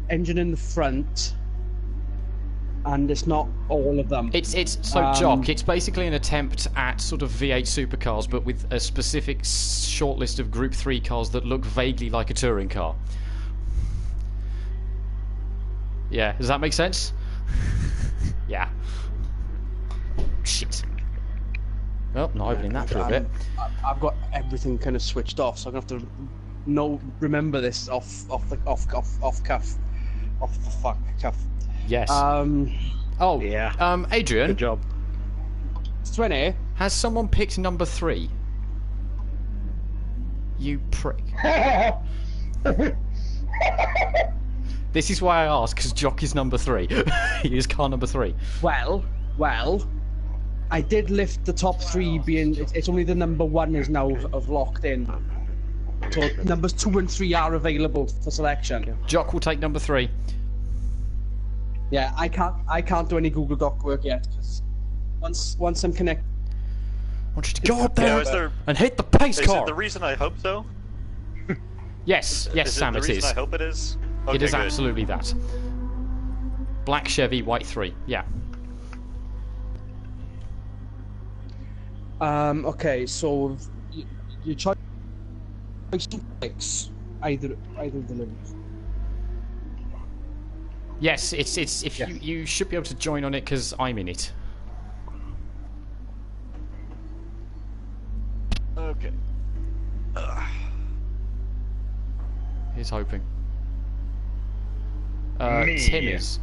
engine in the front, and it's not all of them. Jock, it's basically an attempt at sort of V8 supercars, but with a specific short list of Group 3 cars that look vaguely like a touring car. Yeah, does that make sense? Yeah. Shit. Well, not opening that for a bit. I've got everything kind of switched off, so I'm gonna have to remember this off the cuff. Yes. Oh, yeah. Adrian. Good job. 20. Has someone picked number 3? You prick. This is why I ask, because Jock is number 3. He is car number 3. Well, I did lift the top 3 being... It's only the number 1 is now of locked in. So numbers 2 and 3 are available for selection. Jock will take number 3. Yeah, I can't do any Google Doc work yet, because once I'm connected... I want you to go up there and hit the pace car! Is it the reason I hope so? Yes, Sam, it is. I hope it is? Okay, it is good. absolutely that. Black Chevy, white 3. Yeah. Okay, so you try 6 either delivered. Yes, it's if you should be able to join on it because I'm in it. Okay. He's hoping. Me. Tim is.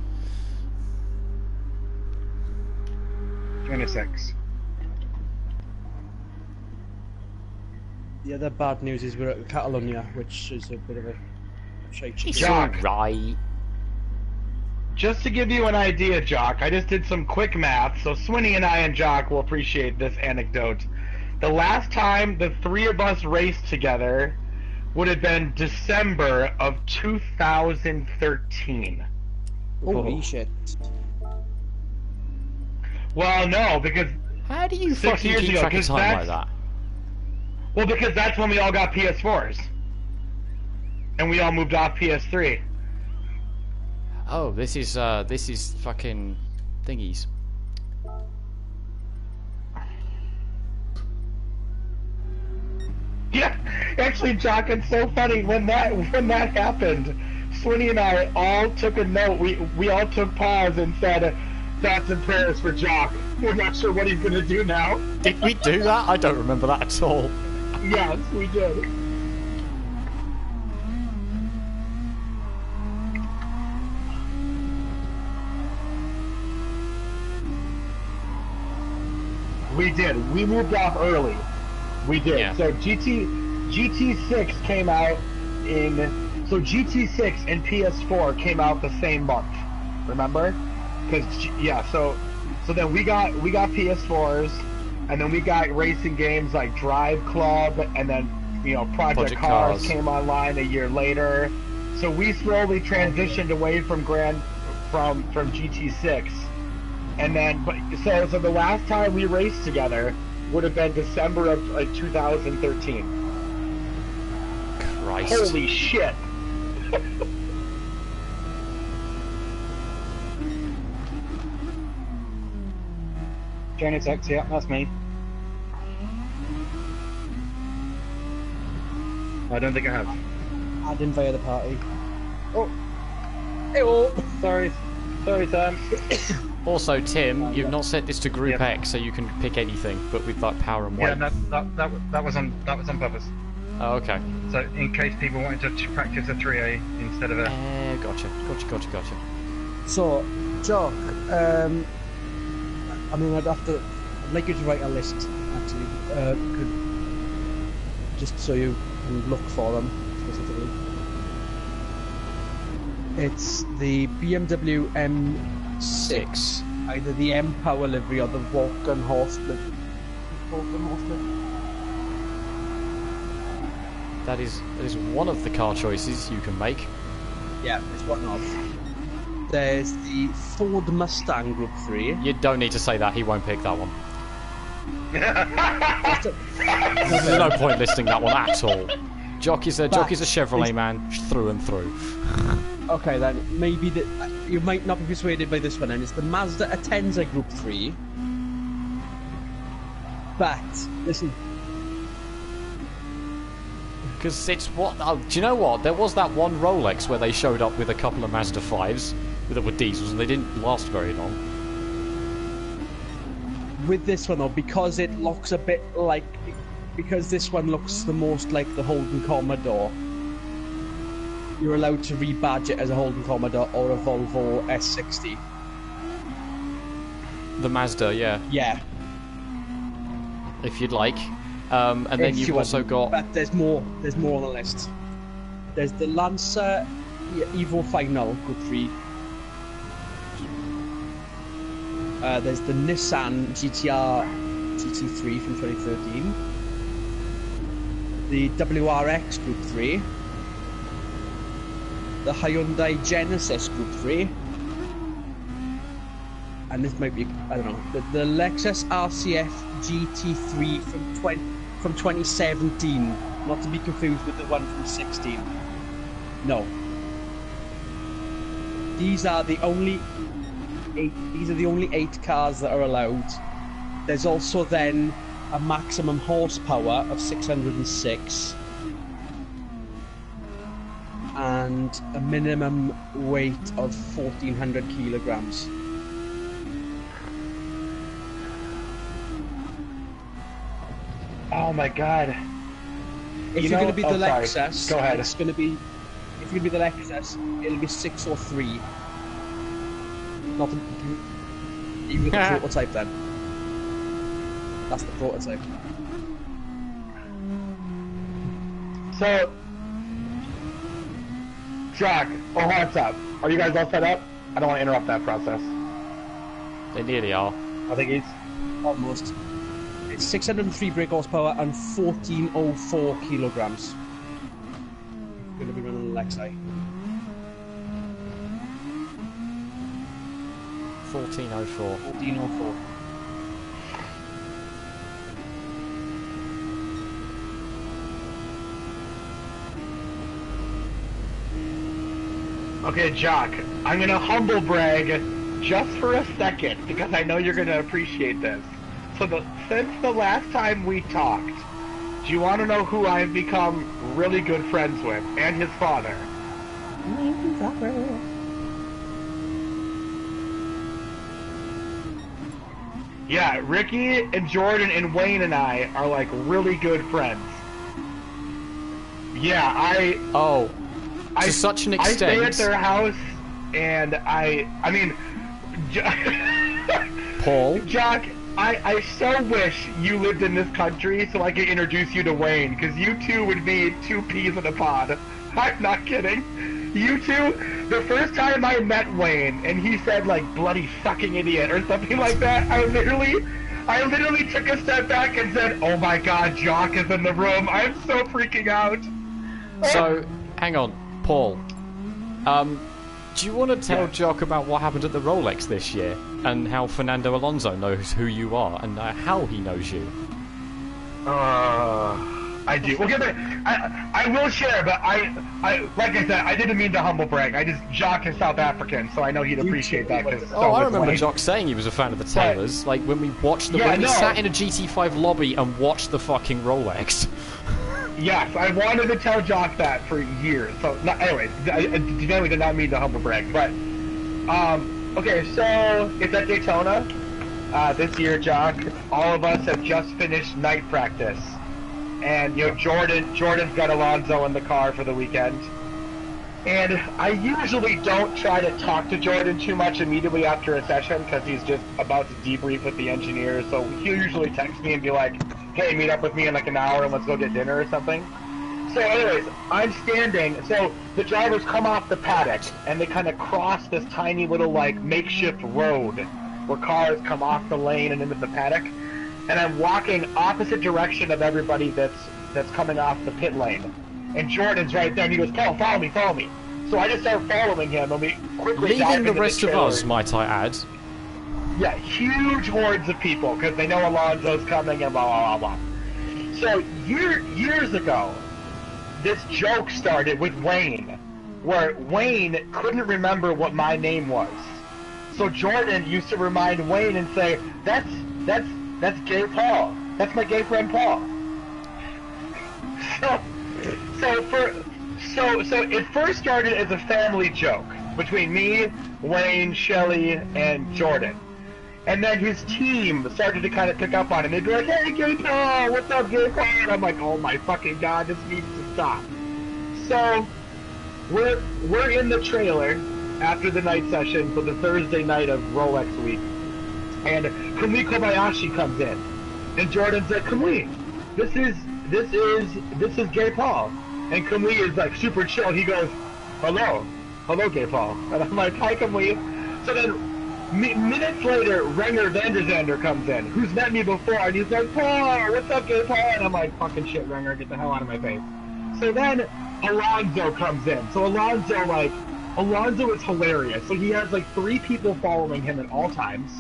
26. The other bad news is we're at Catalonia, which is a bit of a shake. It's alright. Just to give you an idea, Jock, I just did some quick math, so Swinny and I and Jock will appreciate this anecdote. The last time the 3 of us raced together would have been December of 2013. Holy shit. Well, no, because... How do you 6 fucking years keep ago, track of 'cause time like that? Well, because that's when we all got PS4s. And we all moved off PS3. Oh, this is fucking thingies. Yeah, actually, Jock, it's so funny when that happened. Swinny and I all took a note. We all took pause and said, "Thoughts and prayers for Jock." We're not sure what he's gonna do now. Did we do that? I don't remember that at all. Yes, we did. We did. We moved off early. We did. Yeah. So GT6 came out in... So GT6 and PS4 came out the same month. Remember? Because, yeah, so then we got PS4s, and then we got racing games like Drive Club, and then, you know, Project Cars came online a year later. So we slowly transitioned away from from GT6. And then, so the last time we raced together would have been December of 2013. Christ. Holy shit. Janet X, yeah, that's me. I don't think I have. Add in via the party. Oh. Hey-oh. Sorry, Sam. Also, Tim, you've not set this to Group X, so you can pick anything, but with like power and weight. Yeah, that was on purpose. Oh, okay. So in case people wanted to practice a 3A instead of a... Gotcha. So, Jock, I mean, I'd like you to write a list, actually, just so you can look for them, specifically. It's the BMW M6, either the M Power livery or the Vulcan Horse livery. That is one of the car choices you can make. Yeah, it's one of. There's the Ford Mustang Group 3. You don't need to say that, he won't pick that one. There's no point listing that one at all. Jock is a Chevrolet man through and through. Okay, then maybe you might not be persuaded by this one. Then it's the Mazda Atenza Group 3. But listen, because it's what? Oh, do you know what? There was that one Rolex where they showed up with a couple of Mazda 5s that were diesels, and they didn't last very long. with this one though, because it looks a bit like, because this one looks the most like the Holden Commodore, you're allowed to rebadge it as a Holden Commodore or a Volvo S60. The Mazda, yeah. Yeah. If you'd like. And then you've also got... But there's more on the list. There's the Lancer Evo Final Group 3. There's the Nissan GTR GT3 from 2013. The WRX Group 3. The Hyundai Genesis Group 3. And this might be, I don't know, the Lexus RCF GT3 from 2017, not to be confused with the one from 16. No. These are the only 8 cars that are allowed. There's also then a maximum horsepower of 606 and a minimum weight of 1,400 kilograms. Oh my god. If you're going to be the Lexus, go ahead. It's going to be, if you're going to be the Lexus, it'll be 603. Not the, even with the prototype then. That's the prototype. So, Jack, what's up? Are you guys all set up? I don't want to interrupt that process. They nearly are. I think he's Almost. It's 603 brake horsepower and 1,404 kilograms. Going to be running the Lexi. 1404. 1,404. Okay, Jock, I'm gonna humble brag just for a second because I know you're gonna appreciate this. So since the last time we talked, do you want to know who I've become really good friends with and his father? Yeah, Ricky and Jordan and Wayne and I are like really good friends. Yeah, to such an I stay at extent. their house, and I mean, Paul? Jock, I so wish you lived in this country so I could introduce you to Wayne, because you two would be two peas in a pod. I'm not kidding. You two, the first time I met Wayne, and he said, like, bloody fucking idiot, or something like that, I literally took a step back and said, oh my god, Jock is in the room. I'm so freaking out. So, hang on, Paul. Do you want to tell Jock about what happened at the Rolex this year, and how Fernando Alonso knows who you are, and how he knows you? I do. We'll get there. I will share, but I like I said, I didn't mean to humble brag. Jock is South African, so I know he'd appreciate that. I remember Jock saying he was a fan of the Taylors. Like when we watched when we sat in a GT5 lobby and watched the fucking Rolex. Yes, I wanted to tell Jock that for years. So, anyways, I definitely did not mean to humble brag. But, okay, so it's at Daytona this year, Jock. All of us have just finished night practice. And, you know, Jordan's got Alonso in the car for the weekend. And I usually don't try to talk to Jordan too much immediately after a session because he's just about to debrief with the engineers. So he'll usually text me and be like, hey, meet up with me in like an hour and let's go get dinner or something. So anyways, I'm standing, so the drivers come off the paddock and they kind of cross this tiny little like makeshift road where cars come off the lane and into the paddock. And I'm walking opposite direction of everybody that's coming off the pit lane. And Jordan's right there and he goes, Paul, follow me. So I just start following him and we quickly dive leaving the into rest of us, might I add. Yeah, huge hordes of people because they know Alonso's coming and blah, blah, blah, blah. So years ago, this joke started with Wayne where Wayne couldn't remember what my name was. So Jordan used to remind Wayne and say, that's gay Paul. That's my gay friend Paul. So it first started as a family joke between me, Wayne, Shelly, and Jordan. And then his team started to kind of pick up on it. They'd be like, hey, gay Paul, what's up, gay Paul? And I'm like, oh my fucking God, this needs to stop. So we're in the trailer after the night session for the Thursday night of Rolex week. And Kamui Kobayashi comes in. And Jordan's like, Kamui, this is gay Paul. And Kamui is like super chill. He goes, hello, gay Paul. And I'm like, hi, Kamui. So then minutes later, Renger Vanderzander comes in, who's met me before, and he's like, Paul, what's up, gay Paul? And I'm like, fucking shit, Renger, get the hell out of my face. So then Alonzo comes in. So Alonzo is hilarious. So he has like 3 people following him at all times.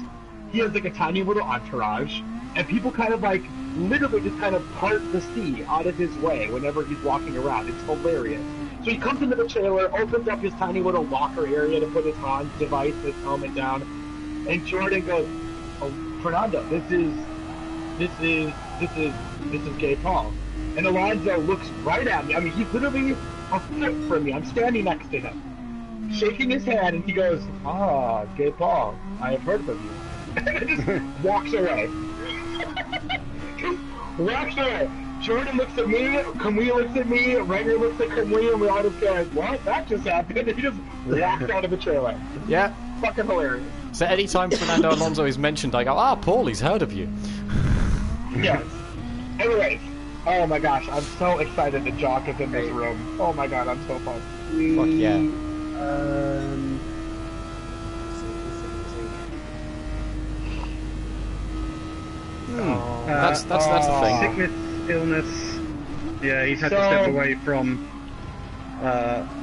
He has like a tiny little entourage, and people kind of like literally just kind of part the sea out of his way whenever he's walking around. It's hilarious. So he comes into the trailer, opens up his tiny little locker area to put his Hans device, his helmet down, and Jordan goes, oh, Fernando, this is gay Paul. And Alonzo looks right at me. I mean, he's literally a foot from me. I'm standing next to him, shaking his hand, and he goes, ah, gay Paul, I have heard of you. And just walks away. Walks away. Jordan looks at me, Kamui looks at me, Renger looks at Kamui, and we all just go, what? That just happened. And he just walked out of the trailer. Yeah. Fucking hilarious. So anytime Fernando Alonso is mentioned, I go, Paul, he's heard of you. Yes. Anyways, oh my gosh, I'm so excited that Jock is in this room. Oh my god, I'm so pumped. Fuck yeah. That's the thing. Sickness, illness. Yeah, he's had to step away from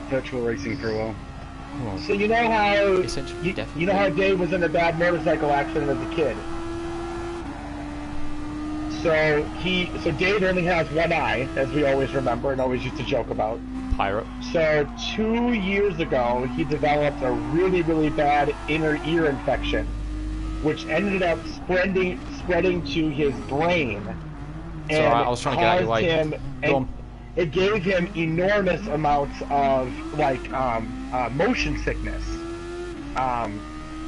virtual racing for a while. So you know how Dave was in a bad motorcycle accident as a kid. So Dave only has one eye, as we always remember and always used to joke about. Pirate. So 2 years ago, he developed a really, really bad inner ear infection, which ended up spreading to his brain. And I was trying to get out of your way. It gave him enormous amounts of motion sickness.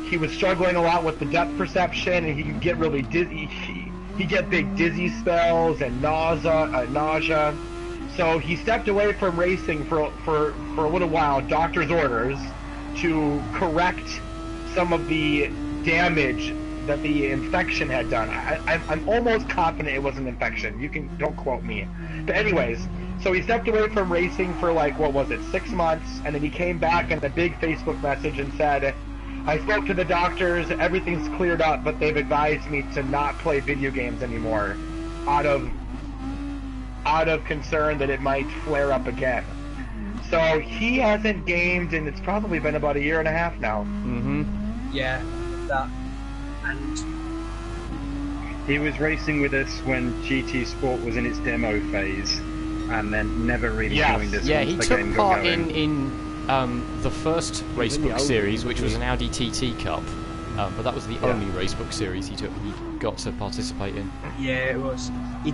He was struggling a lot with the depth perception, and he could get really dizzy. He get big dizzy spells and nausea. So he stepped away from racing for a little while, doctor's orders, to correct some of the damage that the infection had done. I'm almost confident it was an infection. Don't quote me. But anyways, so he stepped away from racing for 6 months, and then he came back in a big Facebook message and said, I spoke to the doctors, everything's cleared up, but they've advised me to not play video games anymore out of concern that it might flare up again. So he hasn't gamed, and it's probably been about 1.5 years now. Mm-hmm. Yeah, that. And he was racing with us when GT Sport was in its demo phase, and then never really joined us. Yeah, once he the took game part got going. in the first Racebook series, which was an Audi TT Cup, but that was the only Racebook series he got to participate in. Yeah, it was. We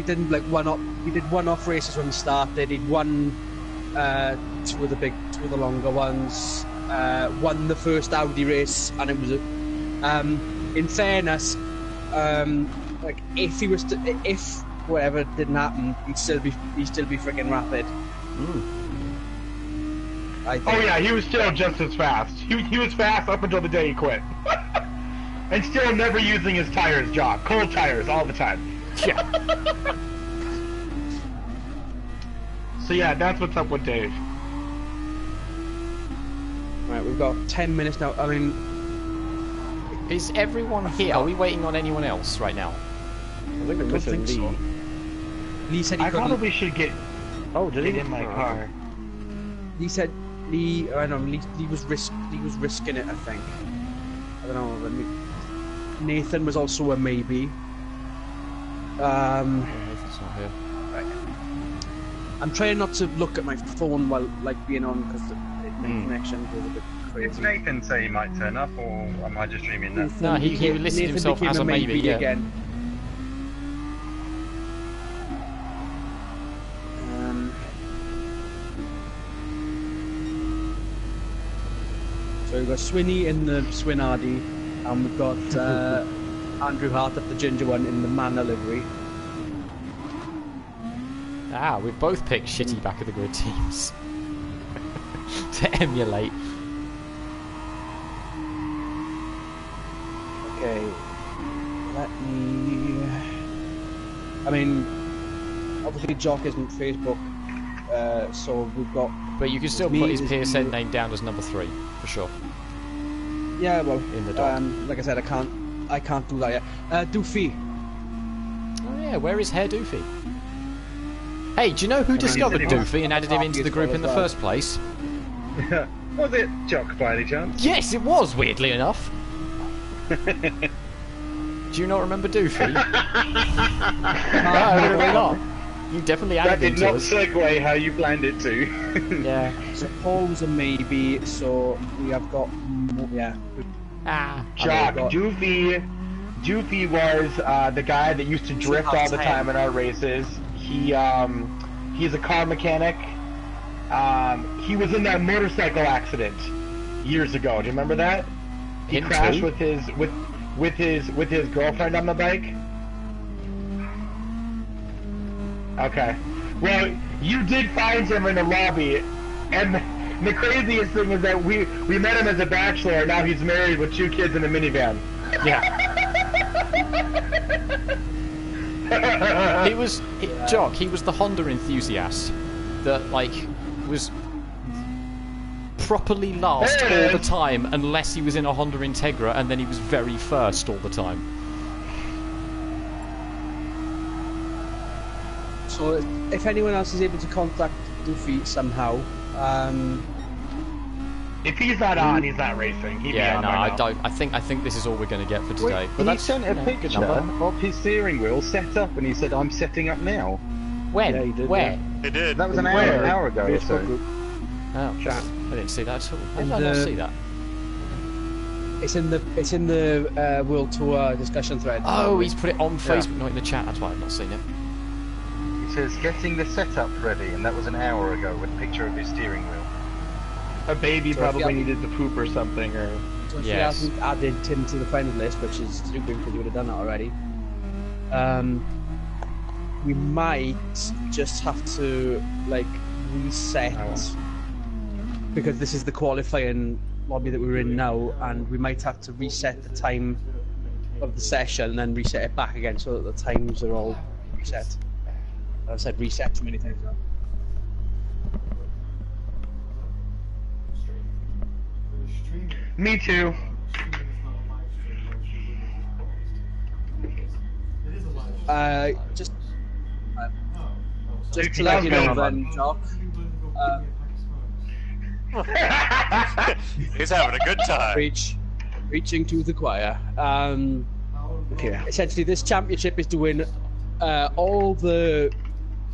did one-off races when we started. He'd won two of the longer ones. Won the first Audi race, and it was in fairness, if whatever didn't happen, he'd still be freaking rapid. Oh yeah, he was still just as fast. He was fast up until the day he quit. And still never using his tires, Jock. Cold tires all the time. Yeah. So yeah, that's what's up with Dave. Right, we've got 10 minutes now. I mean, is everyone here? Are we waiting on anyone else right now? I think we're missing Lee. So. Lee said I probably should get did he? in my car. Lee said Lee was risking it, I think. I don't know. Nathan was also a maybe. Nathan's not here. Right. I'm trying not to look at my phone while being on because the connection goes a bit Did crazy. Nathan say he might turn up, or am I just dreaming that? No, he listed Nathan himself became as a maybe, yeah. again. So we've got Swinney in the Swinardi, and we've got Andrew Hart at the ginger one in the Manor livery. Ah, we've both picked shitty back of the grid teams to emulate. Okay, let me. I mean, obviously Jock isn't Facebook, so we've got. But you can still put his PSN name down as number 3 for sure. Yeah, well, in the doc. like I said, I can't do that yet. Doofy. Oh yeah, where is Hair Doofy? Hey, do you know who discovered Doofy and added him into the group in the first place? Was it Jock by any chance? Yes, it was, weirdly enough. Do you not remember Doofy? No, really not. You definitely added him to That us. did not segue how you planned it to. Yeah. So Paul was a maybe, so we have got yeah. Ah. Jock, Doofy was the guy that used to drift all the time in our races. He's a car mechanic. He was in that motorcycle accident years ago. Do you remember that? He crashed with his girlfriend on the bike. Okay. Well, you did find him in the lobby, and the craziest thing is that we met him as a bachelor, and now he's married with 2 kids in a minivan. Yeah. Jock, he was the Honda enthusiast that, was properly last all the time unless he was in a Honda Integra, and then he was very first all the time. So if anyone else is able to contact Doofy somehow, if he's not on, he's not racing. He'd be on by now. I think this is all we're going to get for today. Wait, but he that's sent a picture of his steering wheel set up, and he said, "I'm setting up now." When? Yeah, he did, Where? He did. That was an hour ago or so. Oh, Chat. I didn't see that at all. How did I And, not see that? it's in the World Tour discussion thread. Oh, he's put it on Facebook, not in the chat. That's why I've not seen it. He says, "Getting the setup ready," and that was an hour ago with a picture of his steering wheel. A baby So probably if you- needed to poop or something, or... So if he Yes. hasn't added Tim to the friend list, which is stupid because he would have done that already, we might just have to reset because this is the qualifying lobby that we're in now, and we might have to reset the time of the session and then reset it back again so that the times are all reset. I've said reset too many times now. Me too. Just Dude, to let you know sounds then, Jock. He's having a good time. Reaching to the choir. Okay. Essentially, this championship is doing all the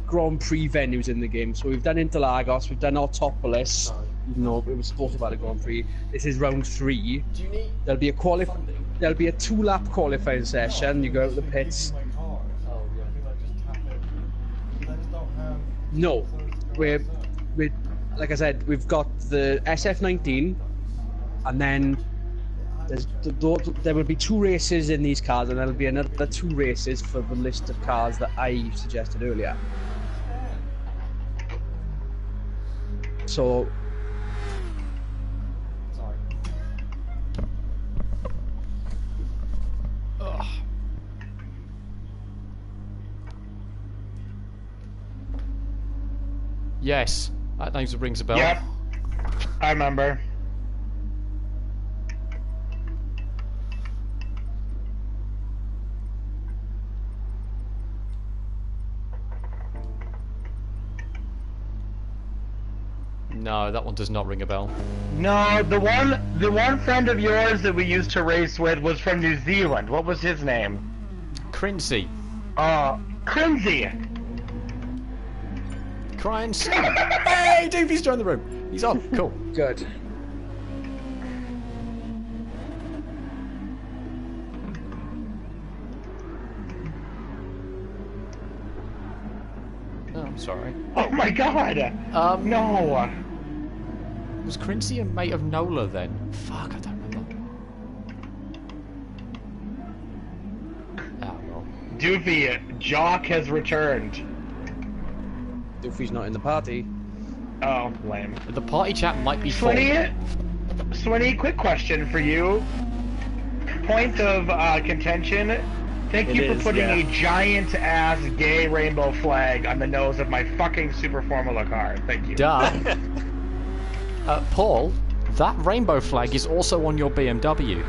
Grand Prix venues in the game. So we've done Interlagos, we've done Autopolis, even though it was supposed to have had a Grand Prix. This is round 3. There'll be a 2-lap qualifying session. You go out the pits. No, we're like I said, we've got the SF19, and then there will be 2 races in these cars, and there'll be another 2 races for the list of cars that I suggested earlier. So. Yes, that name rings a bell. Yep. I remember. No, that one does not ring a bell. No, the one friend of yours that we used to race with was from New Zealand. What was his Crinsey. Crimsy. crying son. Hey, Doofy's joined the room. He's on. Cool. Good. Oh, I'm sorry. Oh my god! No! Was Quincy a mate of Nola then? Fuck, I don't remember. Oh, well. Doofy, Jock has returned. Doofy's not in the party. Oh, lame. The party chat might be full. Swinny, quick question for you. Point of contention. Thank you for putting a giant-ass gay rainbow flag on the nose of my fucking Super Formula car. Thank you. Duh. Paul, that rainbow flag is also on your BMW.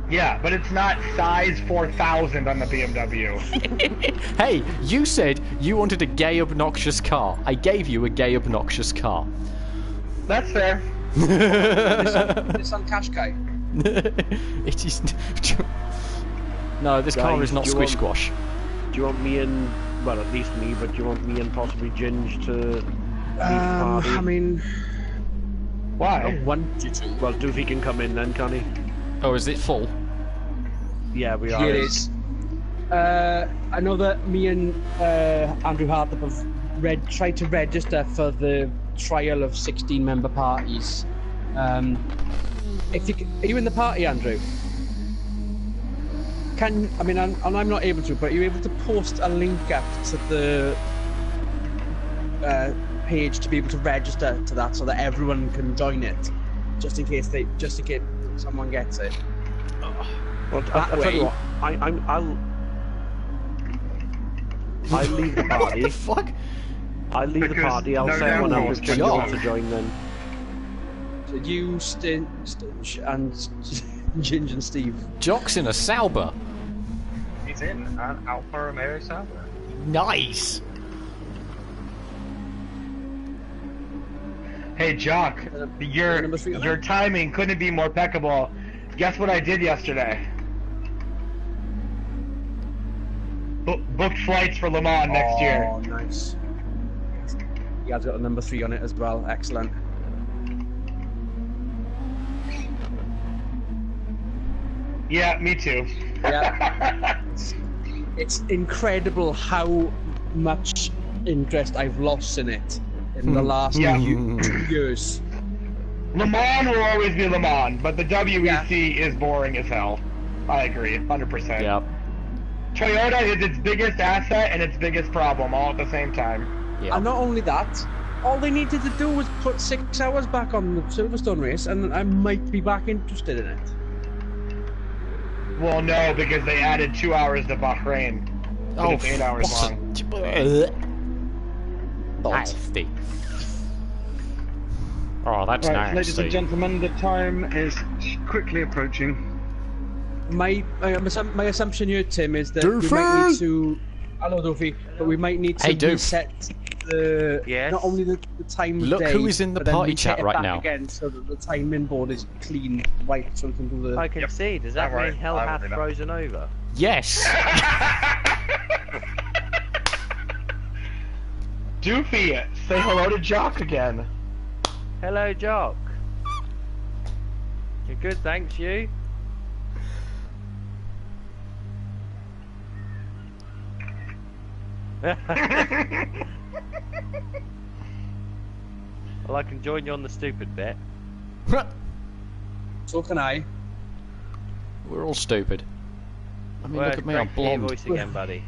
Yeah, but it's not size 4000 on the BMW. Hey, you said you wanted a gay, obnoxious car. I gave you a gay, obnoxious car. That's fair. It's on Qashqai. It is... No, this car is not Squish Squash. Do you want me and, well, at least me, but do you want me and possibly Ginge to leave the party? I mean, Why? I want you to. Well, Doofy can come in then, can he? Oh, is it full? Yeah, we are. Here it is. I know that me and Andrew Hartlip have tried to register for the trial of 16-member parties. If you are you in the party, Andrew? I'm not able to, but are you able to post a link up to the page to be able to register to that, so that everyone can join it, just in case someone gets it. Well, I'll tell you what. I'll leave the party. What the fuck? I'll leave the Because party. I'll no say everyone one else wants wants to to join then. So you, Stinch, and Ginge and Steve. Jock's in a Sauber. He's in an Alfa Romeo Sauber. Nice. Hey, Jock, your timing couldn't be more impeccable. Guess what I did yesterday? Booked flights for Le Mans next year. Oh, nice. You guys got a number 3 on it as well. Excellent. Yeah, me too. Yeah. It's incredible how much interest I've lost in it in the last few years. Le Mans will always be Le Mans, but the WEC is boring as hell. I agree, 100%. Yep. Toyota is its biggest asset and its biggest problem all at the same time. Yeah. And not only that, all they needed to do was put 6 hours back on the Silverstone race, and I might be back interested in it. Well, no, because they added 2 hours to Bahrain. So it's 8 hours long. Nasty. Oh, that's Right, ladies nasty. and gentlemen, the time is quickly approaching. My assumption here, Tim, is that we Doofy! might need to... Hello, Doofy. But we might need to Hey, Doof. reset the... Yes? Not only the time of Look day, who is in the but then party reset chat it right back now. again, so that the timing board is clean, right, so we can do the... I can see. Does that Don't worry, mean hell I will hath do that. frozen over? Yes. Doofy, say hello to Jock again. Hello, Jock. You're good, thanks, you. Well, I can join you on the stupid bit. So can I. We're all stupid. I mean, Well, look at me, great I'm to hear your blonde. voice again, buddy.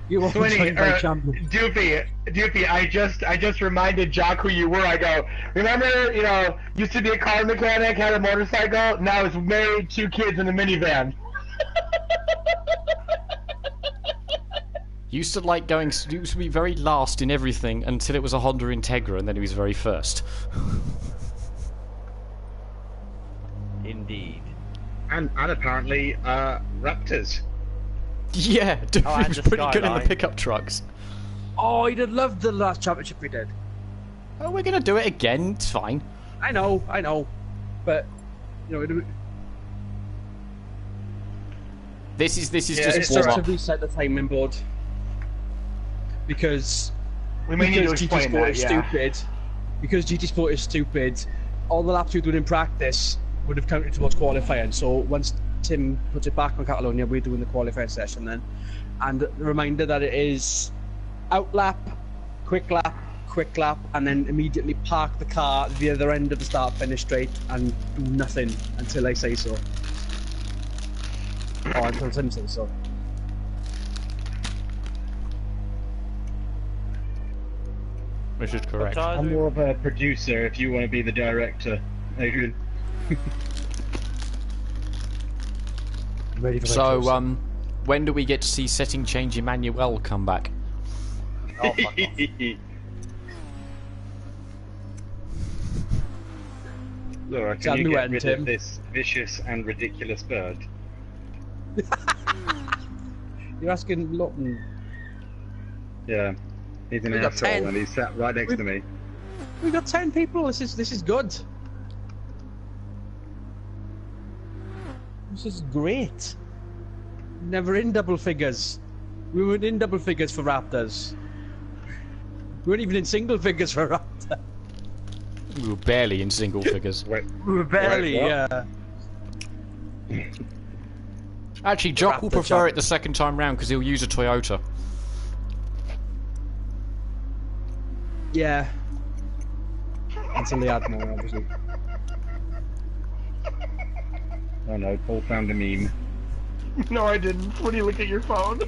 You want to Swinny, join my champion. Doofy, I just reminded Jock who you were. I go, remember, used to be a car mechanic, had a motorcycle, now is married, 2 kids in a minivan. Used to like going. Used to be very last in everything until it was a Honda Integra, and then he was very first. Indeed. And apparently, Raptors. Yeah, dude, Oh, he and was the pretty good in the Skyline. pickup trucks. Oh, I'd have loved the last championship we did. Oh, we're gonna do it again. It's fine. I know. But, This is it's just just warm to up. reset the timing board. Because We may need to because GT explain Sport that, is yeah. stupid. Because GT Sport is stupid, all the laps we do in practice would have counted towards qualifying. So once Tim puts it back on Catalonia, we're doing the qualifying session then. And a reminder that it is out lap, quick lap, and then immediately park the car at the other end of the start-finish straight and do nothing until I say so. Or until Tim says so. Which is correct. I'm more of a producer if you want to be the director, Adrian. Ready for my So, close-up. when do we get to see Setting Change Emmanuel come back? Oh, fuck off. Laura, Tell can you me get when, rid Tim. of this vicious and ridiculous bird? You're asking Lawton. Yeah, he's an We got asshole 10. and he's sat right next to me. We got 10 people. This is good. This is great. Never in double figures. We weren't in double figures for Raptors. We weren't even in single figures for Raptor. We were barely in single figures. Wait, We were barely, what? yeah. Actually, Jock will Raptor prefer Jock. it the second time round because he'll use a Toyota. Yeah. Until they add more, obviously. oh no, Paul found a meme. No, I didn't. What do you look at your phone?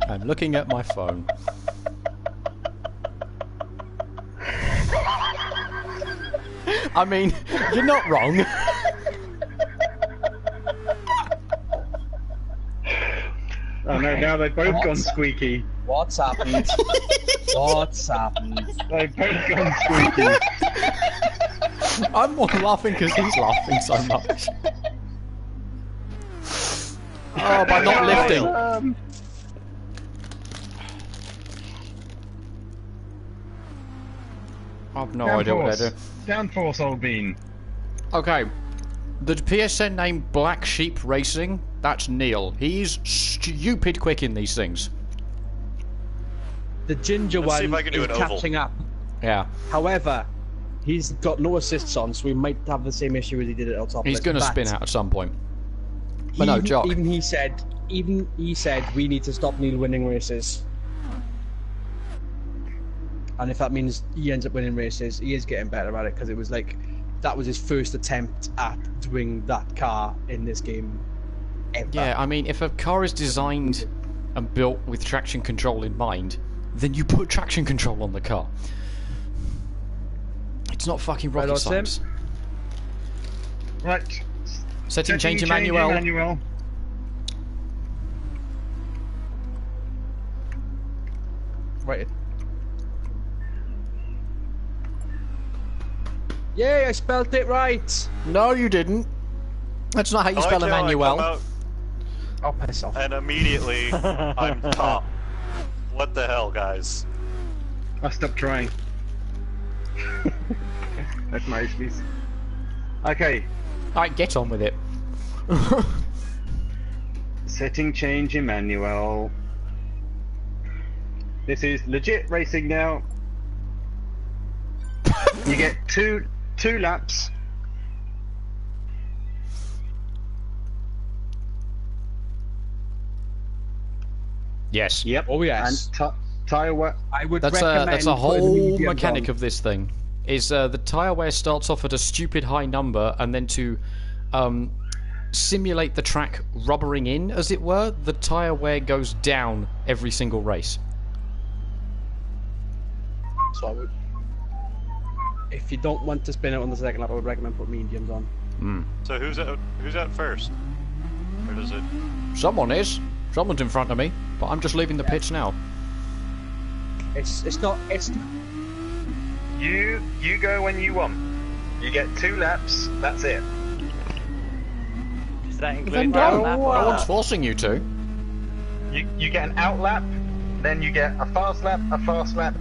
I'm looking at my phone. I mean, you're not wrong. Oh no, now they've both gone squeaky. What's happened? What's happened? They've both gone squeaky. I'm more laughing because he's laughing so much. Oh, by not lifting. I've no idea what they're doing. Downforce, old bean. Okay, the PSN name Black Sheep Racing, that's Neil. He's stupid quick in these things. The ginger Let's see one if I can do is an oval. catching up. Yeah, However, he's got no assists on, so we might have the same issue as he did at El Topless. he's going to But spin out at some point. But no, Jock. Even he said we need to stop Neil winning races. And if that means he ends up winning races, he is getting better at it because it was like that was his first attempt at doing that car in this game ever. Yeah, I mean, if a car is designed and built with traction control in mind, then you put traction control on the car. It's not fucking rocket Right on, Tim. science. Right. Setting change Emmanuel. Emmanuel. Right. Yay! I spelt it right. No, you didn't. That's not how you I spell like how I come Emmanuel. out I'll piss off. and immediately I'm top. What the hell, guys? I stopped trying. That's my excuse. Okay. Alright, get on with it. Setting change Emmanuel. This is legit racing now. You get two laps. Yes. Yep. Oh yes. And tire wear. I would That's recommend a putting the whole medium mechanic on. of this thing. Is the tyre wear starts off at a stupid high number, and then to simulate the track rubbering in, as it were, the tyre wear goes down every single race. So I would. If you don't want to spin it on the second lap, I would recommend put mediums on. So who's out first? Or does it? Someone is. Someone's in front of me, but I'm just leaving the pitch now. It's not. You go when you want. You get 2 laps. That's it. Does that Then include go. the lap No or one's not? forcing you to. You get an out lap, then you get a fast lap,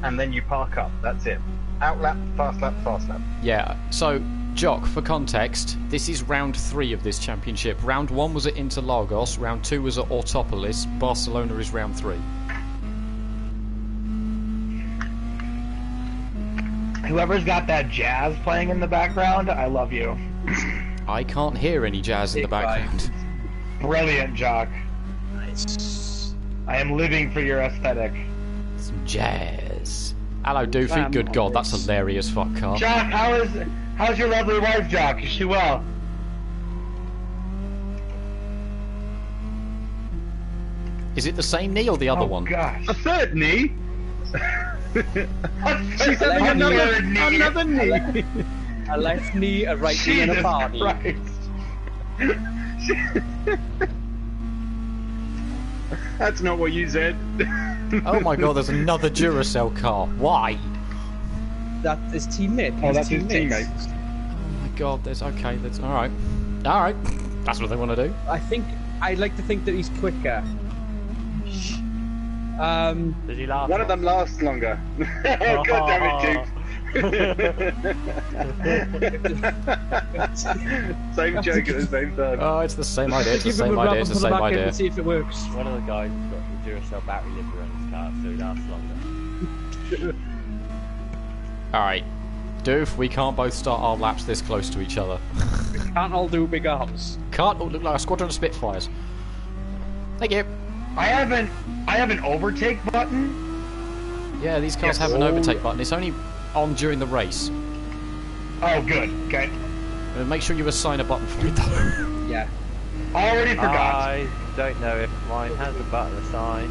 and then you park up. That's it. Out lap, fast lap, fast lap. Yeah, so, Jock, for context, this is round 3 of this championship. Round 1 was at Interlagos, round 2 was at Autopolis, Barcelona is round 3. whoever's got that jazz playing in the background, I love you. I can't hear any jazz in the background. Brilliant, Jock. Nice. I am living for your aesthetic. Some jazz. Hello, Doofy. Good God, that's hilarious. Fuck car. Jock, how's your lovely wife, Jock? Is she well? Is it the same knee or the other one? Gosh. A third knee? She's having another knee. A left knee, a right knee, and a party. Christ. That's not what you said. Oh my God, there's another Duracell car. Why? That is teammate. Oh, that's his teammate. Oh my God, there's okay. That's all right. All right, that's what they want to do. I'd like to think that he's quicker. Does he laugh? One of them lasts longer. Oh, God damn it, Same joke at the same time. Oh, it's the same idea. It's the Give him same a idea. rub It's the on the same back end idea. and see if it works. One of the guys has got the Duracell battery liver on his car, so he lasts longer. All right, Doof, we can't both start our laps this close to each other. We can't all do big arms. Can't all look like a squadron of Spitfires. Thank you. I have an overtake button. Yeah, these cars have an overtake button. It's only on during the race. Oh, good. Okay. Make sure you assign a button for it though. Yeah. Already forgot. I don't know if mine has a button assigned.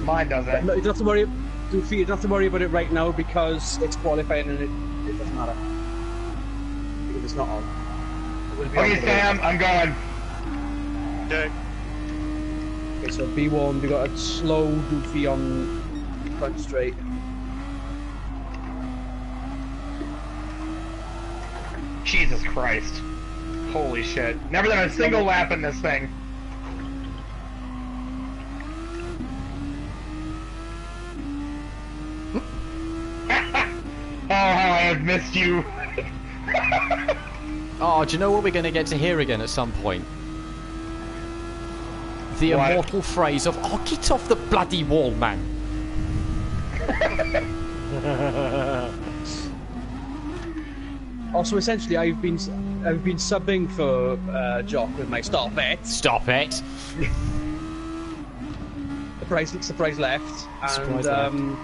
Mine doesn't. No, you don't have to worry. Doofy, you don't have to worry about it right now because it's qualifying and it doesn't matter. Because it's not on. It will be on Okay, for the Sam, I'm going. Okay. Okay, so B1, we got a slow Doofy on front straight. Jesus Christ. Holy shit. Never done a single lap in this thing. Oh, how I have missed you. Oh, do you know what we're going to get to hear again at some point? The What? immortal phrase of, "Oh, get off the bloody wall, man." Also, essentially, I've been subbing for Jock with my stop it. Stop it. Surprise left. Surprise And left.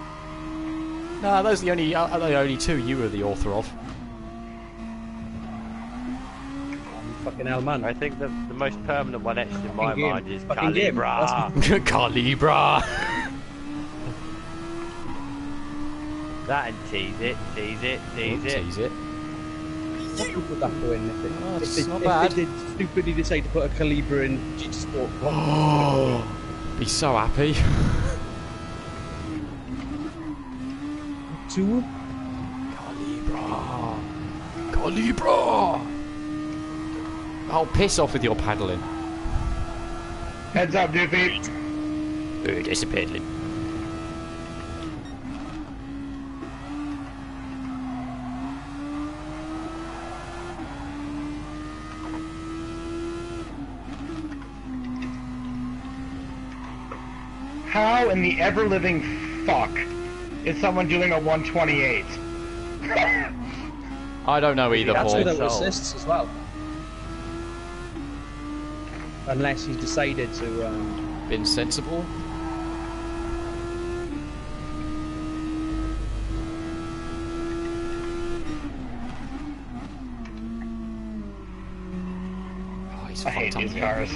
No, those are the only two you were the author of. fucking hell, man. I think the most permanent one etched in my Fucking game. mind is Fucking game. Calibra. Calibra. That and tease it. Tease it. What would that go in if it, Oh, if it's they, not if bad. they did stupidly decide to put a Calibra in GT Sport? Be so happy. 2? Calibra. Oh, piss off with your paddling. Heads up, Doofy. It's a paddling. How in the ever-living fuck is someone doing a 128? I don't know either, That's Paul. without assists as well. Unless he's decided to. Been sensible. Oh, he's I hate fucked up these here. cars.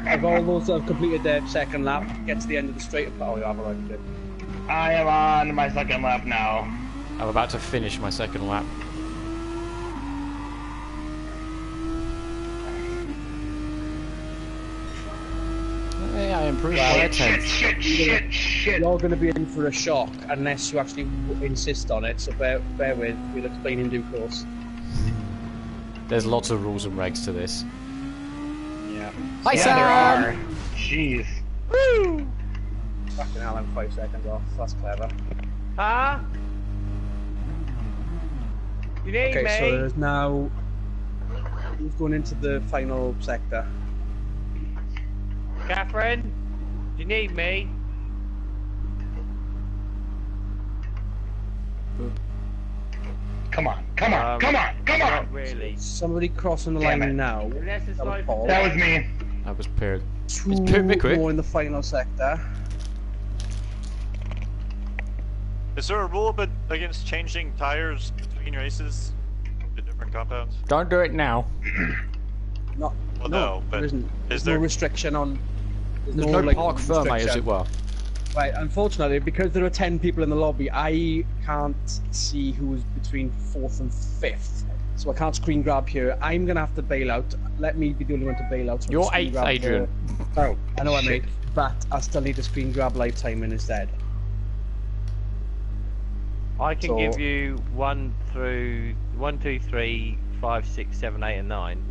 Of all those that have completed their second lap, get to the end of the straight. Oh, you have already did. I am on my second lap now. I'm about to finish my second lap. Hey, I improved by a tenth. Shit. You're going to be in for a shock unless you actually insist on it. So bear with. We'll explain in due course. There's lots of rules and regs to this. Yeah. Hi, Yeah, Sam! there are. Jeez. Fucking hell, I'm 5 seconds off. That's clever. Huh? You need Okay, me? so there's now Who's going into the final sector? Catherine, do you need me? Come on, come on, come on, come on! Not really. Somebody crossing the Damn line it. now. Unless it's That was like Paul. That was me. That was Pierd. Two It's Pierd Mickwick. more in the final sector. Is there a rule against changing tires between races to different compounds? Don't do it now. Not, Well, no, no, but there isn't. There's is no there? restriction on. There's no like, park ferme, as restriction. it were. Right, unfortunately, because there are 10 people in the lobby, I can't see who's between 4th and 5th. So I can't screen grab here. I'm going to have to bail out. Let me be the only one to bail out. So I can You're screen 8th, grab Adrian. Oh, I know I'm shit. 8th, but I still need to screen grab lifetime instead. I can So- give you 1 through 1, 2, 3, 5, 6, 7, 8, and 9.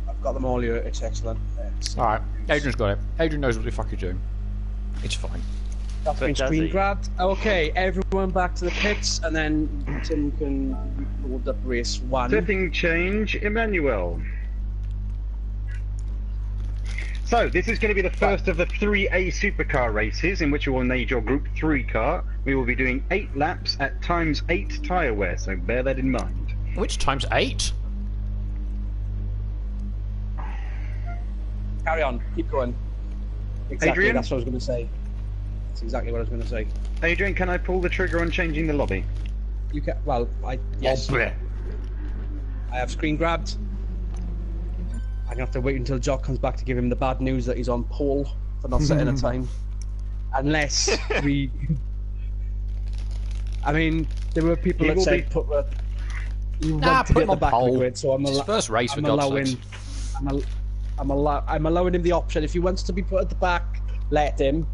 I've got them all here. It's excellent. It's, Alright, Adrian's got it. Adrian knows what the fuck he's doing. It's fine. that's But been does screen he? grabbed. Okay, everyone back to the pits, and then Tim can load up race 1. Setting change, Emmanuel. So, this is going to be the first of the 3A supercar races in which you will need your Group 3 car. We will be doing 8 laps at times 8 tyre wear, so bear that in mind. Which time's 8? Carry on. Keep going. Exactly, Adrian? that's what I was going to say. That's exactly what I was going to say. Adrian, can I pull the trigger on changing the lobby? You can. Well, yes. Oh, bleh. I have screen grabbed. I'm gonna have to wait until Jock comes back to give him the bad news that he's on pole for not setting a time. Unless we. I mean, there were people He that will said be- put. You Nah, want to put get him the on back of the pole. grid, so It's his first race, for God's sakes. I'm allowing him the option. If he wants to be put at the back, let him.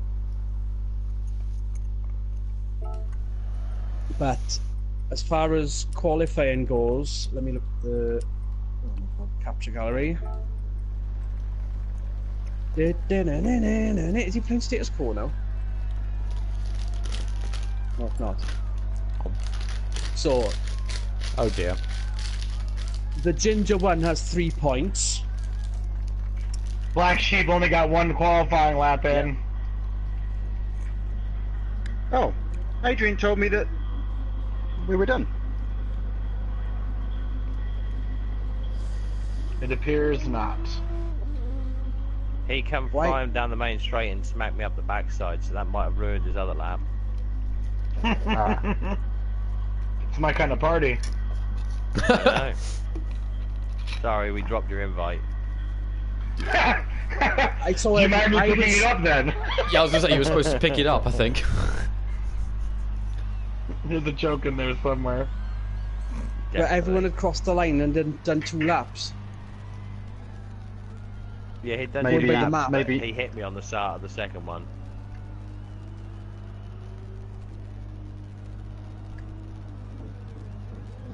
But as far as qualifying goes, let me look at the capture gallery. Is he playing status quo now? No, it's not. So, Oh dear. the ginger one has 3 points. Black Sheep only got 1 qualifying lap in. Oh, Adrian told me that we were done. It appears not. He come Why- flying down the main straight and smacked me up the backside, so that might have ruined his other lap. It's my kind of party. I know. Sorry, we dropped your invite. I saw You him. mind me I picking was- it up then? Yeah, I was gonna say you were supposed to pick it up, I think. There's a joke in there somewhere. But everyone had crossed the line and done 2 laps. Yeah, he'd done Maybe- two laps, but maybe- he hit me on the start of the second one.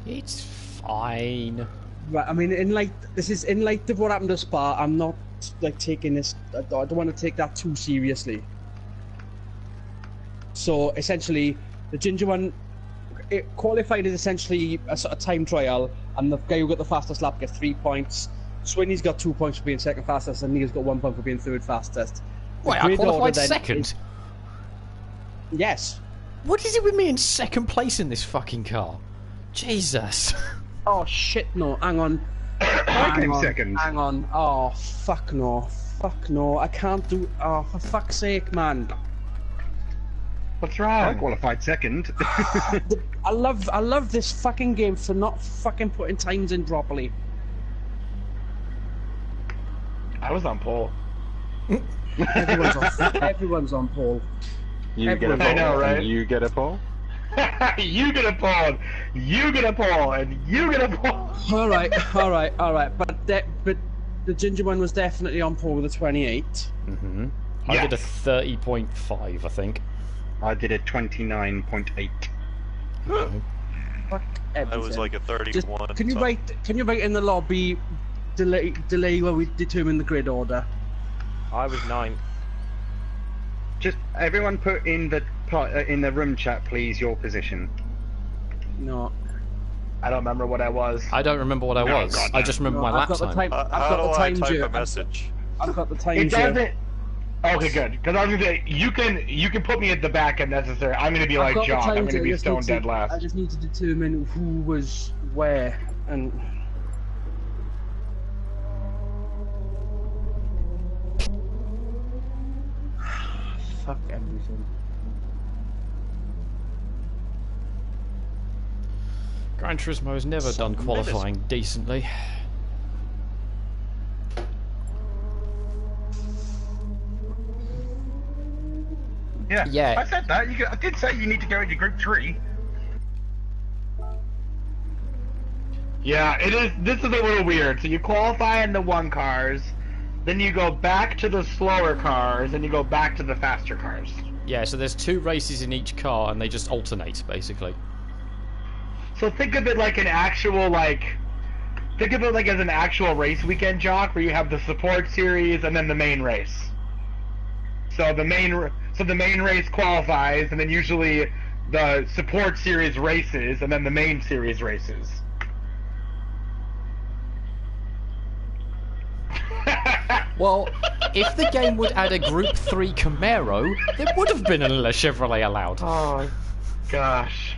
It's fine. Right, I mean, in light of what happened to Spa, I'm not like taking this. I don't want to take that too seriously. So essentially, the ginger one, it qualified is essentially a sort of time trial, and the guy who got the fastest lap gets 3 points. Swinny's got 2 points for being second fastest, and Neil's got 1 point for being third fastest. The Wait, I grid order qualified then second? is- Yes. What is it with me in second place in this fucking car? Jesus. Oh shit! No, hang on. I came second. Hang on. Oh fuck no! Fuck no! I can't do. Oh, for fuck's sake, man! What's wrong? I qualified second. I love this fucking game for not fucking putting times in properly. I was on pole. Everyone's on pole. You get a Everyone- pole. I know, right? And you get a pole. You get a pole. You get a pole, and you get a pole. All right. But the ginger one was definitely on pole with a 28. Mm-hmm. I did a 30.5, I think. I did a 29.8. Fuck everything. That was like a 31. Just, can you something. write in the lobby delay where we determine the grid order? I was 9th. Just everyone put in the room chat, please, your position. No. I don't remember what I was. I don't remember what I was. I just remember my lap I've got the time. time. I've How got do the I time type here. a message? I've got the time It here. doesn't. Okay, good. Because I was gonna say you can put me at the back if necessary. I'm gonna be I've like got the John. I'm time gonna here, be just stone need dead to- last. I just need to determine who was where and. Fuck everything. Gran Turismo has never done qualifying decently. Yeah. Yeah. I said that. I did say you need to go into Group 3. Yeah, it is. This is a little weird. So you qualify in the 1 cars, then you go back to the slower cars, and you go back to the faster cars. Yeah, so there's 2 races in each car, and they just alternate, basically. So think of it like an actual think of it like as an actual race weekend, Jock, where you have the support series and then the main race. So the main race qualifies, and then usually the support series races, and then the main series races. Well, if the game would add a Group 3 Camaro, there would have been a Chevrolet allowed. Oh, gosh.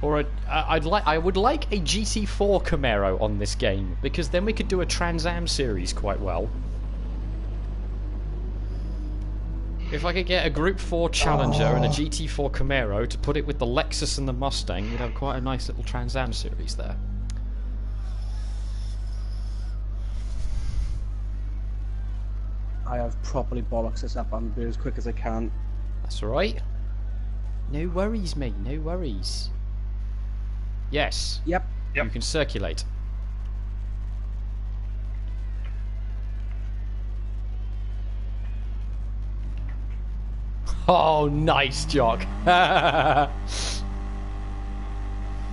Or I would like a GT4 Camaro on this game, because then we could do a Trans Am series quite well. If I could get a Group 4 Challenger and a GT4 Camaro to put it with the Lexus and the Mustang, we'd have quite a nice little Trans Am series there. I have properly bollocks this up. I'm doing as quick as I can. That's alright. No worries, mate, no worries. Yes. Yep. You can circulate. Oh, nice, Jock.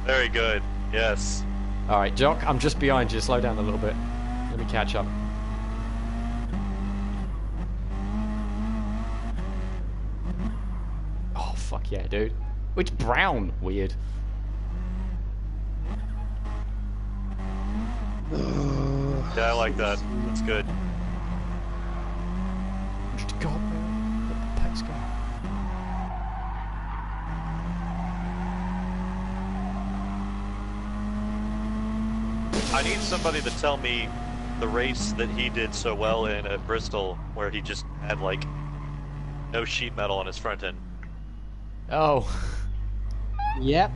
Very good. Yes. Alright, Jock, I'm just behind you. Slow down a little bit. Let me catch up. Oh, fuck yeah, dude. It's brown. Weird. Yeah, I like that. That's good. Just go up there. Let the pace go. I need somebody to tell me the race that he did so well in at Bristol, where he just had like no sheet metal on his front end. Oh. Yep.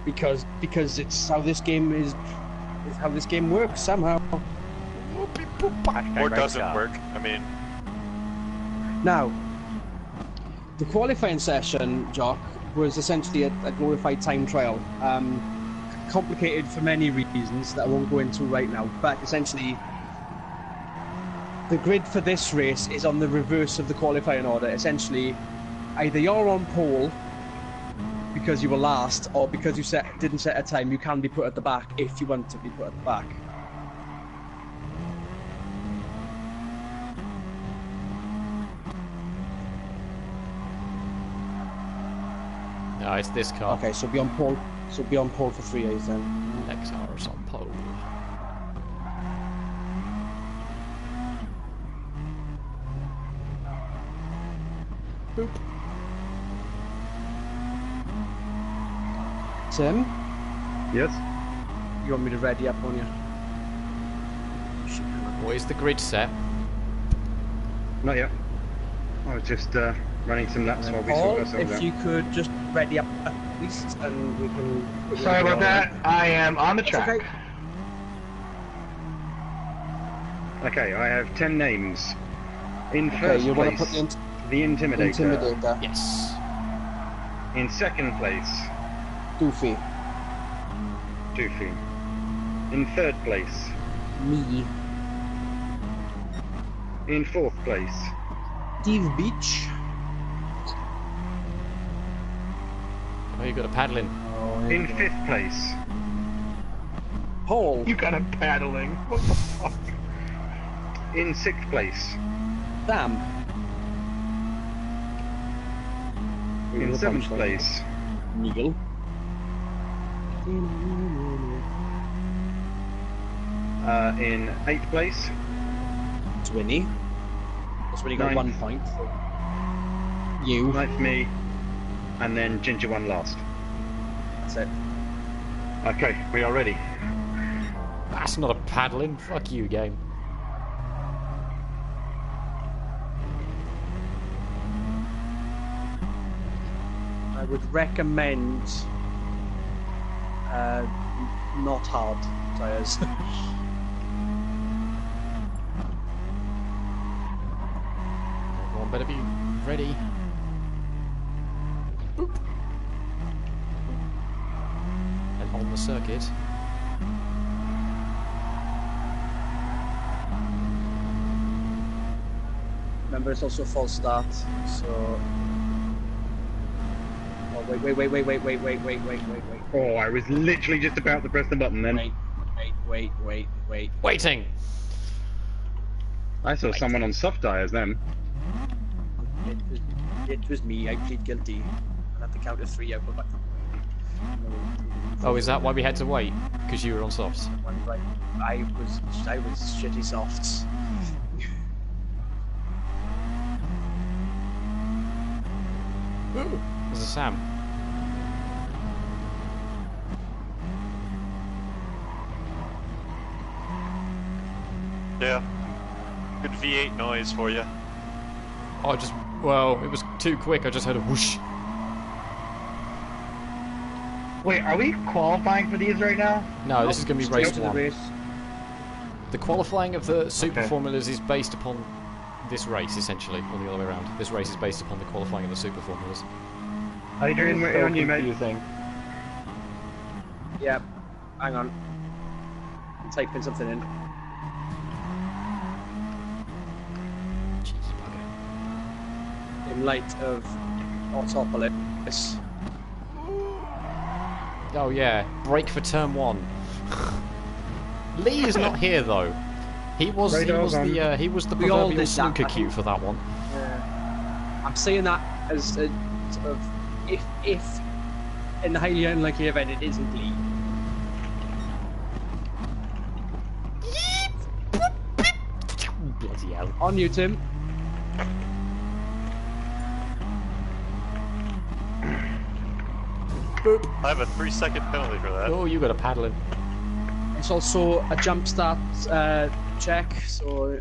Because it's how this game is how this game works somehow. Or doesn't work. I mean, Now, the qualifying session, Jock, was essentially a glorified time trial. Complicated for many reasons that I won't go into right now, but essentially the grid for this race is on the reverse of the qualifying order. Essentially, either you're on pole because you were last, or because you didn't set a time, you can be put at the back if you want to be put at the back. No, it's this car. Okay, so be on pole. So be on pole for 3 days then. XR's on pole. Boop. Tim, Yes? you want me to ready up on you? What is the grid set? Not yet. I was just running some laps while we Paul, sort ourselves if out. you could just ready up at least, and we can. Sorry about that. I am on the track. okay. Okay, I have 10 names. In Okay, first you want place, to put the Intimidator. Intimidator. Yes. In second place, Goofy. Doofy. In third place, Me. in fourth place, Steve Beach. Oh, you got a paddle in. in fifth place, Paul. You got him paddling. What the fuck? in sixth place, Damn. In 7th place. Neil. In 8th place. Winnie. That's when he got 1 point. You. 9th me. And then Ginger won last. That's it. Okay, we are ready. That's not a paddling. Fuck you, game. I would recommend not hard tyres. Everyone better be ready. Boop. And on the circuit. Remember, it's also a false start, so... Oh, wait. Oh, I was literally just about to press the button then. Wait. Waiting! I saw someone on soft tyres then. It was me, I plead guilty. And at the count of 3, I put back. Oh, is that why we had to wait? Because you were on softs? I was shitty softs. Ooh, there's a Sam. Yeah. Good V8 noise for you. Oh, well, it was too quick. I just heard a whoosh. Wait, are we qualifying for these right now? No, this is going to be race 1. Race. The qualifying of the Super Okay. Formulas is based upon this race, essentially, or the other way around. This race is based upon the qualifying of the Super Formulas. Adrian, we're on you, mate. Yeah, hang on. I'm typing something in. Cheeky bugger. In light of Autopolis. Oh yeah, break for turn 1. Lee is not here though. He was the We all proverbial did that, snooker I cue think. for that one. I'm saying that as a sort of if in the highly unlikely event it isn't Lee. Bloody hell. On you, Tim. Boop. I have a 3-second penalty for that. Oh, you got a paddling. It's also a jump start check, so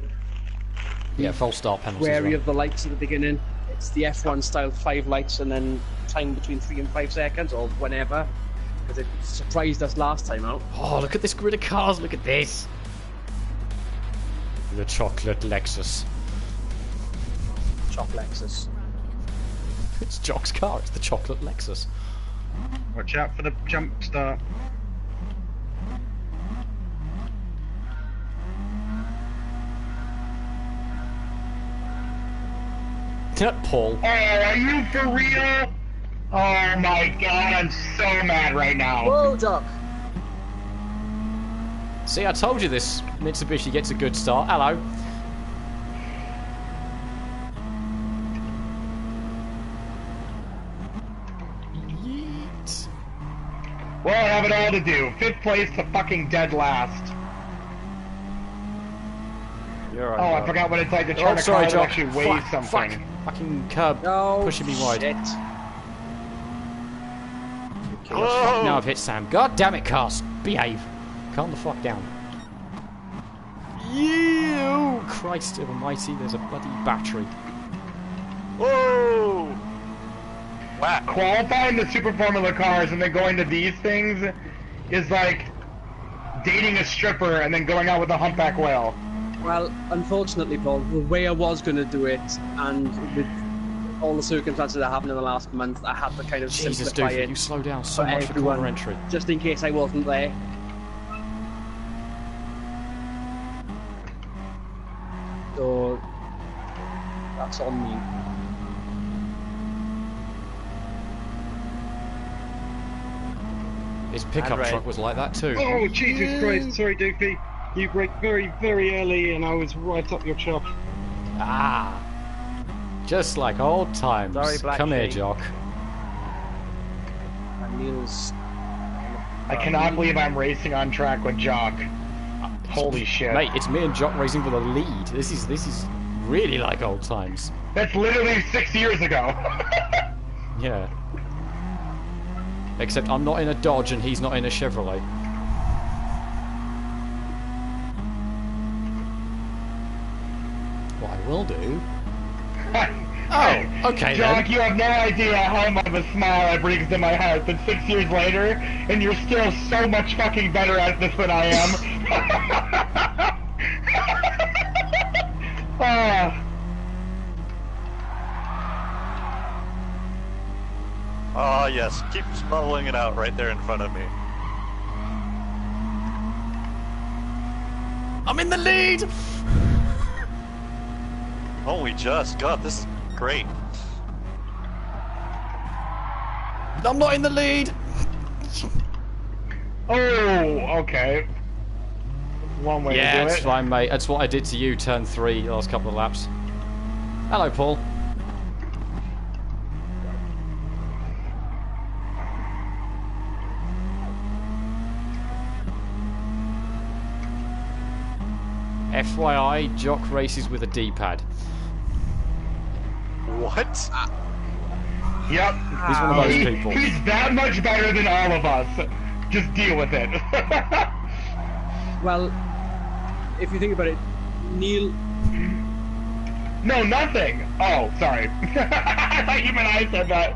Yeah, false start penalty. wary of the lights at the beginning. It's the F1 style 5 lights and then time between 3 and 5 seconds or whenever. Because it surprised us last time out. Oh, look at this grid of cars. Look at this. The chocolate Lexus. Chop Lexus. It's Jock's car. It's the chocolate Lexus. Watch out for the jump start. Paul. Oh, are you for real? Oh my god, I'm so mad right now. Whoa, Doc! See, I told you this Mitsubishi gets a good start. Hello. Yeet. Well, I have it all to do. 5th place to fucking dead last. You're Oh, I forgot what it's like to turn a sorry, car that Jock. actually weighs Fuck, something. fuck. Fucking curb No, pushing me wide. shit. Whoa! Now I've hit Sam. God damn it, Cast. Behave. Calm the fuck down. You Christ almighty, there's a bloody battery. Whoa! Wow. Qualifying the Super Formula cars and then going to these things is like dating a stripper and then going out with a humpback whale. Well, unfortunately, Paul, the way I was going to do it, and with all the circumstances that happened in the last month, I had to kind of Jesus, simplify dude, it you slow down so for much for everyone, corner entry. just in case I wasn't there. So that's on me. His pickup And truck was like that too. Oh, Jesus Christ. Sorry, Doofy. You braked very, very early and I was right up your chop. Ah. Just like old times. Sorry, Black Come here, Sheep. Jock. And Neil's. I cannot believe I'm racing on track with Jock. Holy shit. Mate, it's me and Jock racing for the lead. This is really like old times. That's literally 6 years ago. Yeah. Except I'm not in a Dodge and he's not in a Chevrolet. What I will do... Oh, okay Jock, then. you have no idea how much of a smile it brings to my heart that 6 years later, and you're still so much fucking better at this than I am. Ah. Ah, yes. Keep smuggling it out right there in front of me. I'm in the lead! Only just. God, this is great. I'm not in the lead! Oh, okay. One way Yeah, to do it's it. fine, mate. That's what I did to you, turn 3, last couple of laps. Hello, Paul. FYI, Jock races with a D-pad. What? Yep. He's one of those people. He's that much better than all of us. Just deal with it. Well, if you think about it, Neil. No, nothing. Oh, sorry. I thought even I said that.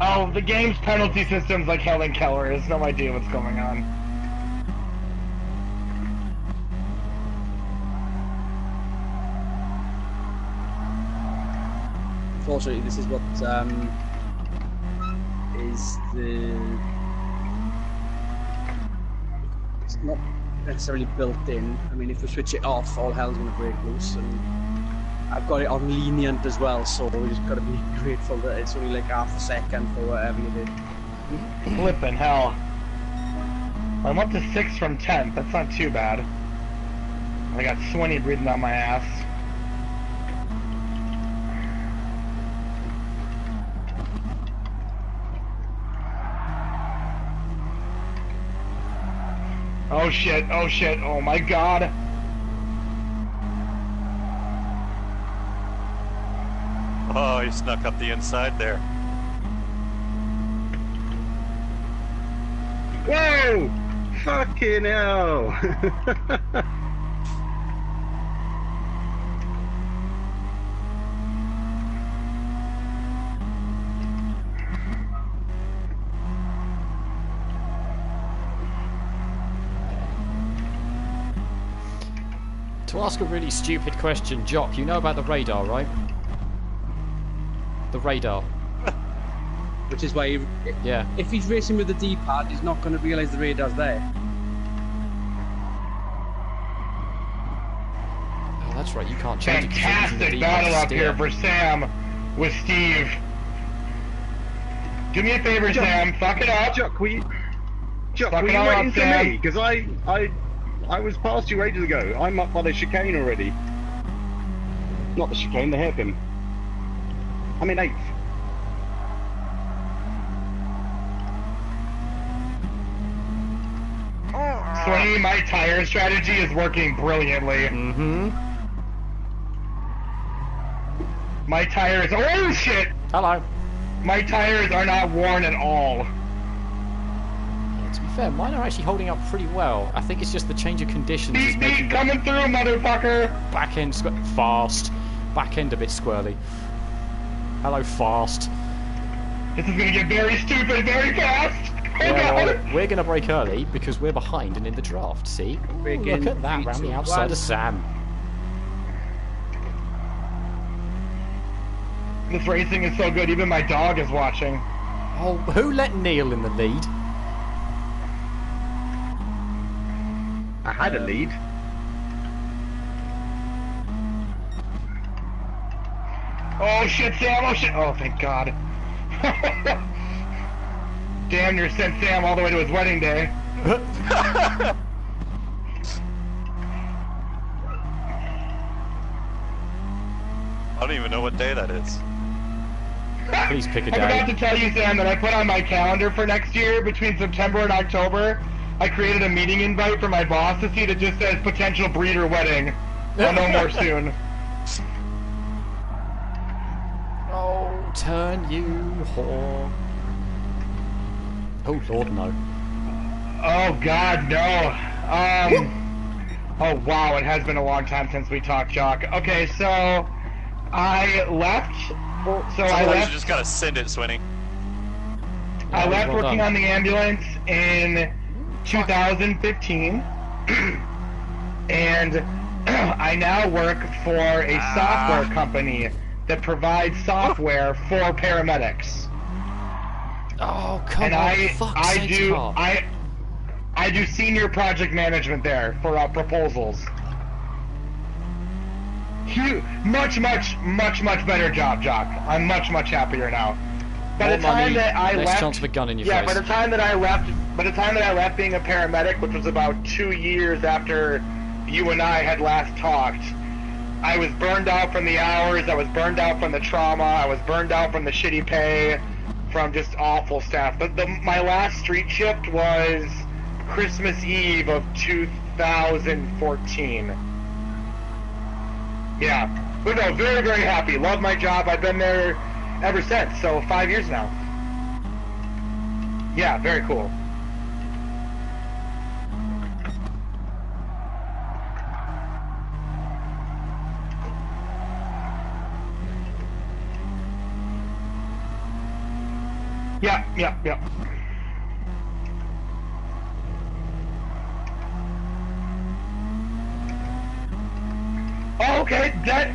Oh, the game's penalty system's like Helen Keller. Has no idea what's going on. Unfortunately, this is what is the. It's not necessarily built in. I mean, if we switch it off, all hell's going to break loose, and I've got it on lenient as well. So we just got to be grateful that it's only like half a second for whatever you did. Flippin' hell. I'm up to 6 from 10th. That's not too bad. I got Swinney breathing on my ass. Oh shit, oh shit, oh my god. Oh, he snuck up the inside there. Whoa! Fucking hell! To ask a really stupid question, Jock, you know about the radar, right? The radar. Which is why, Yeah. if he's racing with the D-pad, he's not going to realise the radar's there. Oh, that's right, you can't change it 'cause you're using the Fantastic D-pad to battle up steer. here for Sam with Steve. Do me a favor, Sam. Fuck it up. Chuck, were you Fuck it all waiting up, for Sam. me? Because I was past you ages ago. I'm up by the chicane already. Not the chicane, the hairpin. I'm in 8th. Swinney, my tire strategy is working brilliantly. Mm-hmm. My tires. Oh shit! Hello. My tires are not worn at all. Yeah, to be fair, mine are actually holding up pretty well. I think it's just the change of conditions is Beep making beep the coming through, motherfucker! back end fast. Back end a bit squirrely. Hello, fast. This is gonna get very stupid very fast. Oh Yeah, god! well, we're going to break early because we're behind and in the draft, see? Ooh, Break look in, at that, 3, round 2, the outside 1. of Sam. This racing is so good, even my dog is watching. Oh, who let Neil in the lead? I had a lead. Oh shit, Sam! Oh shit! Oh, thank God. Damn near sent Sam all the way to his wedding day. don't even know what day that is. Please pick a I forgot day. to tell you, Sam, that I put on my calendar for next year, between September and October, I created a meeting invite for my boss to see that just says potential breeder wedding. Well, no more soon. Oh, turn you whore. Oh, Lord, no. Oh, God, no. Oh, wow, it has been a long time since we talked, Jock. Okay, so I left. So I Sometimes left. you just gotta send it, Swinny. I left well working done. on the ambulance in 2015, and I now work for a software company that provides software for paramedics. Oh, come And on, I do senior project management there for proposals. Much better job, Jock. I'm much happier now. By the time that I less left, chance of a gun in your yeah, face. by the time that I left being a paramedic, which was about 2 years after you and I had last talked, I was burned out from the hours, I was burned out from the trauma, I was burned out from the shitty pay, from just awful staff. My last street shift was Christmas Eve of 2014. Yeah. But no, very happy. Love my job. I've been there ever since, so 5 years now. Yeah, very cool. Yeah. Oh, okay, that...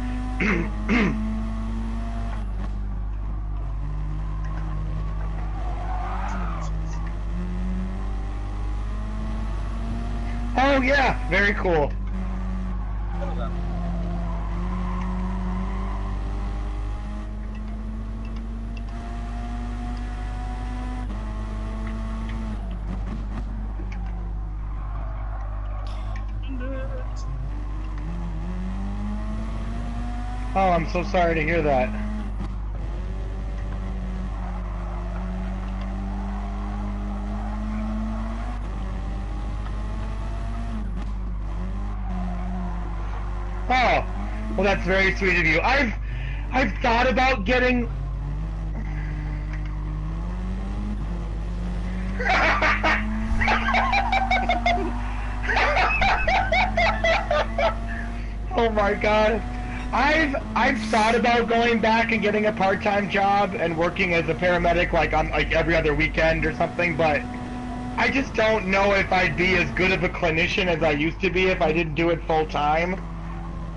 Oh, yeah, very cool. Oh, I'm so sorry to hear that. Oh, well, that's very sweet of you. I've thought about getting... Oh my God. I've thought about going back and getting a part-time job and working as a paramedic on every other weekend or something, but I just don't know if I'd be as good of a clinician as I used to be if I didn't do it full-time.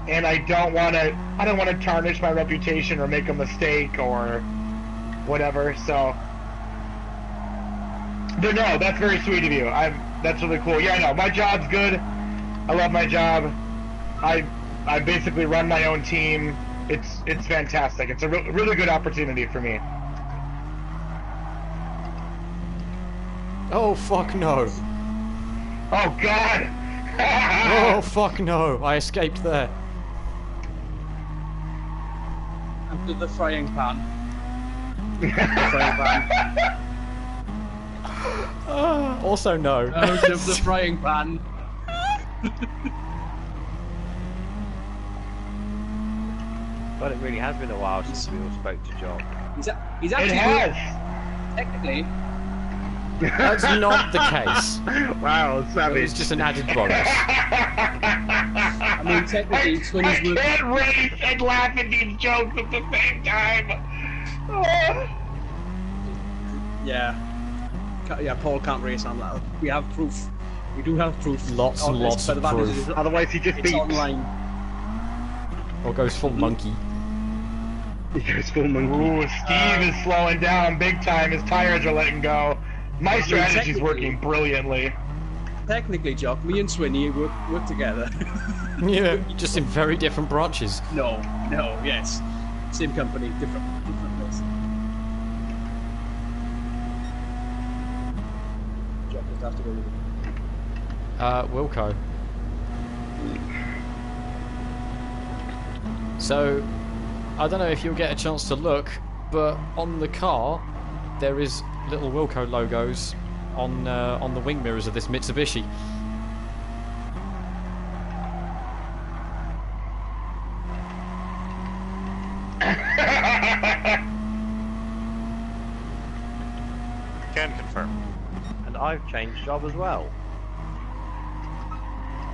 And I don't want to tarnish my reputation or make a mistake or whatever, so. But no, that's very sweet of you. That's really cool. Yeah, no, my job's good. I love my job. I basically run my own team. It's fantastic. It's a really good opportunity for me. Oh, fuck no. Oh, God! Oh, fuck no. I escaped there. Into the frying pan. The frying pan. Also no. Out of the frying pan. But it really has been a while since we all spoke to Jock. He's actually... It has! Technically... That's not the case. Wow, It savage. was just an added bonus. I mean, technically, Swinny's I can't race and laugh at these jokes at the same time. Yeah. Yeah, Paul can't race on that. We have proof. We do have proof. Lots and lots but of the advantage proof. is Otherwise, he just it's beeps. online. Or goes full monkey. He goes full monkey. Ooh, Steve is slowing down big time. His tires are letting go. My strategy's technically- working brilliantly. Technically, Jock, me and Swinny work together. Yeah, just in very different branches. No, yes. Same company, different place. Jock just have to go with it. Wilco. So, I don't know if you'll get a chance to look, but on the car there is little Wilco logos on the wing mirrors of this Mitsubishi. Can confirm. And I've changed job as well.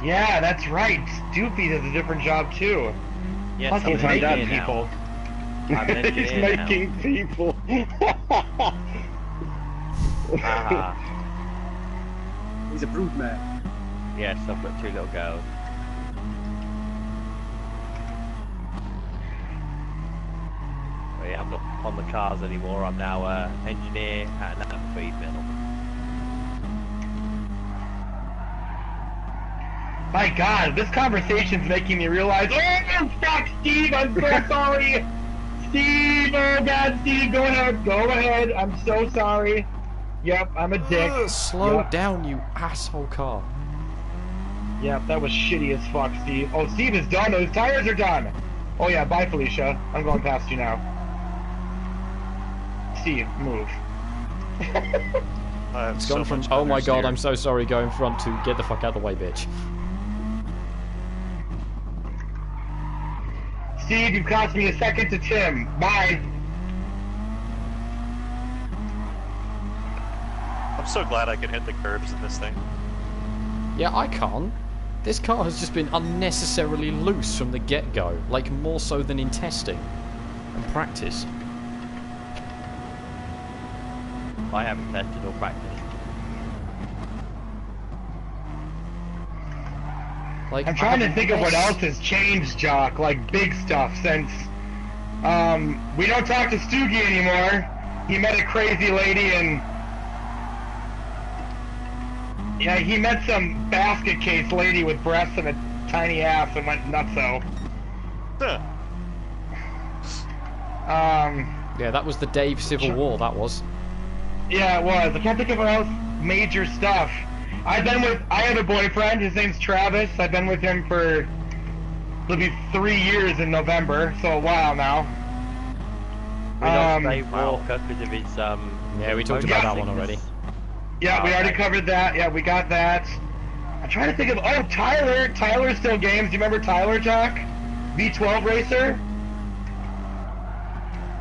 Yeah, that's right. Doofy does a different job too. Yes, Plus, I'm he's an making engineer people. now. I'm an He's engineer making people. Haha. He's a broodmare. Yes, I've got 2 little girls. But yeah, I'm not on the cars anymore. I'm now engineer at an apple feed mill. My God, this conversation's making me realize. Oh fuck, Steve! I'm so sorry. Steve, oh God, Steve, go ahead, go ahead. I'm so sorry. Yep, I'm a dick. Slow Yep. down, you asshole car. Yep, that was shitty as fuck, Steve. Oh, Steve is done. Those tires are done. Oh yeah, bye, Felicia. I'm going past you now. Steve, move. I have It's so gone from much oh my god, understeer. I'm so sorry going front to get the fuck out of the way, bitch. Steve, you cost me a second to Tim. Bye. I'm so glad I can hit the curbs in this thing. Yeah, I can't. This car has just been unnecessarily loose from the get-go, like more so than in testing and practice. I haven't tested or practiced. Like, I'm trying to I think of what haven't- else has changed, Jock, like big stuff since we don't talk to Stoogie anymore. He met a crazy lady and yeah, he met some basket case lady with breasts and a tiny ass and went nutso. Huh. Yeah, that was the Dave Civil War, that was. Yeah, it was. I can't think of what else major stuff. I have a boyfriend, his name's Travis. I've been with him for, it'll be 3 years in November, so a while now. We lost Dave Walker because of his Yeah, we talked about that one already. Yeah, we already covered that. Yeah, we got that. I'm trying to think of, oh, Tyler. Tyler still games. Do you remember Tyler, Jock? V12 racer?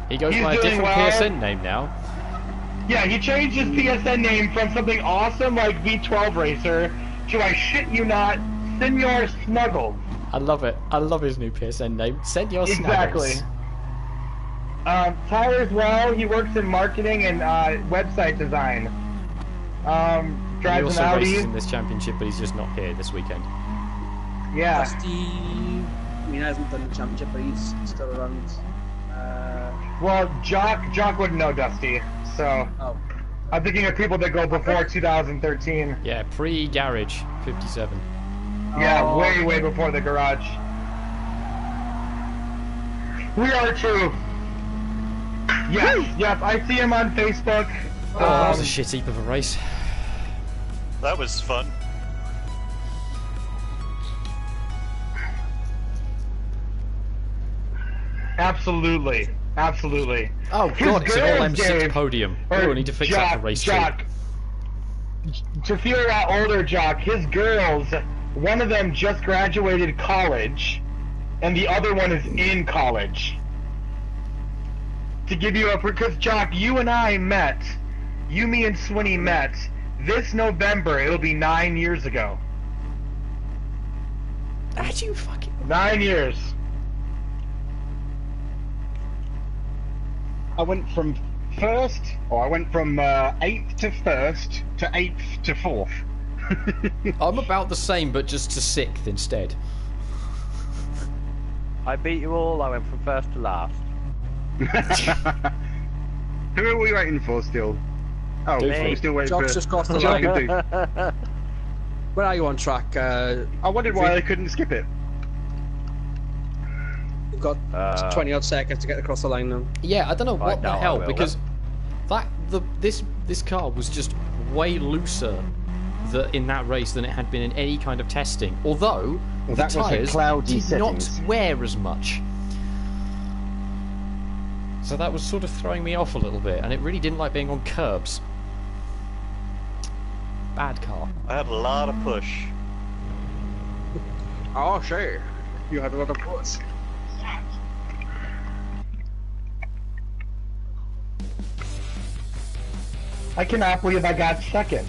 He goes He's by a doing different well. PSN name now. Yeah, he changed his PSN name from something awesome like V12 racer to, I shit you not, Senor Snuggles. I love it. I love his new PSN name. Send your Exactly. Snuggles. Tyler's well. He works in marketing and website design. He Drives also an Audi. races in this championship, but he's just not here this weekend. Yeah. Dusty, I mean, he hasn't done the championship, but he's still around. Well, Jock wouldn't know Dusty, so Oh, I'm thinking of people that go before 2013. Yeah, pre-garage, 57. Yeah, Oh. way before the garage. We are too. Yes, I see him on Facebook. Oh, that was a shit heap of a race. That was fun. Absolutely. Oh His god, it's an all girls, M6 Dave, podium. or Oh, I need to fix that for race 2. Jock. To feel out older, Jock, his girls, one of them just graduated college, and the other one is in college. To give you a, because Jock, you and I met, me and Swinney met, this November, it'll be 9 years ago. How'd you fucking... 9 years. I went from 8th to 1st to 8th to 4th. I'm about the same, but just to 6th instead. I beat you all. I went from first to last. Who are we waiting for still? Oh, Doofy. we're still waiting Jock's for just crossed the Jock line. and Doof. Where are you on track? I wondered why they couldn't skip it. You've got 20 odd seconds to get across the line now. Yeah, I don't know what the now I hell, will. because this car was just way looser in that race than it had been in any kind of testing. Although Well, the that was the tyres cloudy did not settings. wear as much. So that was sort of throwing me off a little bit, and it really didn't like being on curbs. Bad car. I had a lot of push. Oh, sure. You had a lot of push. I cannot believe I got second.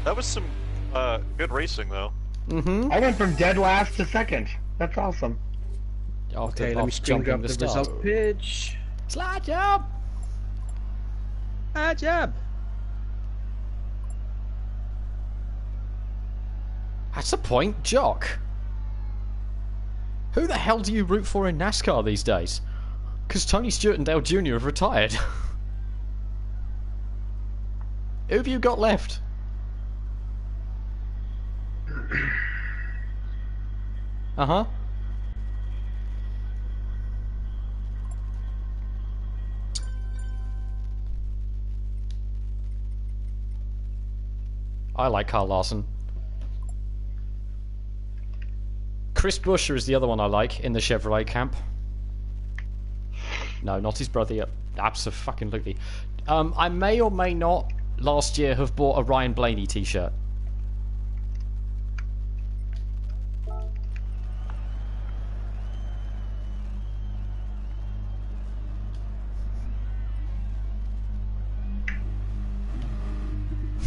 That was some good racing, though. Mm-hmm. I went from dead last to second. That's awesome. Okay, let me screen grab the result page. Slide job! Ah, job. That's the point, Jock. Who the hell do you root for in NASCAR these days? Because Tony Stewart and Dale Jr. have retired. Who have you got left? Uh-huh. I like Carl Larson. Chris Buescher is the other one I like in the Chevrolet camp. No, not his brother. Abso-fucking-lutely. I may or may not last year have bought a Ryan Blaney t-shirt.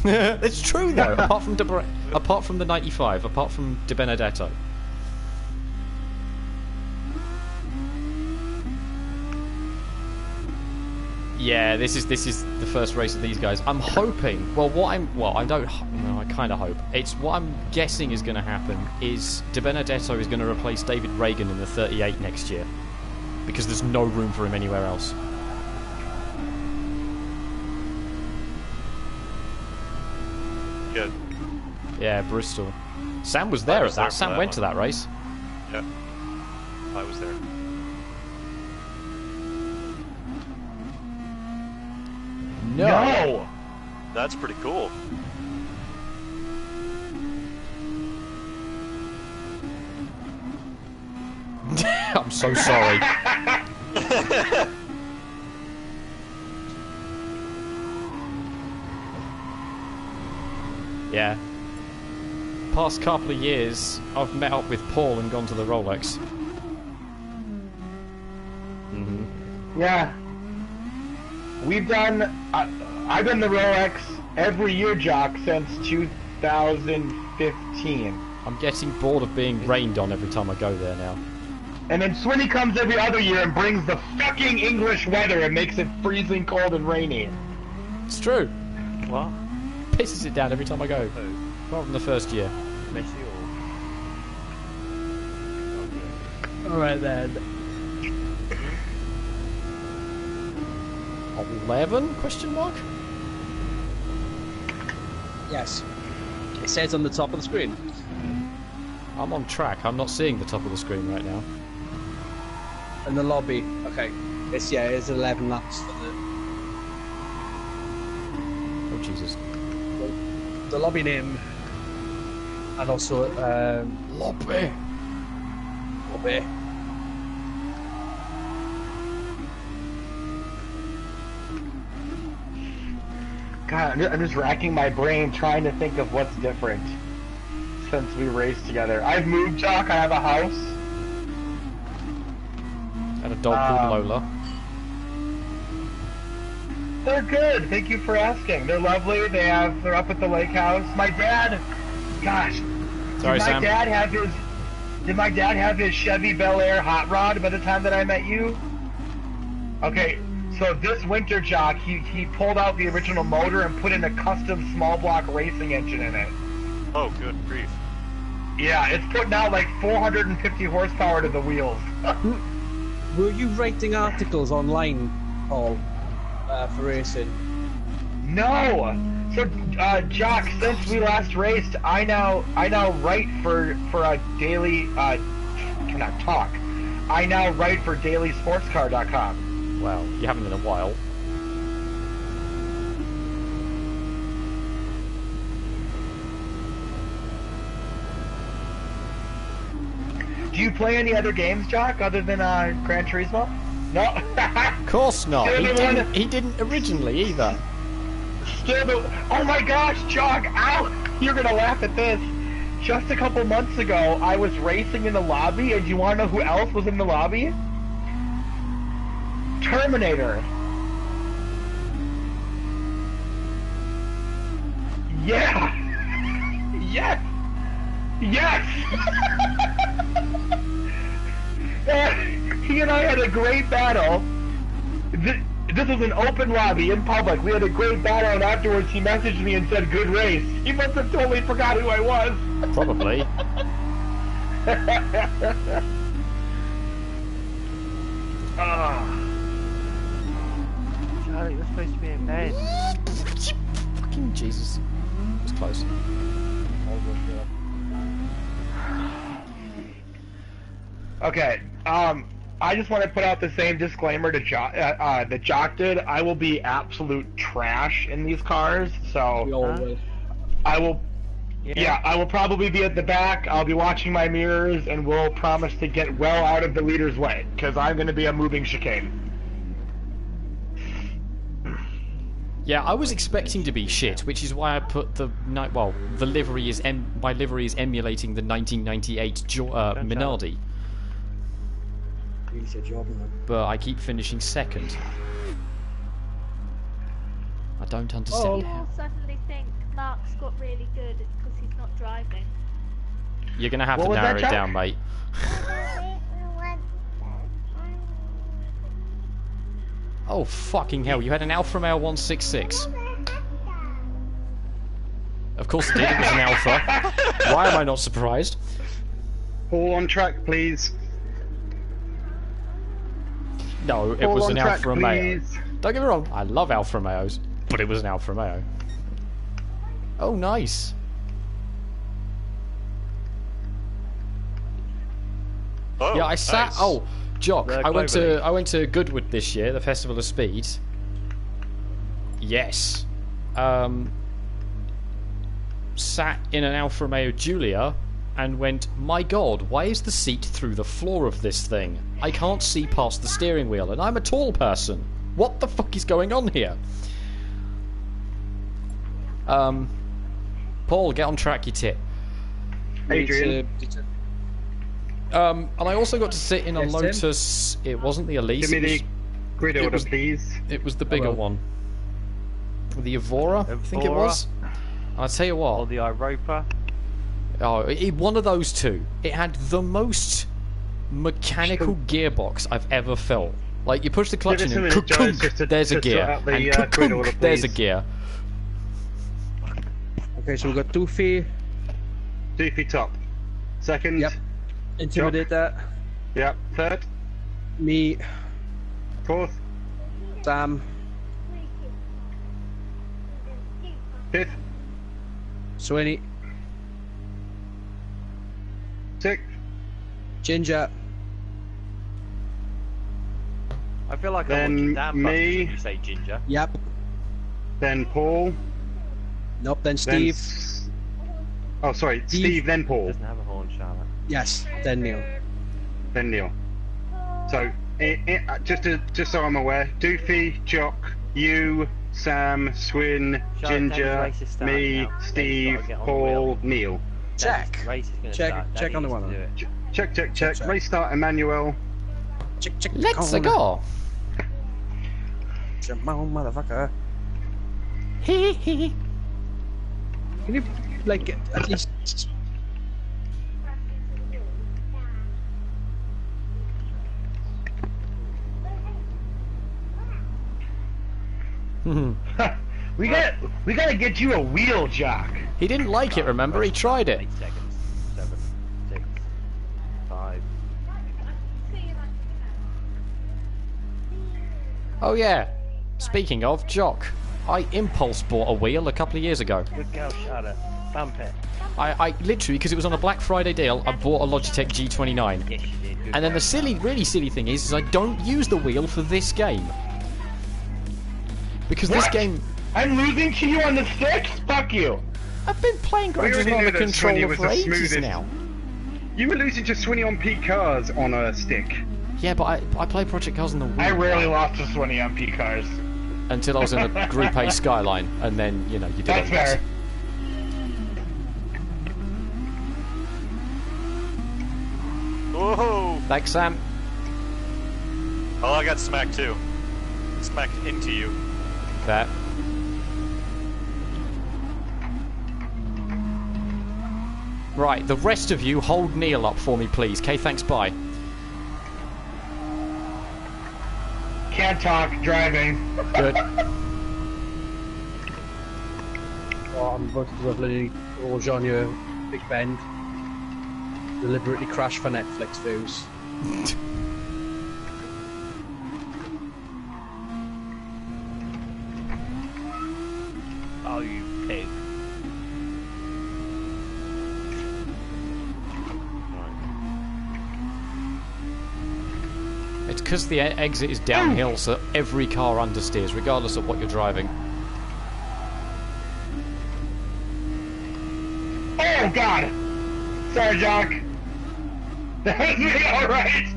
It's true though. Apart from the '95, apart from De Benedetto. Yeah, this is the first race of these guys. I'm hoping. I kind of hope. It's what I'm guessing is going to happen is De Benedetto is going to replace David Reagan in the 38 next year because there's no room for him anywhere else. Good. Yeah, Bristol. Sam was there at that. Sam went to that race. Yeah, I was there. No! That's pretty cool. I'm so sorry. Yeah. Past couple of years, I've met up with Paul and gone to the Rolex. Yeah. We've done... I've done the Rolex every year, Jock, since 2015. I'm getting bored of being rained on every time I go there now. And then Swinny comes every other year and brings the fucking English weather and makes it freezing cold and rainy. It's true. What? Pisses it down every time I go. Apart from the first year. Messi or... Alright then. 11? Question mark? Yes. It says on the top of the screen. I'm on track. I'm not seeing the top of the screen right now. In the lobby. Okay. It's 11 laps for the... Oh, Jesus. The lobby name. And also, Lobby. Lobby. God, I'm just racking my brain trying to think of what's different since we raced together. I've moved, Jock. I have a house. And a dog called Lola. They're good. Thank you for asking. They're lovely. They're up at the lake house. My dad, gosh, Sorry, Sam. Did my dad have his Chevy Bel Air hot rod by the time that I met you? Okay, so this winter, Jock, he pulled out the original motor and put in a custom small block racing engine in it. Oh, good grief. Yeah, it's putting out like 450 horsepower to the wheels. Were you writing articles online, Paul, for racing? No. So, Jock, since we last raced, I now write for a daily cannot talk. I now write for dailysportscar.com. Well, you haven't in a while. Do you play any other games, Jock, other than Gran Turismo? No. Of course not. He didn't originally either. Oh my gosh, Jock! Ow! You're gonna laugh at this. Just a couple months ago, I was racing in the lobby, and do you want to know who else was in the lobby? Terminator. Yeah! Yes! Yes! He and I had a great battle. This was an open lobby in public. We had a great battle, and afterwards he messaged me and said, "Good race." He must have totally forgot who I was. Probably. Charlie, you're supposed to be in bed. Fucking Jesus. It was close. Okay, I just want to put out the same disclaimer to that Jock did. I will be absolute trash in these cars, so We all will. I will. Yeah, I will probably be at the back. I'll be watching my mirrors, and we'll promise to get well out of the leader's way, because I'm going to be a moving chicane. Yeah, I was expecting to be shit, which is why I put the livery is my livery is emulating the 1998 Minardi. Really said job, man. But I keep finishing second. I don't understand how. People suddenly think Mark's got really good because he's not driving. You're gonna have What to was narrow that, it Jack? down, mate. Oh fucking hell! You had an Alfa Romeo 166. Of course it did. It was an Alfa. Why am I not surprised? All on track, please. No, it All was on an track, Alfa Romeo. please. Don't get me wrong, I love Alfa Romeos, but it was an Alfa Romeo. Oh, nice. Oh, Yeah, I sat. nice. Oh, Jock, They're I went globally. to Goodwood this year, the Festival of Speed. Yes. Sat in an Alfa Romeo Giulia and went, my God, why is the seat through the floor of this thing? I can't see past the steering wheel, and I'm a tall person. What the fuck is going on here? Paul, get on track, you tit. Adrian. And I also got to sit in a Yes, Tim? Lotus. It wasn't the Elise. Give me It the grid order, was- please. was the bigger Hello. one. The Evora, I think it was. And I'll tell you Or what. the Europa. One of those two. It had the most mechanical gearbox I've ever felt. Like, you push the clutch Give in us a and minute, Joe, just to- there's a to gear. sort out the, And grid order, there's a please. gear. Okay, so we've got Doofy, Doofy top. Second. Yep. Intimidator, Yep. Third. me, Fourth. Sam, Fifth. Sweeney, Sixth. Ginger, I feel like Then I'm watching Dan me. when you say Ginger. yep, Then Paul. nope, then Then Steve, Oh, sorry. Steve, then Paul. Doesn't have a horn, Charlotte. yes, then Neil. Then Neil. So, just so I'm aware, Doofy, Jock, you, Sam, Swin, Charlotte, Ginger, Danny's race is starting me, now. Danny's Steve, gotta get on the Paul, wheel. Neil. Check. Danny's race is gonna Check- start. check on the Danny one. needs to do it. Check. Check. Race start, Emmanuel. Check, Let's corner. go. Come on, motherfucker. Hee hee. Can you, like, at least... We gotta get you a wheel, Jock. He didn't like it, remember? He tried it. 8 seconds. 7, 6, 5. Oh yeah. Speaking of, Jock, I impulse bought a wheel a couple of years ago. Good girl, Charlotte. Bump it. I literally, because it was on a Black Friday deal, I bought a Logitech G29. Yes, you did. Good And then girl. the really silly thing is I don't use the wheel for this game. Because this What? game, I'm losing to you on the sticks? Fuck you. I've been playing Gran We already Turismo on knew the that Swinny controller was for the ages smoothest. now. You were losing to Swinny on P cars on a stick. Yeah, but I play Project Cars on the Wii. I rarely lost to Swinny on P cars. Until I was in a Group A Skyline, and then, you know, you did That's it once. fair. Whoa! Thanks, Sam. Oh, I got smacked too. Smacked into you. Fair. Right, the rest of you hold Neil up for me, please. Okay, thanks, bye. Can't talk, driving. Good. Oh, I'm about to do a bloody Rouge on your Big Bend. Deliberately crash for Netflix views. Oh, you pig. It's because the exit is downhill, so every car understeers, regardless of what you're driving. Oh, God! Sorry, Jock. That was me, alright!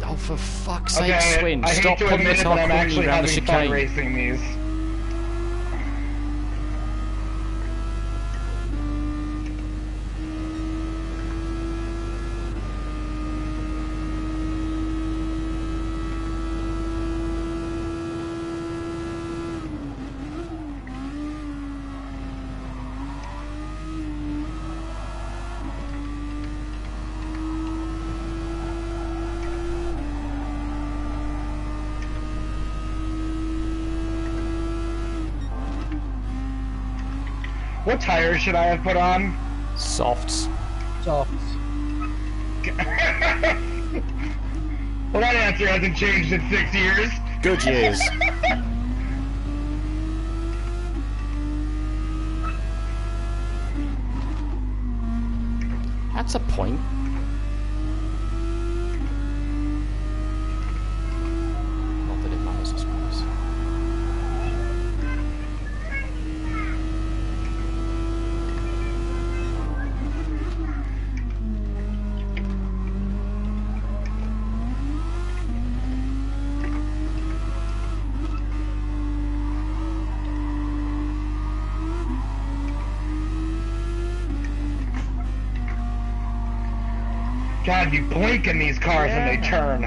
Oh, for fuck's sake, Okay, Swin, I stop hate to putting the admit it, but I'm car actually around the having fun chicane. racing these. What tires should I have put on? Softs. Soft. Well, that answer hasn't changed in 6 years. Good years. That's a point. Not that it matters, I suppose. God, you blink in these cars when they turn.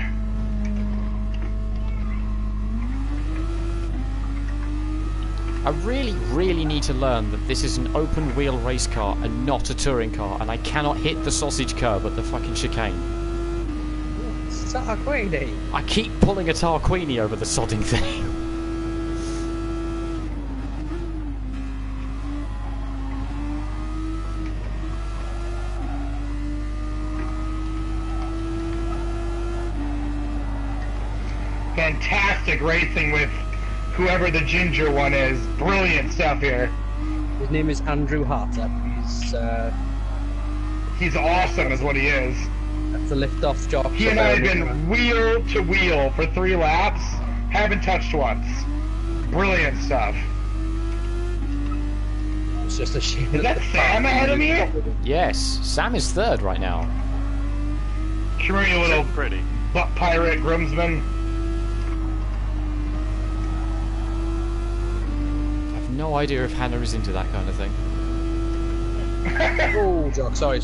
I really, really need to learn that this is an open wheel race car and not a touring car, and I cannot hit the sausage curb at the fucking chicane. Tarquini! I keep pulling a Tarquini over the sodding thing. Fantastic racing with whoever the ginger one is. Brilliant stuff here. His name is Andrew Harter. He's awesome is what he is. That's the lift-off job. He and I have been wheel to wheel for 3 laps. Haven't touched once. Brilliant stuff. It's just a shame. Is that Sam ahead of me? Yes, Sam is third right now. Come here, you little Pretty. butt pirate groomsman. I've no idea if Hannah is into that kind of thing. Oh, Jock. Sorry.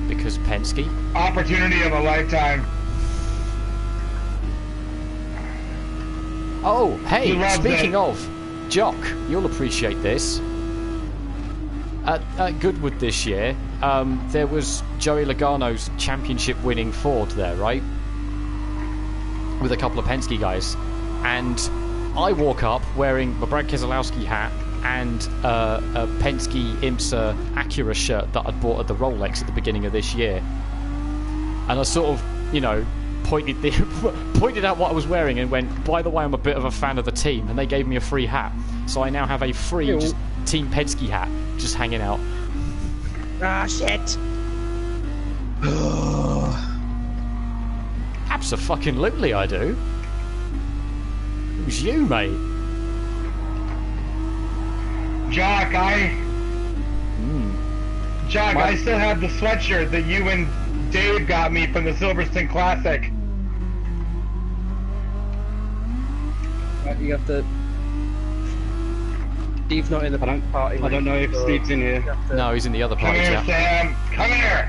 Because Penske. Opportunity of a lifetime. Oh, He hey, loves speaking it. of, Jock, you'll appreciate this. At Goodwood this year, there was Joey Logano's championship-winning Ford there, right? With a couple of Penske guys. And I walk up wearing my Brad Keselowski hat and a Penske IMSA Acura shirt that I'd bought at the Rolex at the beginning of this year. And I sort of, you know, pointed out what I was wearing and went, by the way, I'm a bit of a fan of the team, and they gave me a free hat. So I now have a free just Team Penske hat just hanging out. Ah, shit! Abso-fucking-lutely I do. It was you, mate. Jock, I still have the sweatshirt that you and Dave got me from the Silverstone Classic. Right, you have to... Steve's not in the party. I don't know if Steve's in here. No, he's in the other Come party here, chat. Sam. Come here.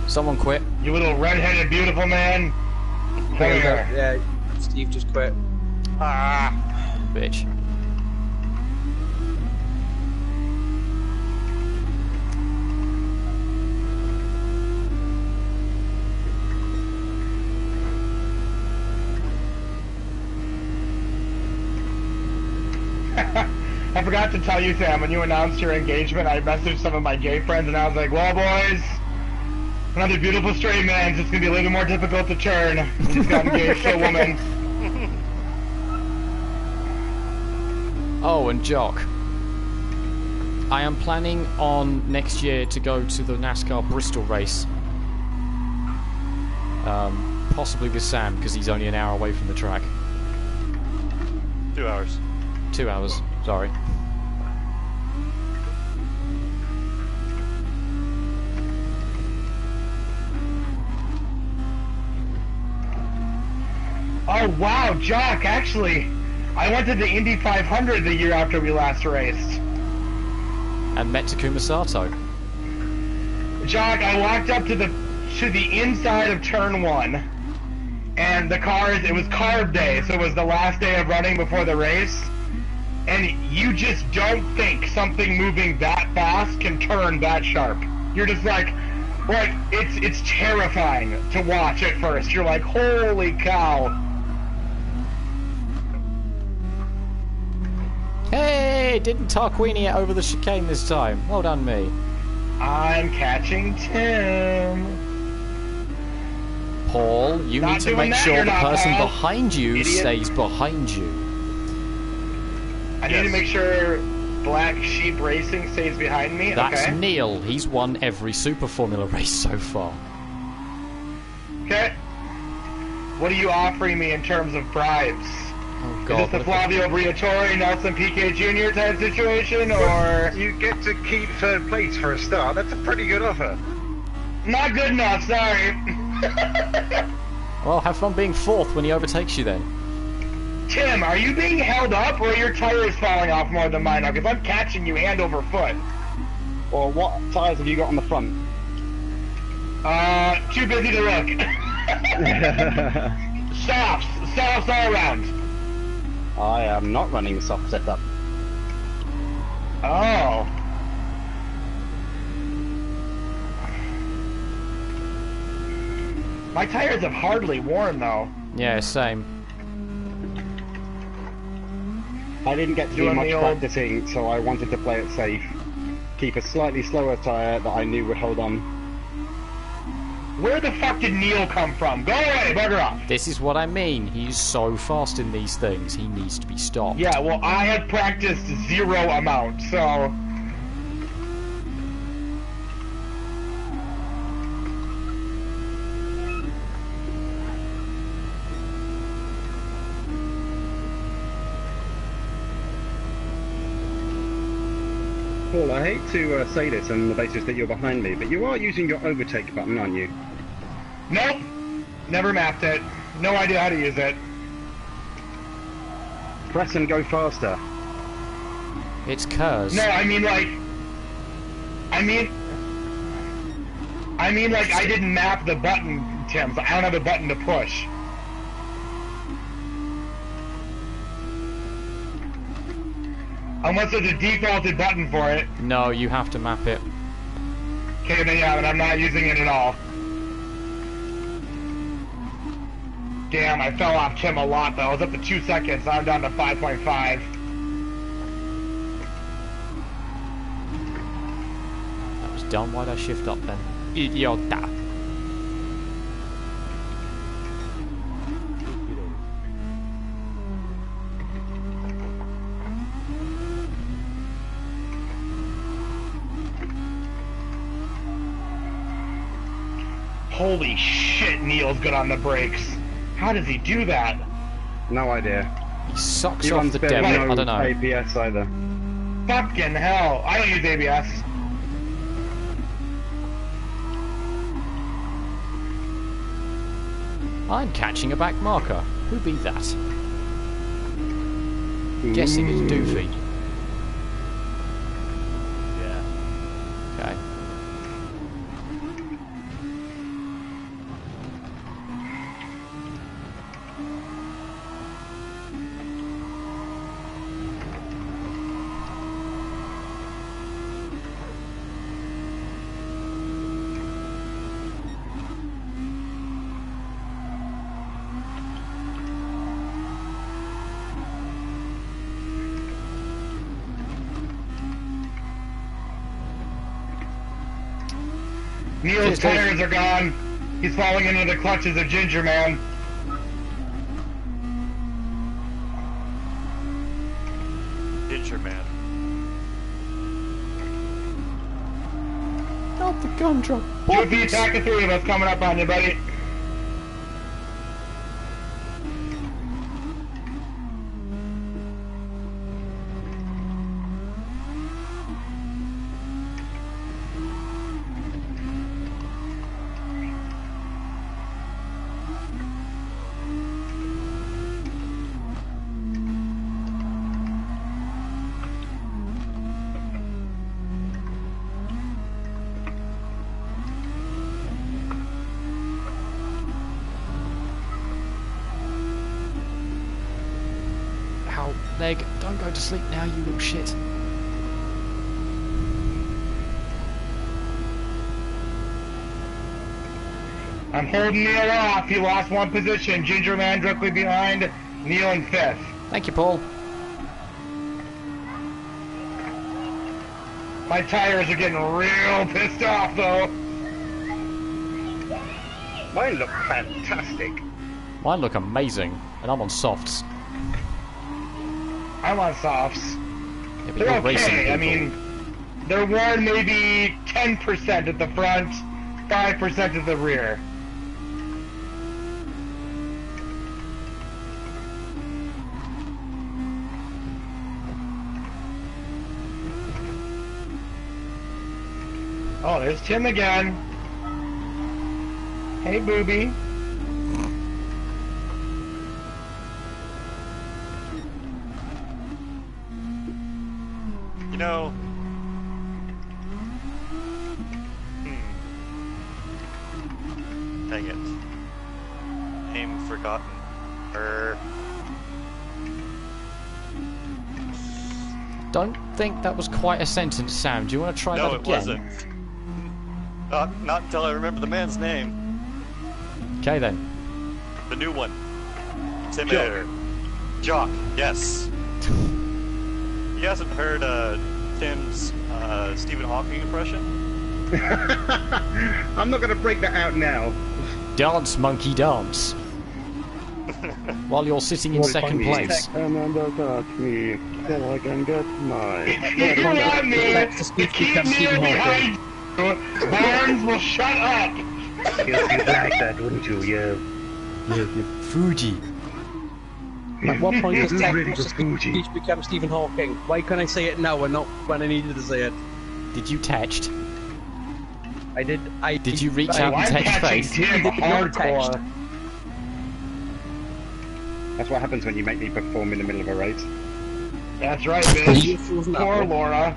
Someone quit. You little red-headed beautiful man. Come here. Yeah, Steve just quit. Bitch. I forgot to tell you, Sam, when you announced your engagement, I messaged some of my gay friends and I was like, well, boys, another beautiful straight man, it's going to be a little more difficult to turn. He's got engaged to a woman. Oh, and Jock. I am planning on next year to go to the NASCAR Bristol race. Possibly with Sam, because he's only an hour away from the track. 2 hours. 2 hours, sorry. Oh, wow, Jock, actually, I went to the Indy 500 the year after we last raced. And met Takuma Sato. Jock, I walked up to the inside of turn 1, and the cars, it was carb day, so it was the last day of running before the race, and you just don't think something moving that fast can turn that sharp. You're just like it's terrifying to watch at first. You're like, holy cow. Hey, didn't Tarquini it over the chicane this time. Well done, me. I'm catching Tim. Paul, you Not need to doing make that, sure you're the not, person Paul. behind you Idiot. stays behind you. I need to make sure Black Sheep Racing stays behind me. That's okay. Neil. He's won every Super Formula race so far. Okay. What are you offering me in terms of bribes? Oh, Is God. this the Flavio Briatore, Nelson Piquet Jr. type situation, or... You get to keep third place for a start. That's a pretty good offer. Not good enough, sorry. Well, have fun being fourth when he overtakes you then. Tim, are you being held up, or are your tires falling off more than mine are? Because I'm catching you hand over foot. Or what tyres have you got on the front? Too busy to look. Softs all around. I am not running the soft setup. Oh. My tires have hardly worn, though. Yeah, same. I didn't get to do Doing much the old- practicing, so I wanted to play it safe. Keep a slightly slower tyre that I knew would hold on. Where the fuck did Neil come from? Go away, bugger off. This is what I mean. He's so fast in these things. He needs to be stopped. Yeah, well, I had practiced zero amount, so... Paul, I hate to say this on the basis that you're behind me, but you are using your overtake button, aren't you? Nope. Never mapped it. No idea how to use it. Press and go faster. It's Kurz. No, I mean like I didn't map the button, Tim, so I don't have a button to push. Unless there's a defaulted button for it. No, you have to map it. Okay, then yeah, but I'm not using it at all. Damn, I fell off Kim a lot though. I was up to 2 seconds, now I'm down to 5.5. That was dumb. Why'd I shift up then? Idiota. Holy shit, Neil's good on the brakes. How does he do that? No idea. He sucks He off runs the barely devil. no I don't know. APS either. Fucking hell. I don't use ABS. I'm catching a back marker. Who be that? Guessing it's Doofy. Yeah. Okay. Neil's tires are gone. He's falling into the clutches of Ginger Man. Ginger Man. Not the gumdrop. Doofy, attack of 3 of us coming up on you, buddy. Ow, leg. Don't go to sleep now, you little shit. I'm holding Neil off. He lost 1 position. Ginger Man directly behind. Neil in 5th. Thank you, Paul. My tires are getting real pissed off, though. Mine look fantastic. Mine look amazing, and I'm on softs. I'm on softs. Yeah, but They're you're racing okay. people. I mean, they're worn maybe 10% at the front, 5% at the rear. Oh, there's Tim again. Hey, booby. You know. Dang it. Name forgotten. Don't think that was quite a sentence, Sam. Do you want to try No, that it again? wasn't. Not until I remember the man's name. Okay then. The new one. Timur. Jock, yes. He hasn't heard Tim's Stephen Hawking impression? I'm not going to break that out now. Dance, monkey, dance. While you're sitting in second place. Amanda, touch me, so I can get mine. If you want me to keep Neil behind you, Barnes will shut up. You'd like that, wouldn't you? Yeah. Fuji. At what point does tech Really good Fuji. speech become Stephen Hawking? Why can't I say it now and not when I needed to say it? Did you text? I did. Did you reach I- out and I'm touch catching face? Tim hardcore. That's what happens when you make me perform in the middle of a race. That's right, bitch. You frozen Poor apple. Laura.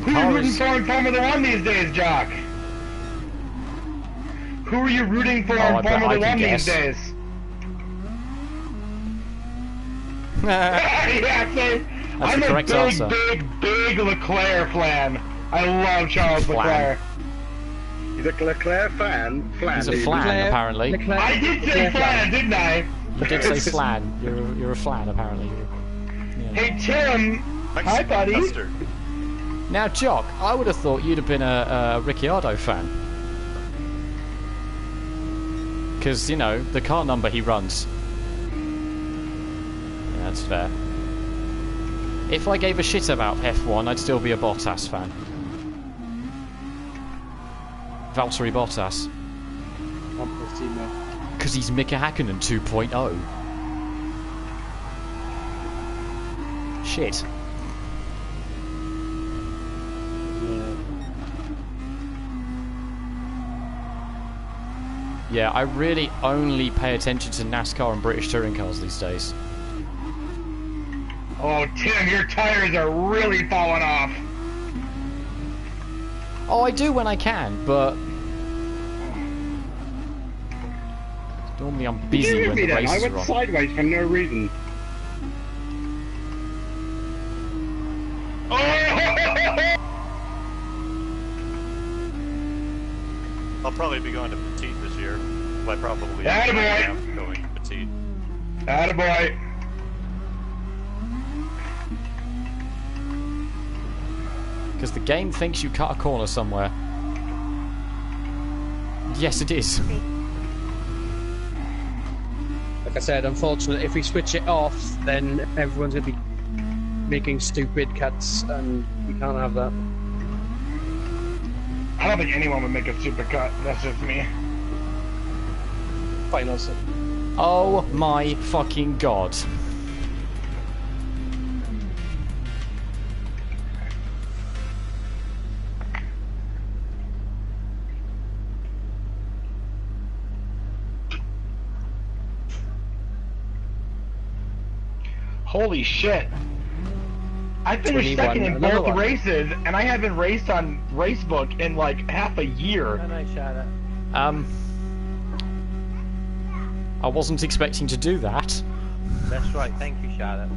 Who are you rooting for in Formula 1 these days, Jock? Who are you rooting for in I Formula can 1 guess. these days? Yeah, so I'm the a correct big, answer. big Leclerc fan. I love Charles Leclerc. He's a Leclerc fan. He's a dude. flan, apparently. I did say flan, didn't I? You did say flan. You're a flan, apparently. Yeah. Hey, Tim. Hi, buddy. Custard. Now, Jock, I would have thought you'd have been a Ricciardo fan. Because, you know, the car number he runs. Yeah, that's fair. If I gave a shit about F1, I'd still be a Bottas fan. Valtteri Bottas. Because he's Mika Hakkinen 2.0. Shit. Yeah, I really only pay attention to NASCAR and British touring cars these days. Oh, Tim, your tires are really falling off. Oh, I do when I can, but normally I'm busy when the races I are went on. sideways for no reason. I'll probably be going to petite this year. Well, I probably Attaboy. am going petite. Attaboy. Because the game thinks you cut a corner somewhere. Yes, it is. Like I said, unfortunately, if we switch it off, then everyone's going to be making stupid cuts, and we can't have that. I don't think anyone would make a super cut. That's just me. Finals. Oh my fucking god. Holy shit. I finished 21, second in another both one. races, and I haven't raced on Racebook in like half a year. Nice shout out. I wasn't expecting to do that. That's right, thank you, shout out.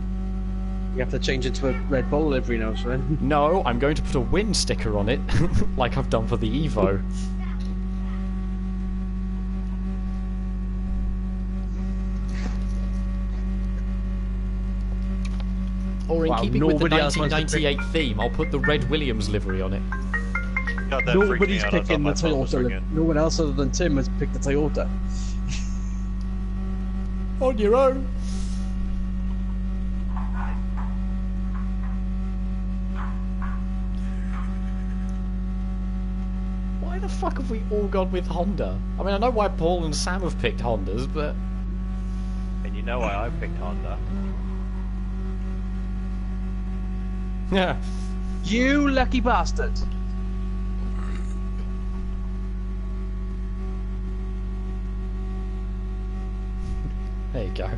You have to change it to a Red Bull livery now, so then. No, I'm going to put a win sticker on it, like I've done for the Evo. Or in Wow, keeping with the nobody else wants to 1998 theme, I'll put the Red Williams livery on it. God, that freaked me Nobody's out. I thought picking the my phone was Toyota. ringing. No one else other than Tim has picked the Toyota. On your own. Why the fuck have we all gone with Honda? I mean, I know why Paul and Sam have picked Hondas, but... And you know why I picked Honda. Yeah. You lucky bastard! There you go.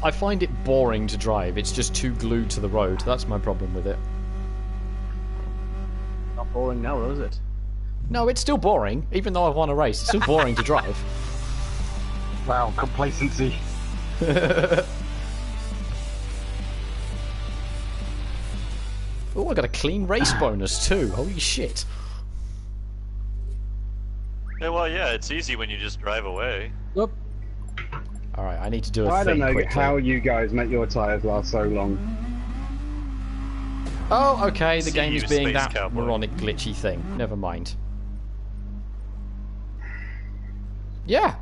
I find it boring to drive. It's just too glued to the road. That's my problem with it. Not boring now, though, is it? No, it's still boring. Even though I've won a race, it's still boring to drive. Wow, complacency. Oh, I got a clean race bonus too. Holy shit. Yeah, well, yeah, it's easy when you just drive away. Whoop. Alright, I need to do a I thing don't know quickly. how you guys make your tyres last so long. Oh, okay, the See game is you, being Space that Cowboy. moronic glitchy thing. Never mind. Yeah.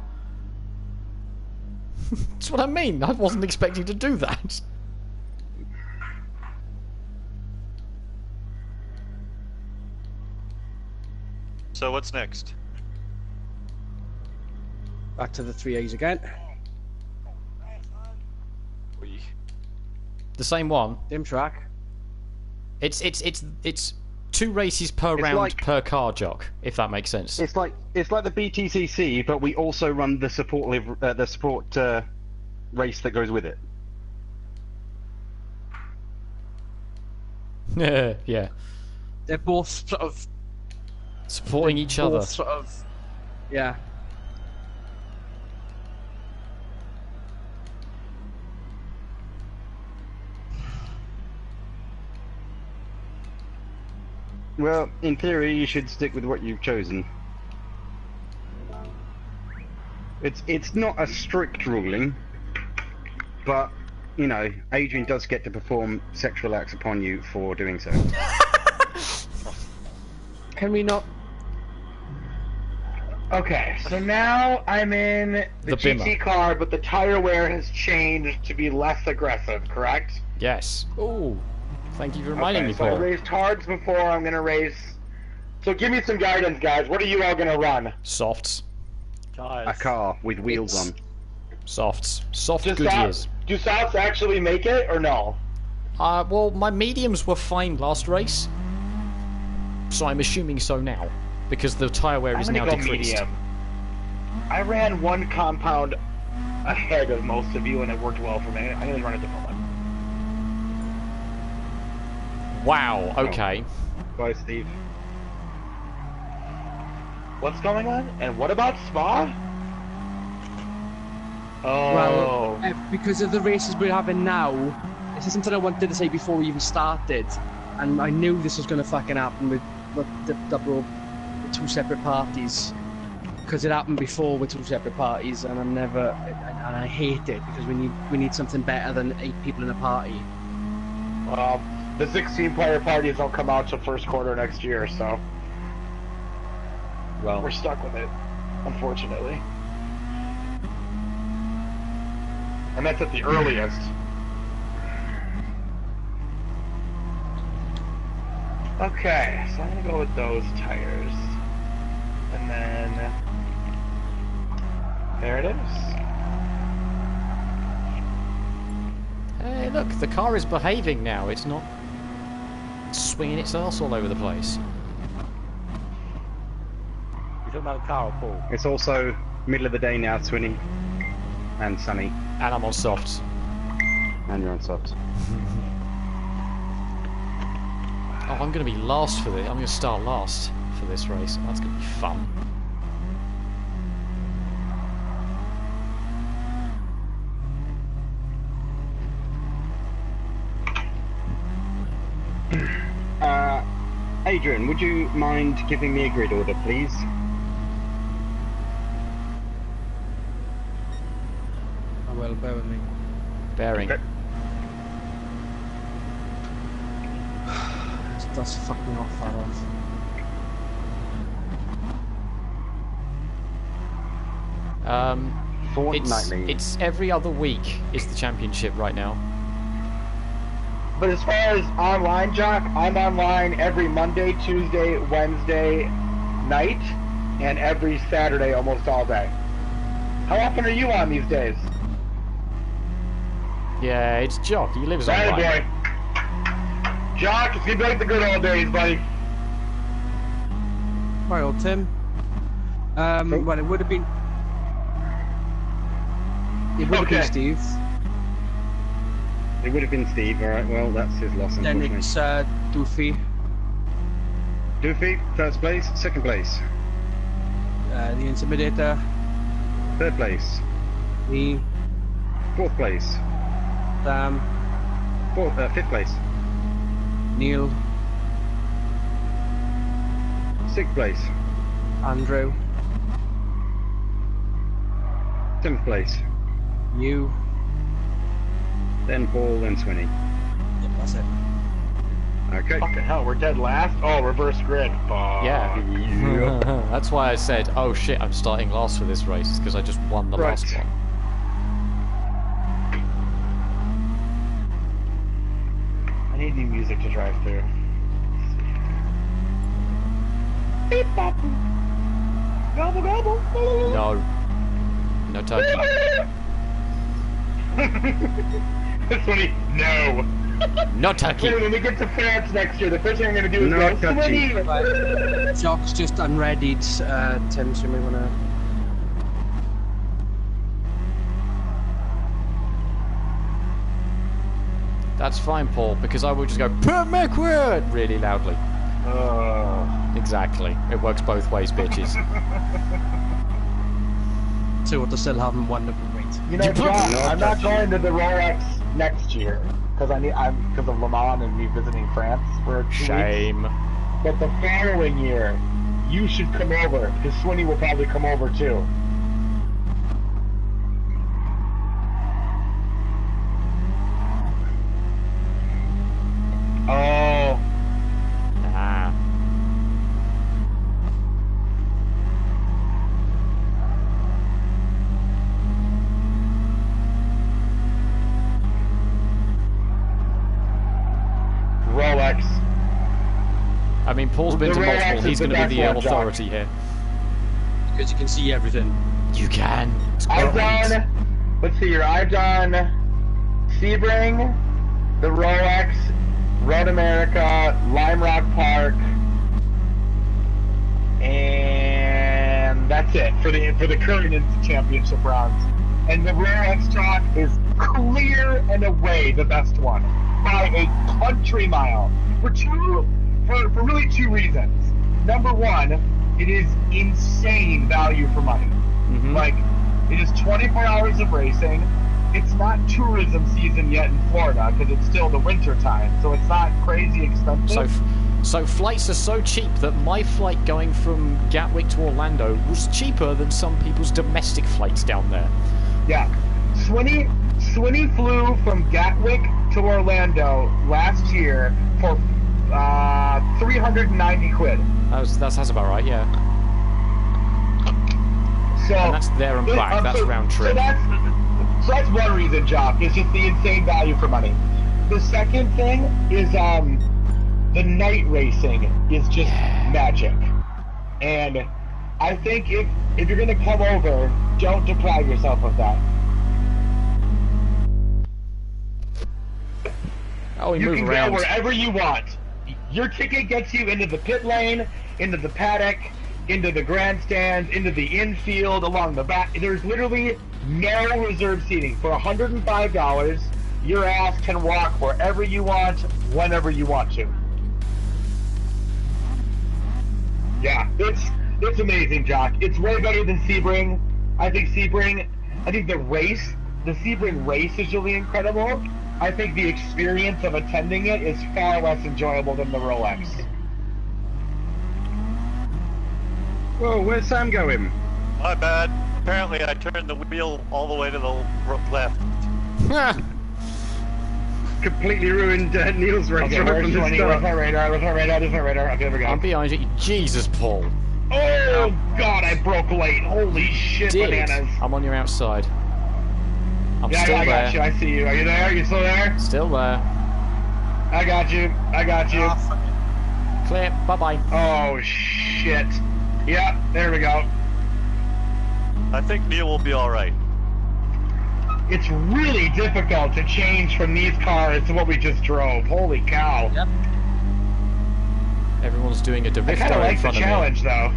That's what I mean. I wasn't expecting to do that. So what's next? Back to the 3As again. The same one. Dim track. It's 2 races per round like- per car, Jock, if that makes sense. It's like the BTCC, but we also run the support race that goes with it. Yeah. They're both sort of Supporting each other. both sort of Yeah. Well, in theory, you should stick with what you've chosen. It's not a strict ruling, but you know, Adrian does get to perform sexual acts upon you for doing so. Can we not? Okay, so now I'm in the Bimmer. GT car, but the tire wear has changed to be less aggressive, correct? Yes. Oh, thank you for reminding me, So I Paul. raced hards before, I'm going to race... So give me some guidance, guys. What are you all going to run? Softs. A car with wheels on. Softs. Soft Do Goodyears. softs actually make it, or no? Well, my mediums were fine last race, so I'm assuming so now, because the tyre wear is I'm now gonna go decreased. medium. I ran one compound ahead of most of you, and it worked well for me. I'm going to run a different one. Wow, okay. Bye, Steve. What's going on? And what about Spa? Oh. Well, because of the races we're having now, this is something I wanted to say before we even started, and I knew this was going to fucking happen with the two separate parties, because it happened before with two separate parties, and I hate it because we need something better than 8 people in a party. The 16-player parties don't come out till first quarter next year, so Well, we're stuck with it, unfortunately. And that's at the earliest. Okay, so I'm gonna go with those tires. And then there it is. Hey, look, the car is behaving now. It's not swinging its arse all over the place. You talking about the car or Paul? it's also middle of the day now, Swinny. And sunny. And I'm on softs. And you're on softs. Oh, I'm going to be last for this. I'm going to start last for this race. That's going to be fun. Adrian, would you mind giving me a grid order, please? Oh well, bear with me. Bearing. Okay. That's fucking off far off. Fortnightly. It's every other week is the championship right now. But as far as online, Jock, I'm online every Monday, Tuesday, Wednesday night, and every Saturday almost all day. How often are you on these days? Yeah, it's Jock. He lives Sorry, online. boy. Jock, it's gonna be like the good old days, buddy. Right, old Tim. Well, it would have been. It would have been Okay. Steve. It would have been Steve, alright, well, that's his loss, Then unfortunately. it's Doofy, Doofy, first place. Second place. the Intimidator, Third place. me, Fourth place. Sam, Fifth place. Neil, Sixth place. Andrew, 7th place. you. Then Paul, then Swinny. Yep, that's it. Okay. Fucking hell, we're dead last? Oh, reverse grid. Fuck. Yeah. That's why I said, oh shit, I'm starting last for this race, because I just won the Right. last one. I need new music to drive through. Beep bop. Gobble gobble. No. No turkey. This one, no. No turkey. When we get to France next year, the first thing I'm gonna do is No go, touchy. Swinny. Jock's just unreadied, Tim, so you may want to. That's fine, Paul, because I will just go, "Put McWord!" really loudly. Exactly. It works both ways, bitches. Toyota still haven't won the weight. You know, John, I'm not going to the Rolex next year because because of Le Mans and me visiting France for 2 weeks. Shame. But the following year, you should come over because Swinny will probably come over too. Oh. Ah. Rolex. I mean, Paul's been The to Rolex multiple. is He's the going to be the best one, Jock. authority here. Because you can see everything. You can. It's I've great. done, let's see here, I've done Sebring, the Rolex, Road America, Lime Rock Park, and that's it for the current championship rounds. And the Rolex Chalk is clear and away the best one by a country mile for really two reasons. Number one, it is insane value for money. Mhm. Like, it is 24 hours of racing. It's not tourism season yet in Florida because it's still the winter time, so it's not crazy expensive. So flights are so cheap that my flight going from Gatwick to Orlando was cheaper than some people's domestic flights down there. Yeah. Swinny flew from Gatwick to Orlando last year for 390 quid. That's about right, yeah. So And that's there and back. That's round trip. So that's one reason, Jock. It's just the insane value for money. The second thing is the night racing is just magic. And I think if you're gonna come over, don't deprive yourself of that. Oh, You move can around. go wherever you want. Your ticket gets you into the pit lane, into the paddock, into the grandstands, into the infield, along the back. There's literally no reserve seating. For $105, your ass can walk wherever you want, whenever you want to. Yeah, it's amazing, Jock. It's way better than Sebring. I think the Sebring race is really incredible. I think the experience of attending it is far less enjoyable than the Rolex. Whoa, where's Sam going? My bad. Apparently I turned the wheel all the way to the left. Completely ruined Neil's race Okay, right where's from the Swinny? start. Where's my radar? Okay, there we go. I'm behind you. Jesus, Paul. Oh, God, I broke late. Holy shit, bananas. I'm on your outside. I'm Yeah, still I there. got you. I see you. Are you there? Are you still there? Still there. I got you. Clear. Bye-bye. Oh, shit. Yep, there we go. I think Neil will be alright. It's really difficult to change from these cars to what we just drove. Holy cow. Yep. Everyone's doing a I kind Derifto of in like the front of me. challenge, though.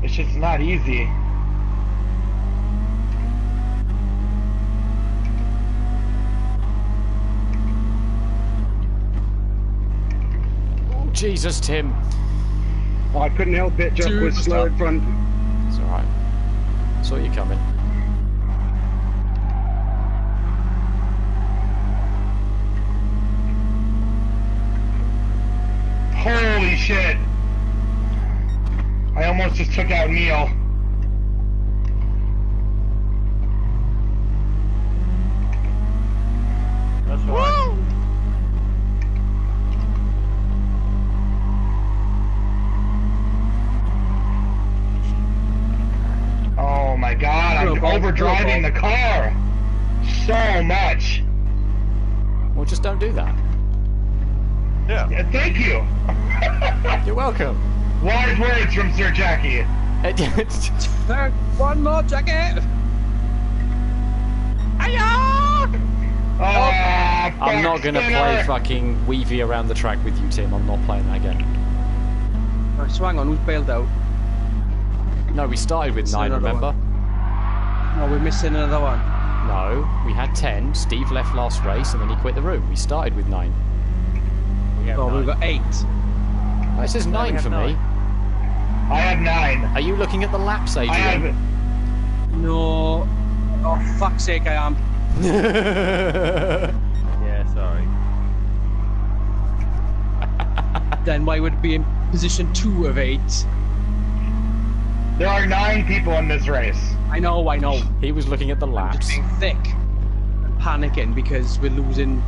It's just not easy. Oh, Jesus, Tim. Oh, I couldn't help it, Jock Two was slow in front. It's alright. Saw you coming. Holy shit. I almost just took out Neil. That's right. Oh my god, I'm overdriving the car so much. Well, just don't do that. Yeah. Yeah, thank you. You're welcome. Wise words from Sir Jackie. One more jacket. Oh, I'm not gonna play fuck. fucking Weavy around the track with you, Tim. I'm not playing that game. Right, so hang on, who's bailed out? No, we started with 9, another remember? No, we're missing another one. No, we had 10. Steve left last race and then he quit the room. We started with 9. Oh, we've got 8. Oh, it says 9 have for me. 9. I have 9. Are you looking at the laps, Adrian? I have. No. Oh, fuck's sake, I am. Yeah, sorry. Then why would it be in position 2 of 8? There are 9 people in this race. I know. He was looking at the Just laps. being thick and panicking because we're losing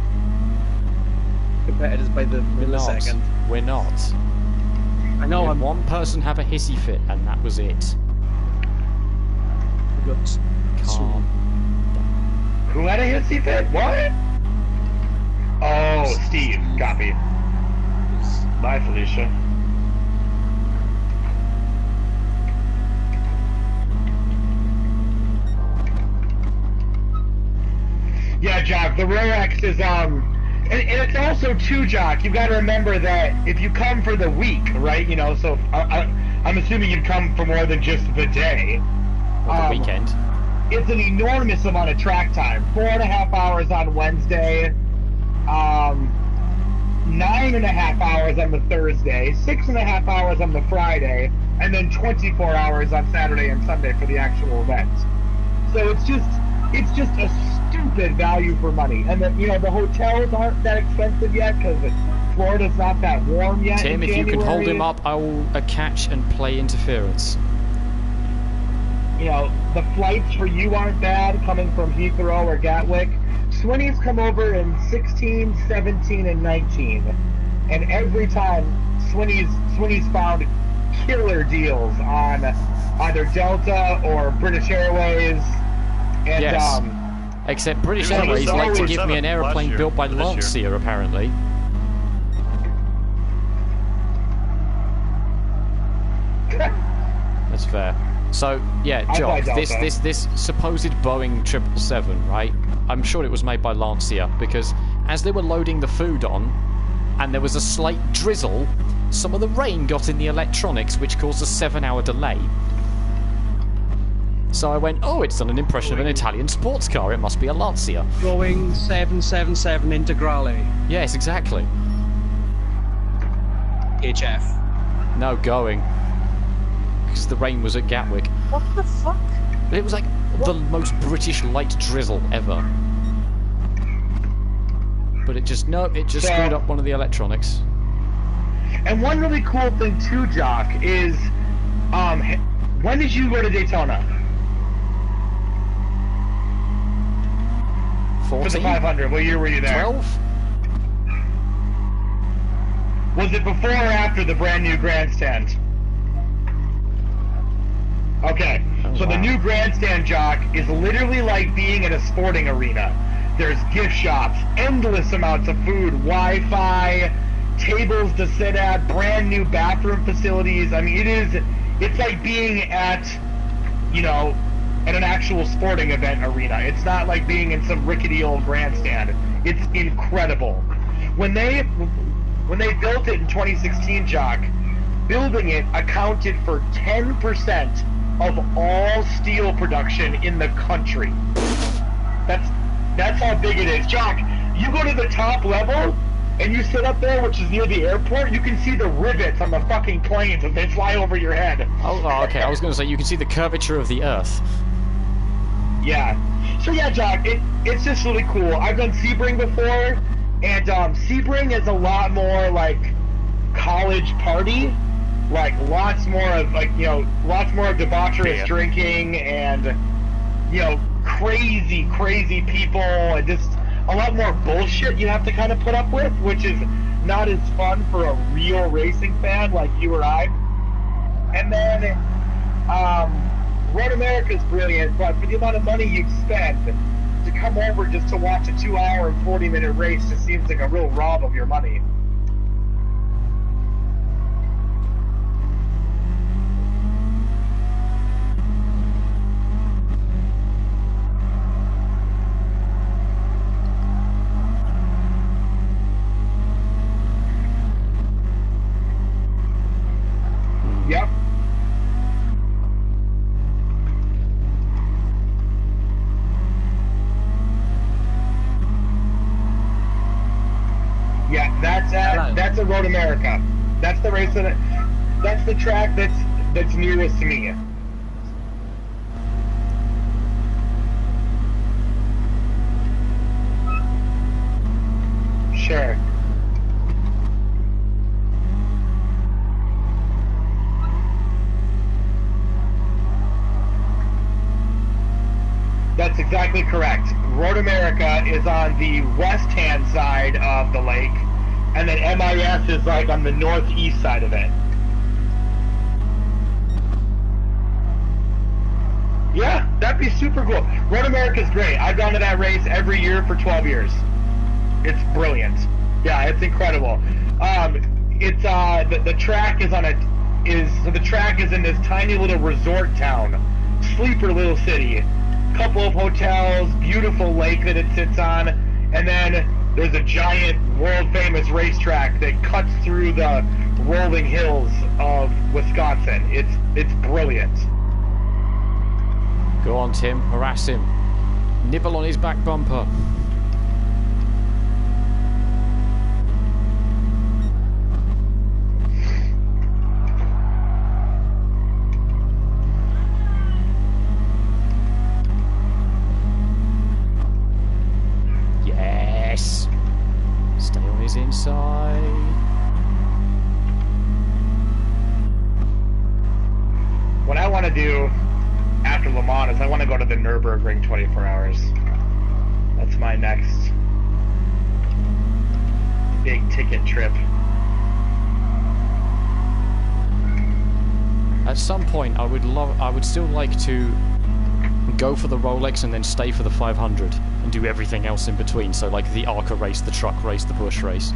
competitors by the millisecond. We're not. I know. We had I'm one person have a hissy fit, and that was it. got Calm. Who had a hissy fit? What? Oh, Steve. Copy. Bye, Felicia. Yeah, Jock, the Rolex is, and it's also too, Jock, you've got to remember that if you come for the week, right, you know, so I'm assuming you'd come for more than just the day. Or the weekend. It's an enormous amount of track time. 4.5 hours on Wednesday, 9.5 hours on the Thursday, 6.5 hours on the Friday, and then 24 hours on Saturday and Sunday for the actual event. So it's just a stupid value for money. And then, you know, the hotels aren't that expensive yet because Florida's not that warm yet. Tim, in if you can hold January. him up, I will catch and play interference. You know, the flights for you aren't bad coming from Heathrow or Gatwick. Swinny's come over in 16, 17, and 19. And every time, Swinny's found killer deals on either Delta or British Airways. And, Yes. Except British It was Airways always like to give me an 7 aeroplane last year, built by this year. Lancia, apparently. That's fair. So, yeah, I Jock, fly this Delta. supposed Boeing 777, right? I'm sure it was made by Lancia, because as they were loading the food on, and there was a slight drizzle, some of the rain got in the electronics, which caused a 7-hour delay. So I went, oh, it's done an impression of an Italian sports car, it must be a Lancia. going 777 Integrale. Yes, exactly. HF. No, going. Because the rain was at Gatwick. What the fuck? It was like the most British light drizzle ever. But it just screwed up one of the electronics. And one really cool thing too, Jock, is when did you go to Daytona? For the 14? 500, what year were you there? 12? Was it before or after the brand new grandstand? Okay, Oh, so the wow. new grandstand, Jock, is literally like being in a sporting arena. There's gift shops, endless amounts of food, Wi-Fi, tables to sit at, brand new bathroom facilities. I mean, it's like being at, you know, at an actual sporting event arena. It's not like being in some rickety old grandstand. It's incredible. When they built it in 2016, Jock, building it accounted for 10% of all steel production in the country. That's how big it is. Jock, you go to the top level and you sit up there, which is near the airport, you can see the rivets on the fucking planes as they fly over your head. Oh, okay. I was going to say you can see the curvature of the Earth. Yeah. So yeah, Jock, it's just really cool. I've done Sebring before, and Sebring is a lot more like college party, like lots more of debaucherous drinking and crazy people and just a lot more bullshit you have to kind of put up with, which is not as fun for a real racing fan like you or I. And then Road America's brilliant, but for the amount of money you'd spend to come over just to watch a 2-hour and 40-minute race just seems like a real rob of your money. Yep. Yeah, that's a Road America. That's the race that's the track that's that's nearest to me. Sure. That's exactly correct. Road America is on the west-hand side of the lake, and then MIS is like on the northeast side of it. Yeah, that'd be super cool. Road America's great. I've gone to that race every year for 12 years. It's brilliant. Yeah, it's incredible. It's the track is on the track is in this tiny little resort town, sleeper little city. Couple of hotels, beautiful lake that it sits on, and then there's a giant world-famous racetrack that cuts through the rolling hills of Wisconsin. It's brilliant. Go on, Tim. Harass him. Nibble on his back bumper. Yes. Stay on his inside. What I want to do after Le Mans is I want to go to the Nürburgring 24 hours. That's my next big ticket trip. At some point, I would still like to go for the Rolex and then stay for the 500 and do everything else in between. So like the ARCA race, the truck race, the Busch race.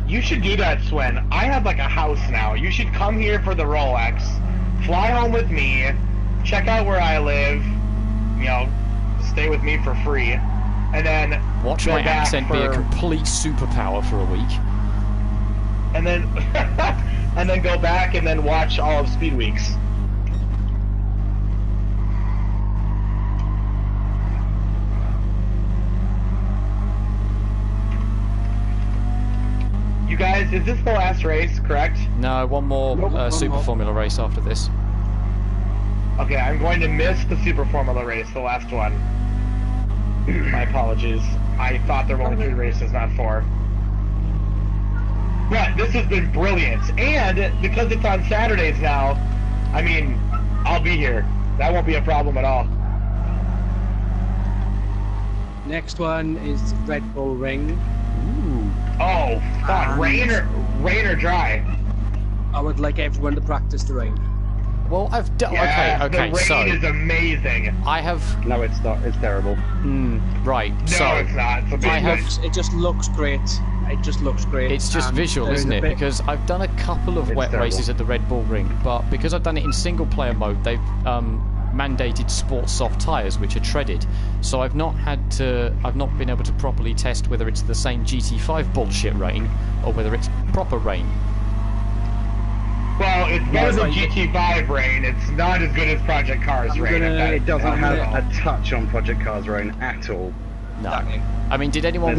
You should do that, Swen. I have like a house now. You should come here for the Rolex, fly home with me, check out where I live, you know, stay with me for free, and then watch my accent be a complete superpower for a week. And then and then go back and then watch all of Speed Weeks. You guys, is this the last race, correct? No, one more Super Formula race after this. Okay, I'm going to miss the Super Formula race, the last one. My apologies. I thought there were only 3 races, not 4. But this has been brilliant. And because it's on Saturdays now, I mean, I'll be here. That won't be a problem at all. Next one is Red Bull Ring. Ooh. Oh, fun. Rain or dry? I would like everyone to practice the rain. Well, I've done. Yeah, okay. The rain is amazing. I have. No, it's not. It's terrible. Right. No, so it's not. It just looks great. It just looks great. It's just visual, isn't it? Because I've done a couple of wet races at the Red Bull Ring, but because I've done it in single-player mode, they've mandated sport soft tyres, which are treaded. So I've not been able to properly test whether it's the same GT5 bullshit rain or whether it's proper rain. Well, it's better than GT5 rain. It's not as good as Project Cars rain. It doesn't have a touch on Project Cars rain at all. No. I mean, did anyone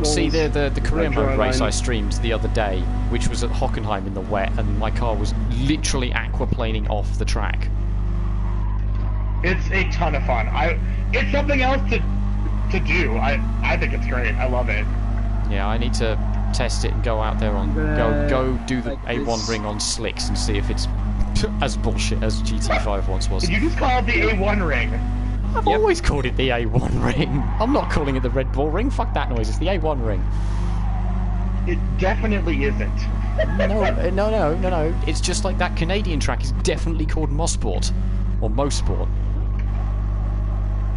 see the career mode race I streamed the other day, which was at Hockenheim in the wet, and my car was literally aquaplaning off the track? It's a ton of fun. It's something else to do. I think it's great. I love it. Yeah, I need to test it and go out there on go do the A1 ring on slicks and see if it's as bullshit as GT5 once was. Did you just call it the A1 ring? I've always called it the A1 ring. I'm not calling it the Red Bull ring. Fuck that noise. It's the A1 ring. It definitely isn't. No. It's just like that Canadian track is definitely called Mosport or Mosport.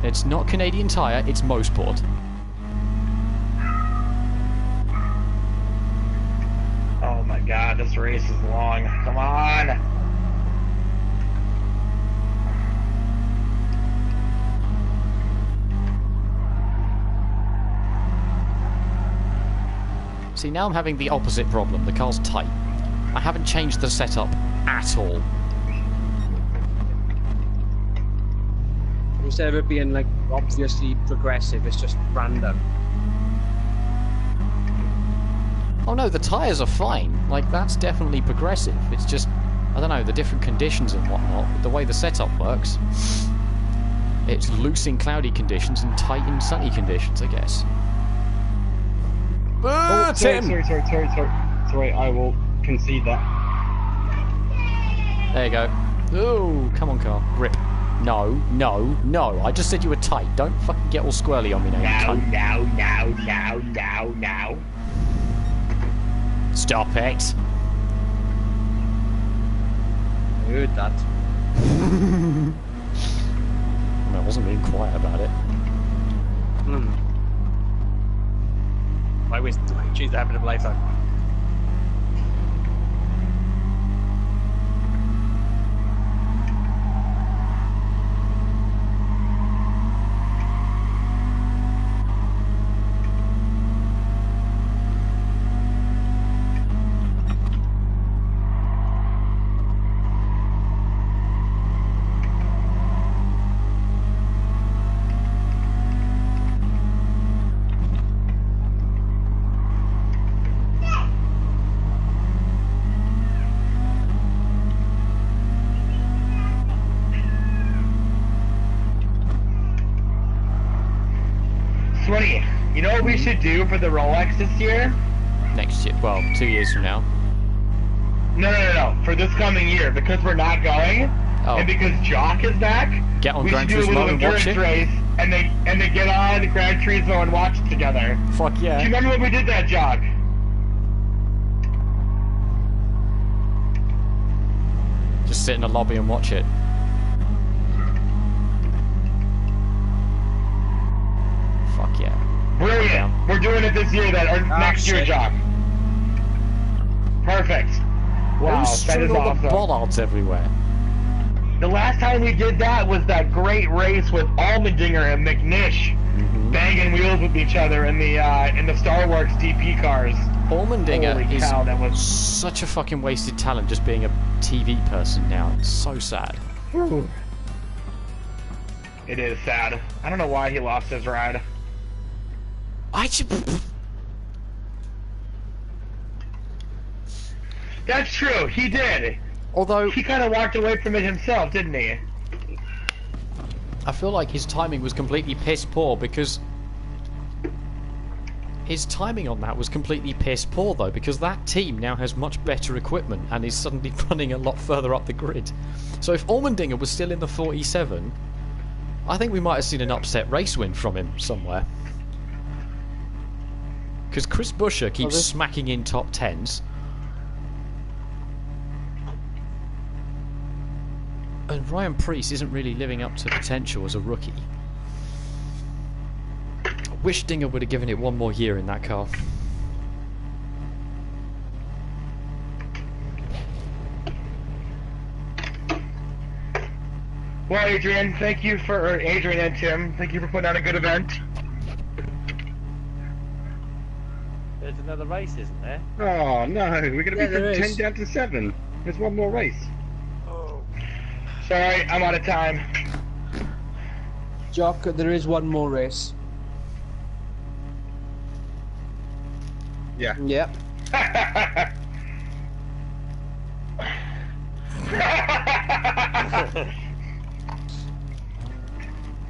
It's not Canadian Tire. It's Mosport. Oh my god, this race is long. Come on. See, now I'm having the opposite problem. The car's tight. I haven't changed the setup at all. Instead of it being like obviously progressive, it's just random. Oh no, the tyres are fine. Like, that's definitely progressive. It's just, I don't know, the different conditions and whatnot. The way the setup works, it's loose in cloudy conditions and tight in sunny conditions, I guess. Oh, sorry, I will concede that. There you go. Oh, come on, car. Grip. No. I just said you were tight. Don't fucking get all squirrely on me now. Now. Stop it. I heard that. I wasn't being quiet about it. I wish choose to happen in my lifetime. Sweaty, you know what we should do for the Rolex this year? Next year. Well, 2 years from now. No. For this coming year, because we're not going, and because Jock is back, Get on we Gran should do a little Turismo and watch endurance it. race, and they get on Gran Turismo and watch it together. Fuck yeah. Do you remember when we did that, Jock? Just sit in the lobby and watch it. Fuck yeah. Brilliant. Yeah. We're doing it this year then, or next year, shit. Jock. Perfect. Wow, Who's that is all the awesome. bollards everywhere? The last time we did that was that great race with Allmendinger and McNish banging wheels with each other in the Star Wars DP cars. Allmendinger Holy is cow, that was such a fucking wasted talent just being a TV person now. It's so sad. It is sad. I don't know why he lost his ride. That's true, he did. Although He kind of walked away from it himself, didn't he? I feel like his timing was completely piss poor because his timing on that was completely piss poor though, because that team now has much better equipment and is suddenly running a lot further up the grid. So if Allmendinger was still in the 47, I think we might have seen an upset race win from him somewhere. Because Chris Buescher keeps smacking in top 10s. And Ryan Preece isn't really living up to potential as a rookie. I wish Dinger would have given it one more year in that car. Well, Adrian, Adrian and Tim, thank you for putting on a good event. There's another race, isn't there? Oh no, we're gonna be there from is. 10 down to 7. There's one more race. Sorry, I'm out of time. Jock, there is one more race. Yeah. Yep.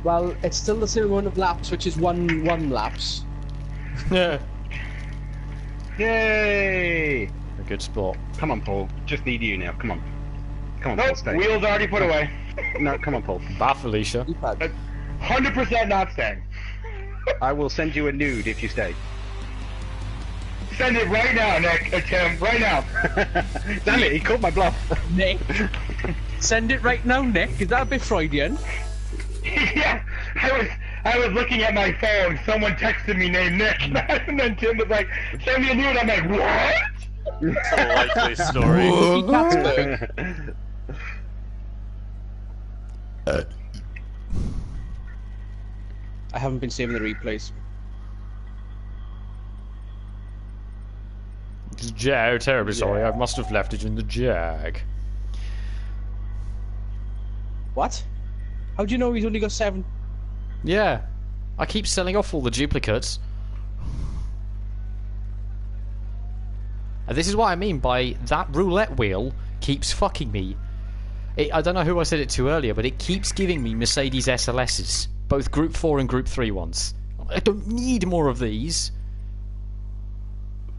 Well, it's still the same amount of laps, which is one laps. Yeah. Yay! A good sport. Come on, Paul. Just need you now. Come on. Come on, Paul. Nope, Stay. wheels already put away. No, come on, Paul. Bye, Felicia. 100% not staying. I will send you a nude if you stay. Send it right now, Nick, Tim, right now. Damn it, he called my bluff. Nick. Send it right now, Nick. Is that a bit Freudian? Yeah, I was looking at my phone. Someone texted me named Nick, and then Tim was like, "Send me a nude." I'm like, "What?" It's a likely story. I haven't been saving the replays. Jag, terribly sorry. I must have left it in the Jag. What? How do you know he's only got 7? Yeah. I keep selling off all the duplicates. And this is what I mean by that roulette wheel keeps fucking me. I don't know who I said it to earlier, but it keeps giving me Mercedes SLSs, both Group 4 and Group 3 ones. I don't need more of these.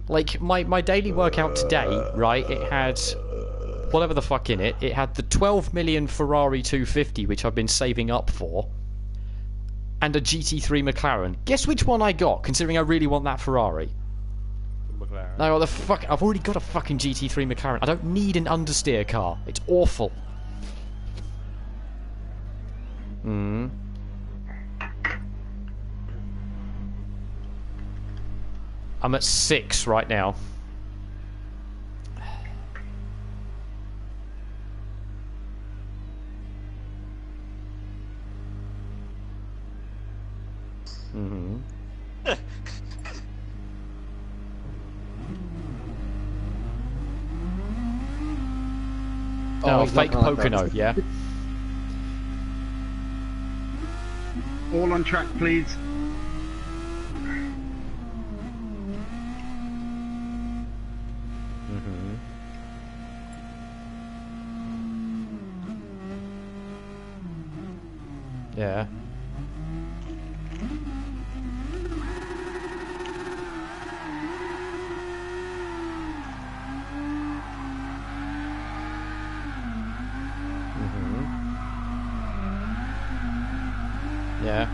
Like, my daily workout today, right, it had whatever the fuck in it. It had the 12 million Ferrari 250, which I've been saving up for, and a GT3 McLaren. Guess which one I got, considering I really want that Ferrari? McLaren. No, what the fuck? I've already got a fucking GT3 McLaren. I don't need an understeer car. It's awful. Hmm. I'm at 6 right now. Mm-hmm. Oh, fake Pocono, yeah. All on track, please. Mm-hmm. Yeah. Yeah.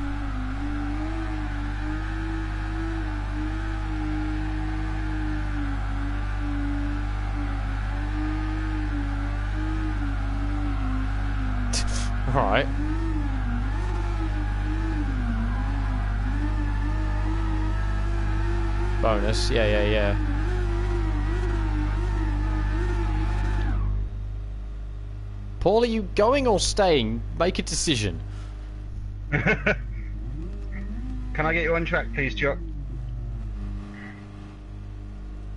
Alright. Bonus, yeah. Paul, are you going or staying? Make a decision. Can I get you on track, please, Jock?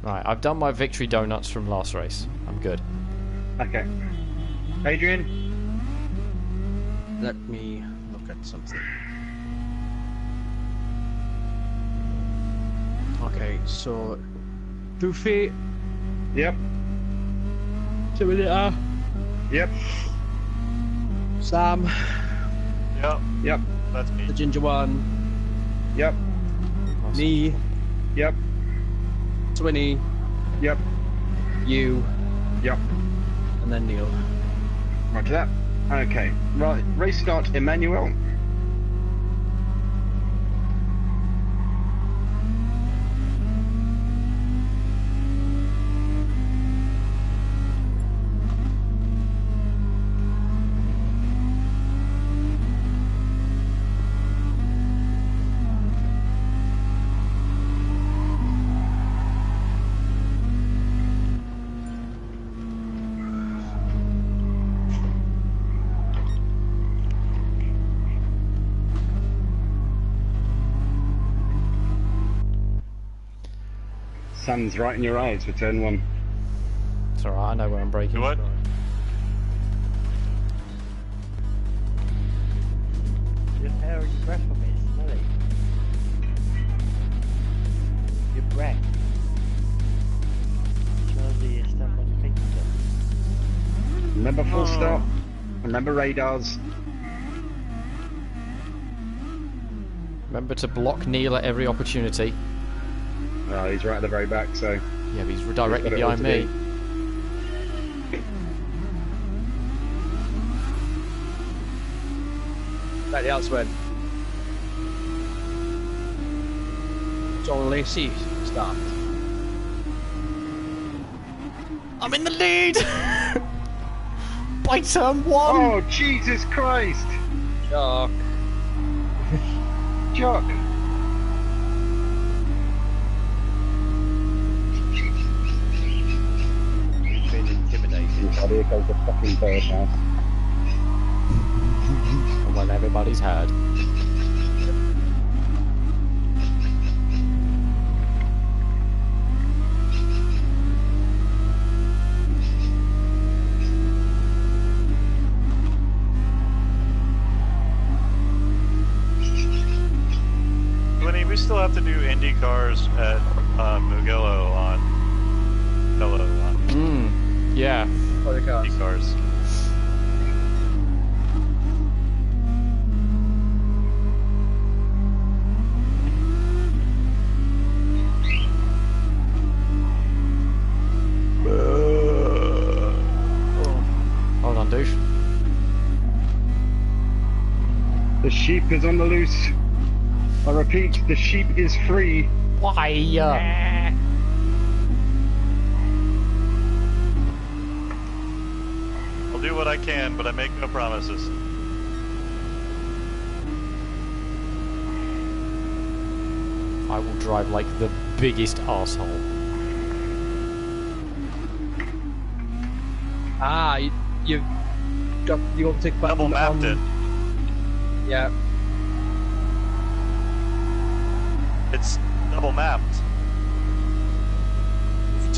Right, I've done my victory donuts from last race. I'm good. Okay. Adrian? Let me look at something. Okay, so Doofy, Yep. Simulator, Yep. Sam, Yep. That's me. the ginger one, Yep. me, Yep. Swinny, Yep. you, Yep. and then Neil. Roger that. Okay. Right. Race start, Emmanuel. Sun's right in your eyes for turn 1. It's alright, I know where I'm braking. What? Your hair and your breath on me, it's smelly. Your breath. Smells the stuff on your fingertips. Remember full stop. Remember radars. Remember to block Neil at every opportunity. Oh, he's right at the very back, so... Yeah, but he's directly He's got it all behind to me. Let the else win. John Lacey start. I'm in the lead! By turn 1! Oh, Jesus Christ! Jock. Jock! Been intimidated. Oh, here goes the fucking bird now. Well, everybody's heard. Winnie, we still have to do Indy cars at Mugello on fellow Yeah. For the cars. cars. Hold on, douche. The sheep is on the loose. I repeat, the sheep is free. Why? I'll do what I can, but I make no promises. I will drive like the biggest asshole. Ah, you got the overtake button. Double mapped it. Yeah. It's double mapped.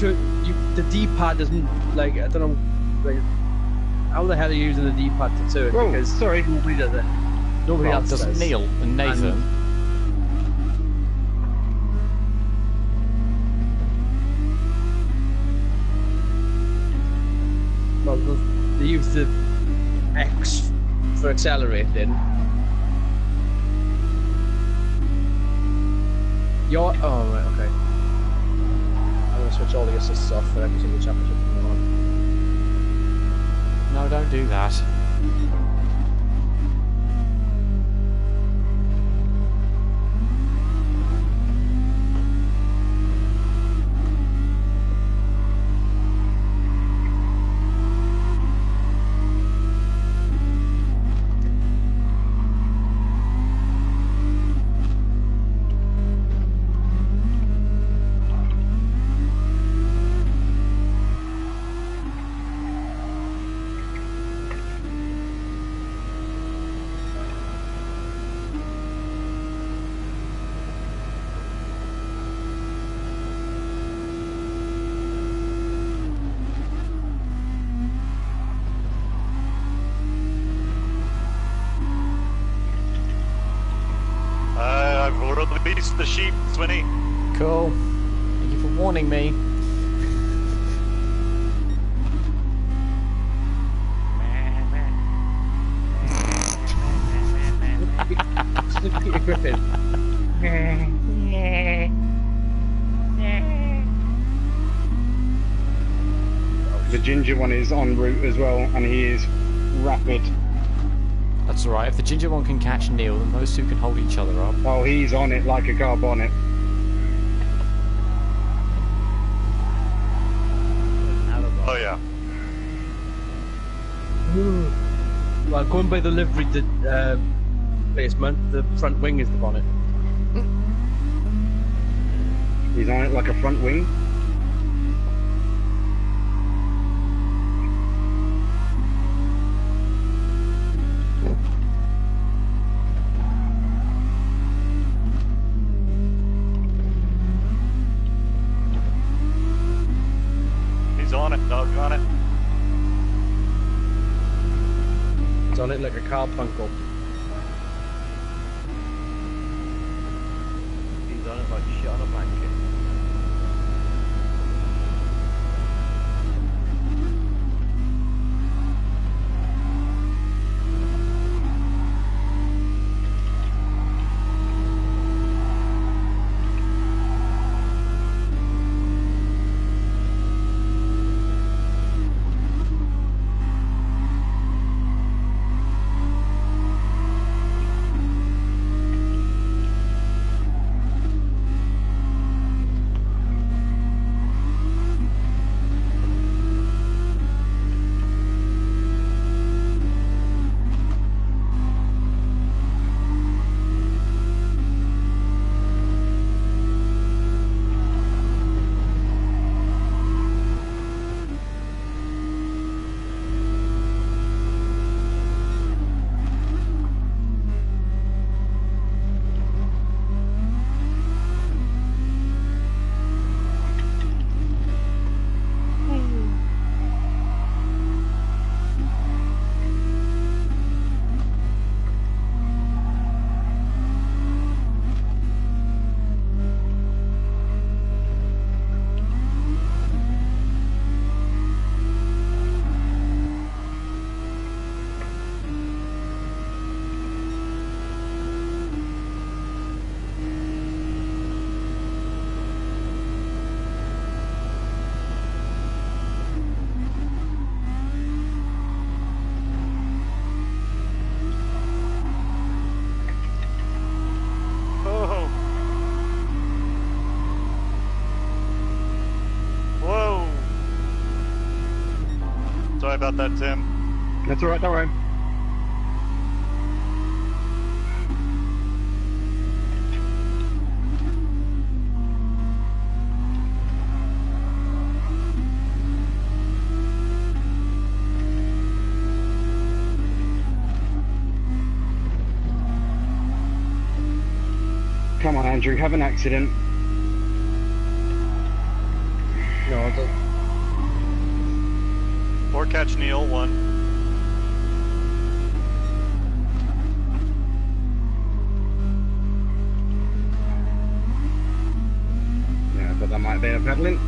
The D-pad doesn't, like, I don't know, like, how the hell are you using the D-pad to turn? Whoa, because sorry. nobody does it. Nobody Well, else does does. Neil and Nathan? Well, they use the X for accelerating. Oh, right, okay. I'm going to switch all the assists off for every single championship from now on. No, don't do that. I've released the sheep, Swinny. Cool. Thank you for warning me. Peter Griffin. The ginger one is en route as well, and he is rapid. That's alright. If the ginger one can catch Neil, then those two can hold each other up. Oh, he's on it like a car bonnet. Oh yeah. Well, going by the livery placement, the front wing is the bonnet. He's on it like a front wing. He's on it, doggone it. It's on it like a car punko. He's on it like shit on a blanket. Sorry about that, Tim. That's alright, don't worry. Come on, Andrew, have an accident. No, I don't. Or catch Neil, one. Yeah, but that might be a peddling.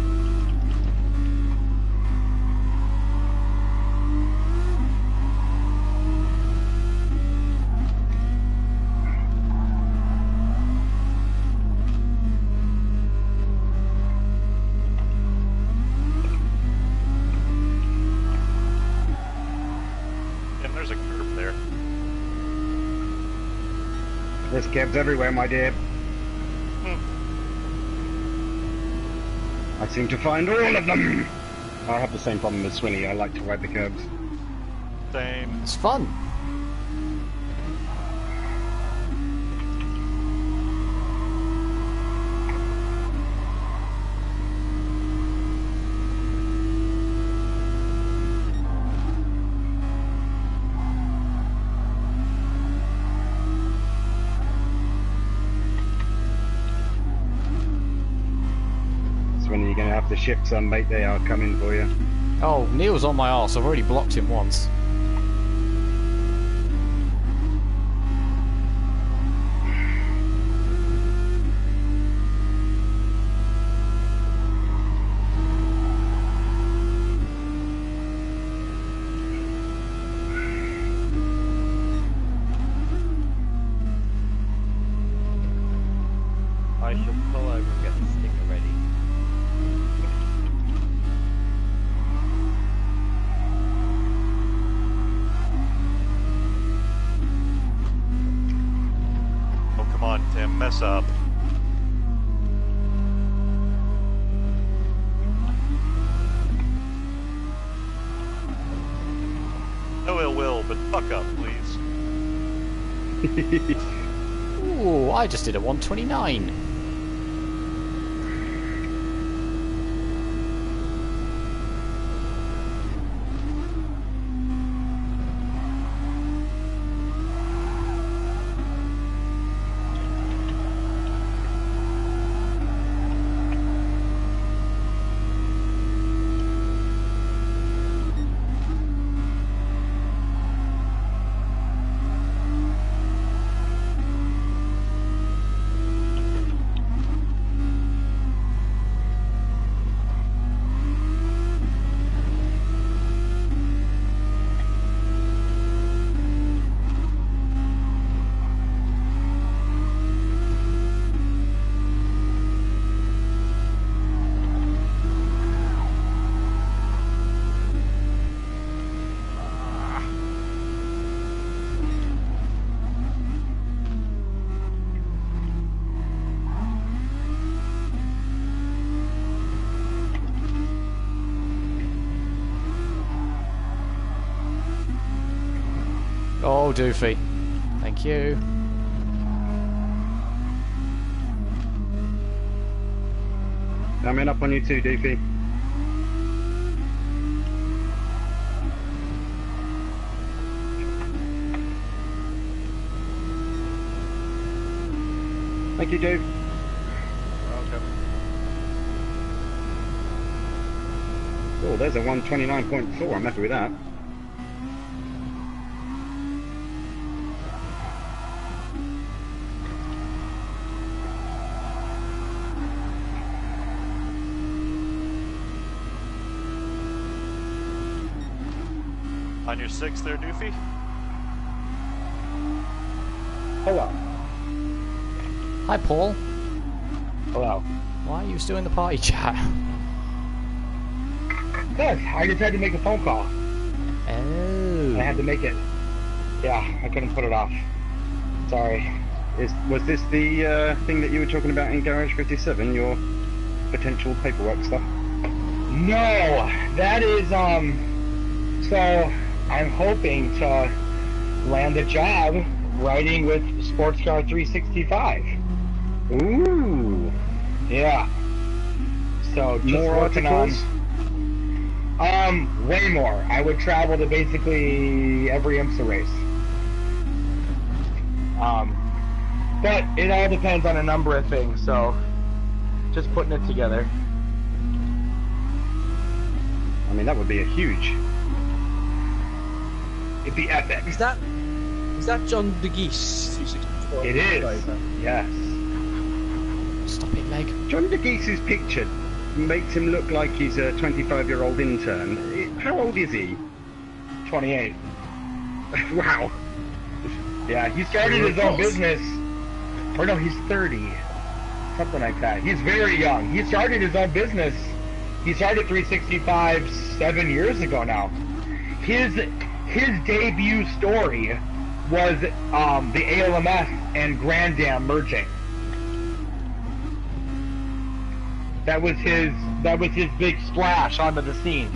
There's cabs everywhere, my dear. I seem to find all of them. I have the same problem as Swinny. I like to ride the curbs. Same. It's fun. Swinny, you're going to have to shift some, mate. They are coming for you. Oh, Neil's on my arse. I've already blocked him once. I shall pull over and get the sticker ready. Oh, come on, Tim, mess up. No ill will, but fuck up, please. Ooh, I just did a 129. Oh, Doofy. Thank you. Coming up on you too, Doofy. Thank you, Doof. Welcome. Oh, there's a 129.4. I'm happy with that. On your 6 there, Doofy? Hello. Hi, Paul. Hello. Why are you still in the party chat? Good. I just had to make a phone call. Oh. I had to make it. Yeah, I couldn't put it off. Sorry. Was this the thing that you were talking about in Garage 57? Your potential paperwork stuff? No, that is So I'm hoping to land a job writing with Sports Car 365. Ooh. Yeah. So just More working articles? on way more. I would travel to basically every IMSA race. But it all depends on a number of things, so just putting it together. I mean, that would be a huge. It'd be epic. Is that John DeGeese 364? It is. driver? Yes. Stop it, Meg. John DeGeese's picture makes him look like he's a 25-year-old intern. How old is he? 28. Wow. Yeah, he started his own business. Or no, he's 30. Something like that. He's very young. He started his own business. He started 365 7 years ago now. His debut story was the ALMS and Grand Dam merging. That was his big splash onto the scene.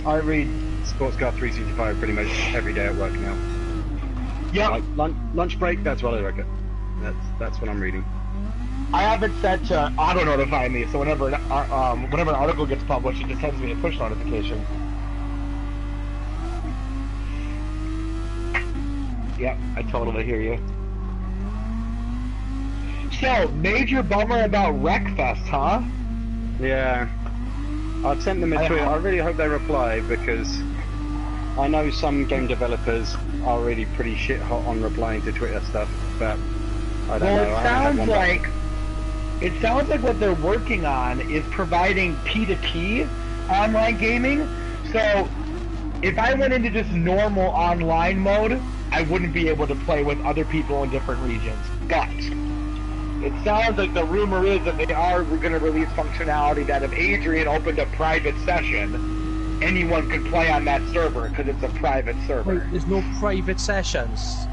I read Sports Car 365 pretty much every day at work now. Yeah. Like lunch break, that's what I reckon. That's what I'm reading. I have it set to auto notify me, so whenever an article gets published, it just sends me a push notification. Yep, I totally hear you. So, major bummer about Wreckfest, huh? Yeah. I've sent them a tweet. I really hope they reply, because I know some game developers are really pretty shit hot on replying to Twitter stuff, but I don't know. It sounds like what they're working on is providing P2P online gaming. So if I went into just normal online mode, I wouldn't be able to play with other people in different regions. But it sounds like the rumor is that they are going to release functionality that if Adrian opened a private session, anyone could play on that server because it's a private server. Wait, there's no private sessions.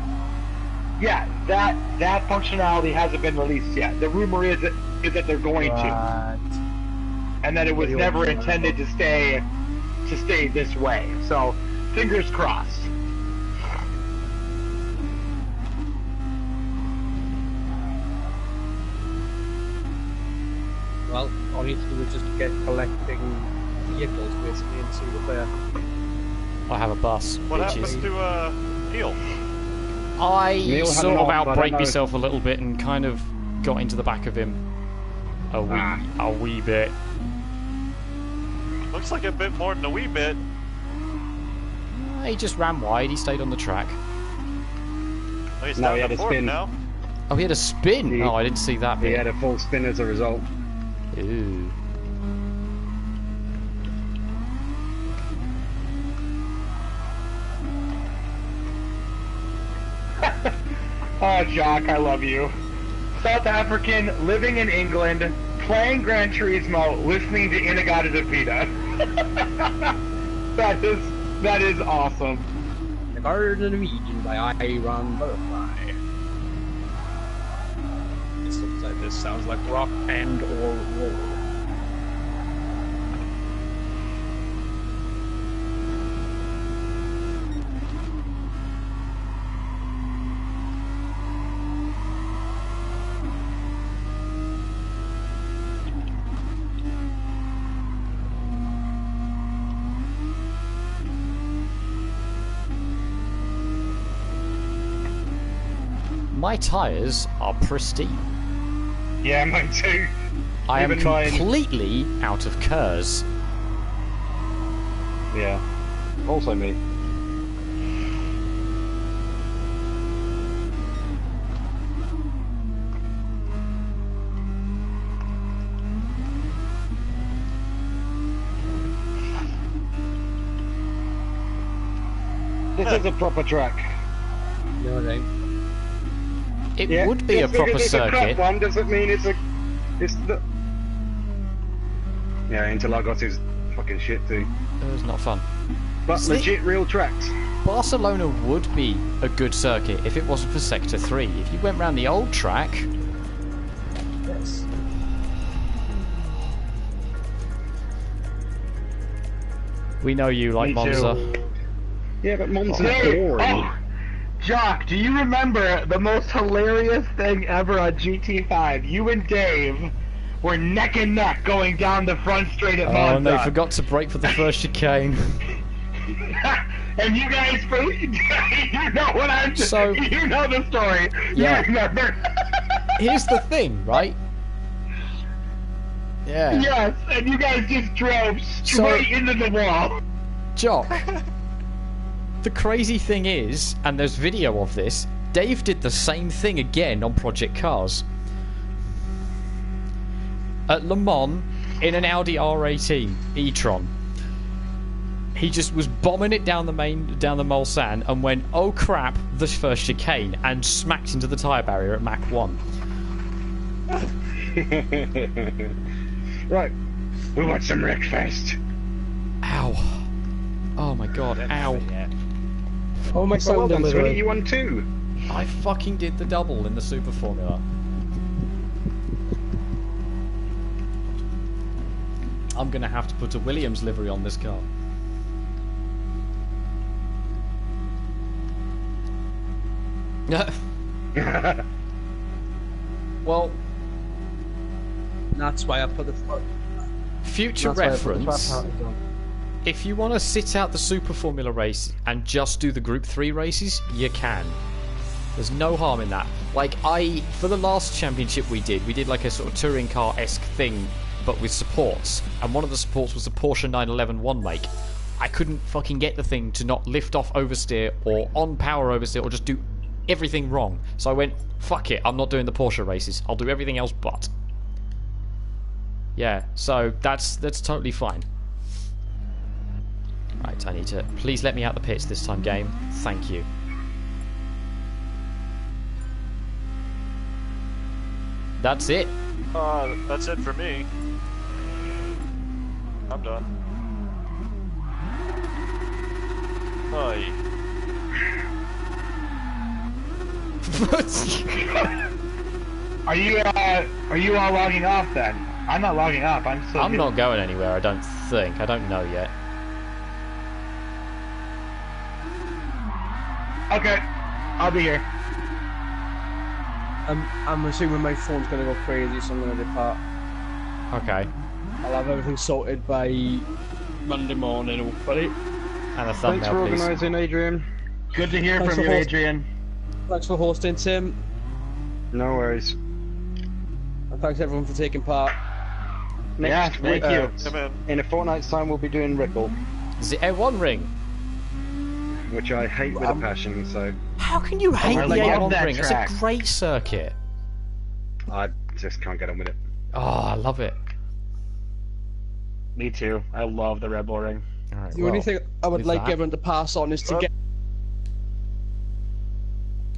Yeah, that functionality hasn't been released yet. The rumor is that they're going to, and that it was never intended to stay this way. So, fingers crossed. Well, all you need to do is just get collecting vehicles basically and single player. I have a bus. What which happens is... to Neil? I Neil had sort an of op, but I outbraked don't know. myself a little bit and kind of got into the back of him a wee bit. Looks like a bit more than a wee bit. He just ran wide. He stayed on the track. Oh, he's No, down he had to a fourth spin. now. Oh, he had a spin. Oh, I didn't see that He bit. had a full spin as a result. Ooh. Oh, Jock, I love you. South African, living in England, playing Gran Turismo, listening to Inagata Pita. That is awesome. The Garden of Eden by Iron Butterfly. This sounds like rock and or roll. My tyres are pristine. Yeah, mine too. I am Even mine. completely out of curse. Yeah. Also me. This is a proper track. You know what I mean? It Yeah, would be a just because proper it's a crap circuit. one doesn't mean it's the. Yeah, Interlagos is fucking shit too. It's not fun. but legit real tracks. Barcelona would be a good circuit if it wasn't for Sector 3. If you went round the old track... Yes. We know you like Me Monza. too. Yeah, but Monza's Hey, boring. oh, Jock, do you remember the most hilarious thing ever on GT5? You and Dave were neck and neck going down the front straight at Monza. Oh, and they forgot to brake for the first chicane. And you guys, you know what I'm So- you know the story. Yeah. You remember. Here's the thing, right? Yeah. Yes, and you guys just drove straight into the wall. Jock. The crazy thing is, and there's video of this, Dave did the same thing again on Project Cars. At Le Mans, in an Audi R18 e-tron. He just was bombing it down the Mulsanne and went, oh crap, the first chicane, and smacked into the tyre barrier at Mach 1. Right, we want some breakfast. Ow. Oh my god, ow. Yeah. Oh my Well sound done, by the Sweeney, way. you won 2. I fucking did the double in the Super Formula. I'm gonna have to put a Williams livery on this car. Well, That's why I put the foot. future reference, if you want to sit out the Super Formula race and just do the Group 3 races, you can. There's no harm in that. Like, for the last championship we did like a sort of touring car-esque thing, but with supports. And one of the supports was the Porsche 911 one make. I couldn't fucking get the thing to not lift off oversteer or on power oversteer or just do everything wrong. So I went, fuck it, I'm not doing the Porsche races. I'll do everything else but. Yeah, so that's totally fine. Right, I need to... Please let me out the pits this time, game. Thank you. That's it. That's it for me. I'm done. Hi. Are you all logging off then? I'm not logging off. I'm still. I'm not going anywhere, I don't think. I don't know yet. Okay, I'll be here. I'm assuming my phone's gonna go crazy, so I'm gonna depart. Okay. I'll have everything sorted by Monday morning, hopefully. And a Thanks thumbnail, for please. organising, Adrian. Good to hear Thanks from for you, host- Adrian. Thanks for hosting, Tim. No worries. And thanks everyone for taking part. Yeah, thank you. Come in. In a fortnight's time, we'll be doing Ripple, The A1 ring. which I hate with a passion, so How can you hate I the love A1 that ring? track. It's a great circuit. I just can't get on with it. Oh, I love it. Me too. I love the Red Bull Ring. Alright, The only thing I would with like that- everyone to pass on is to get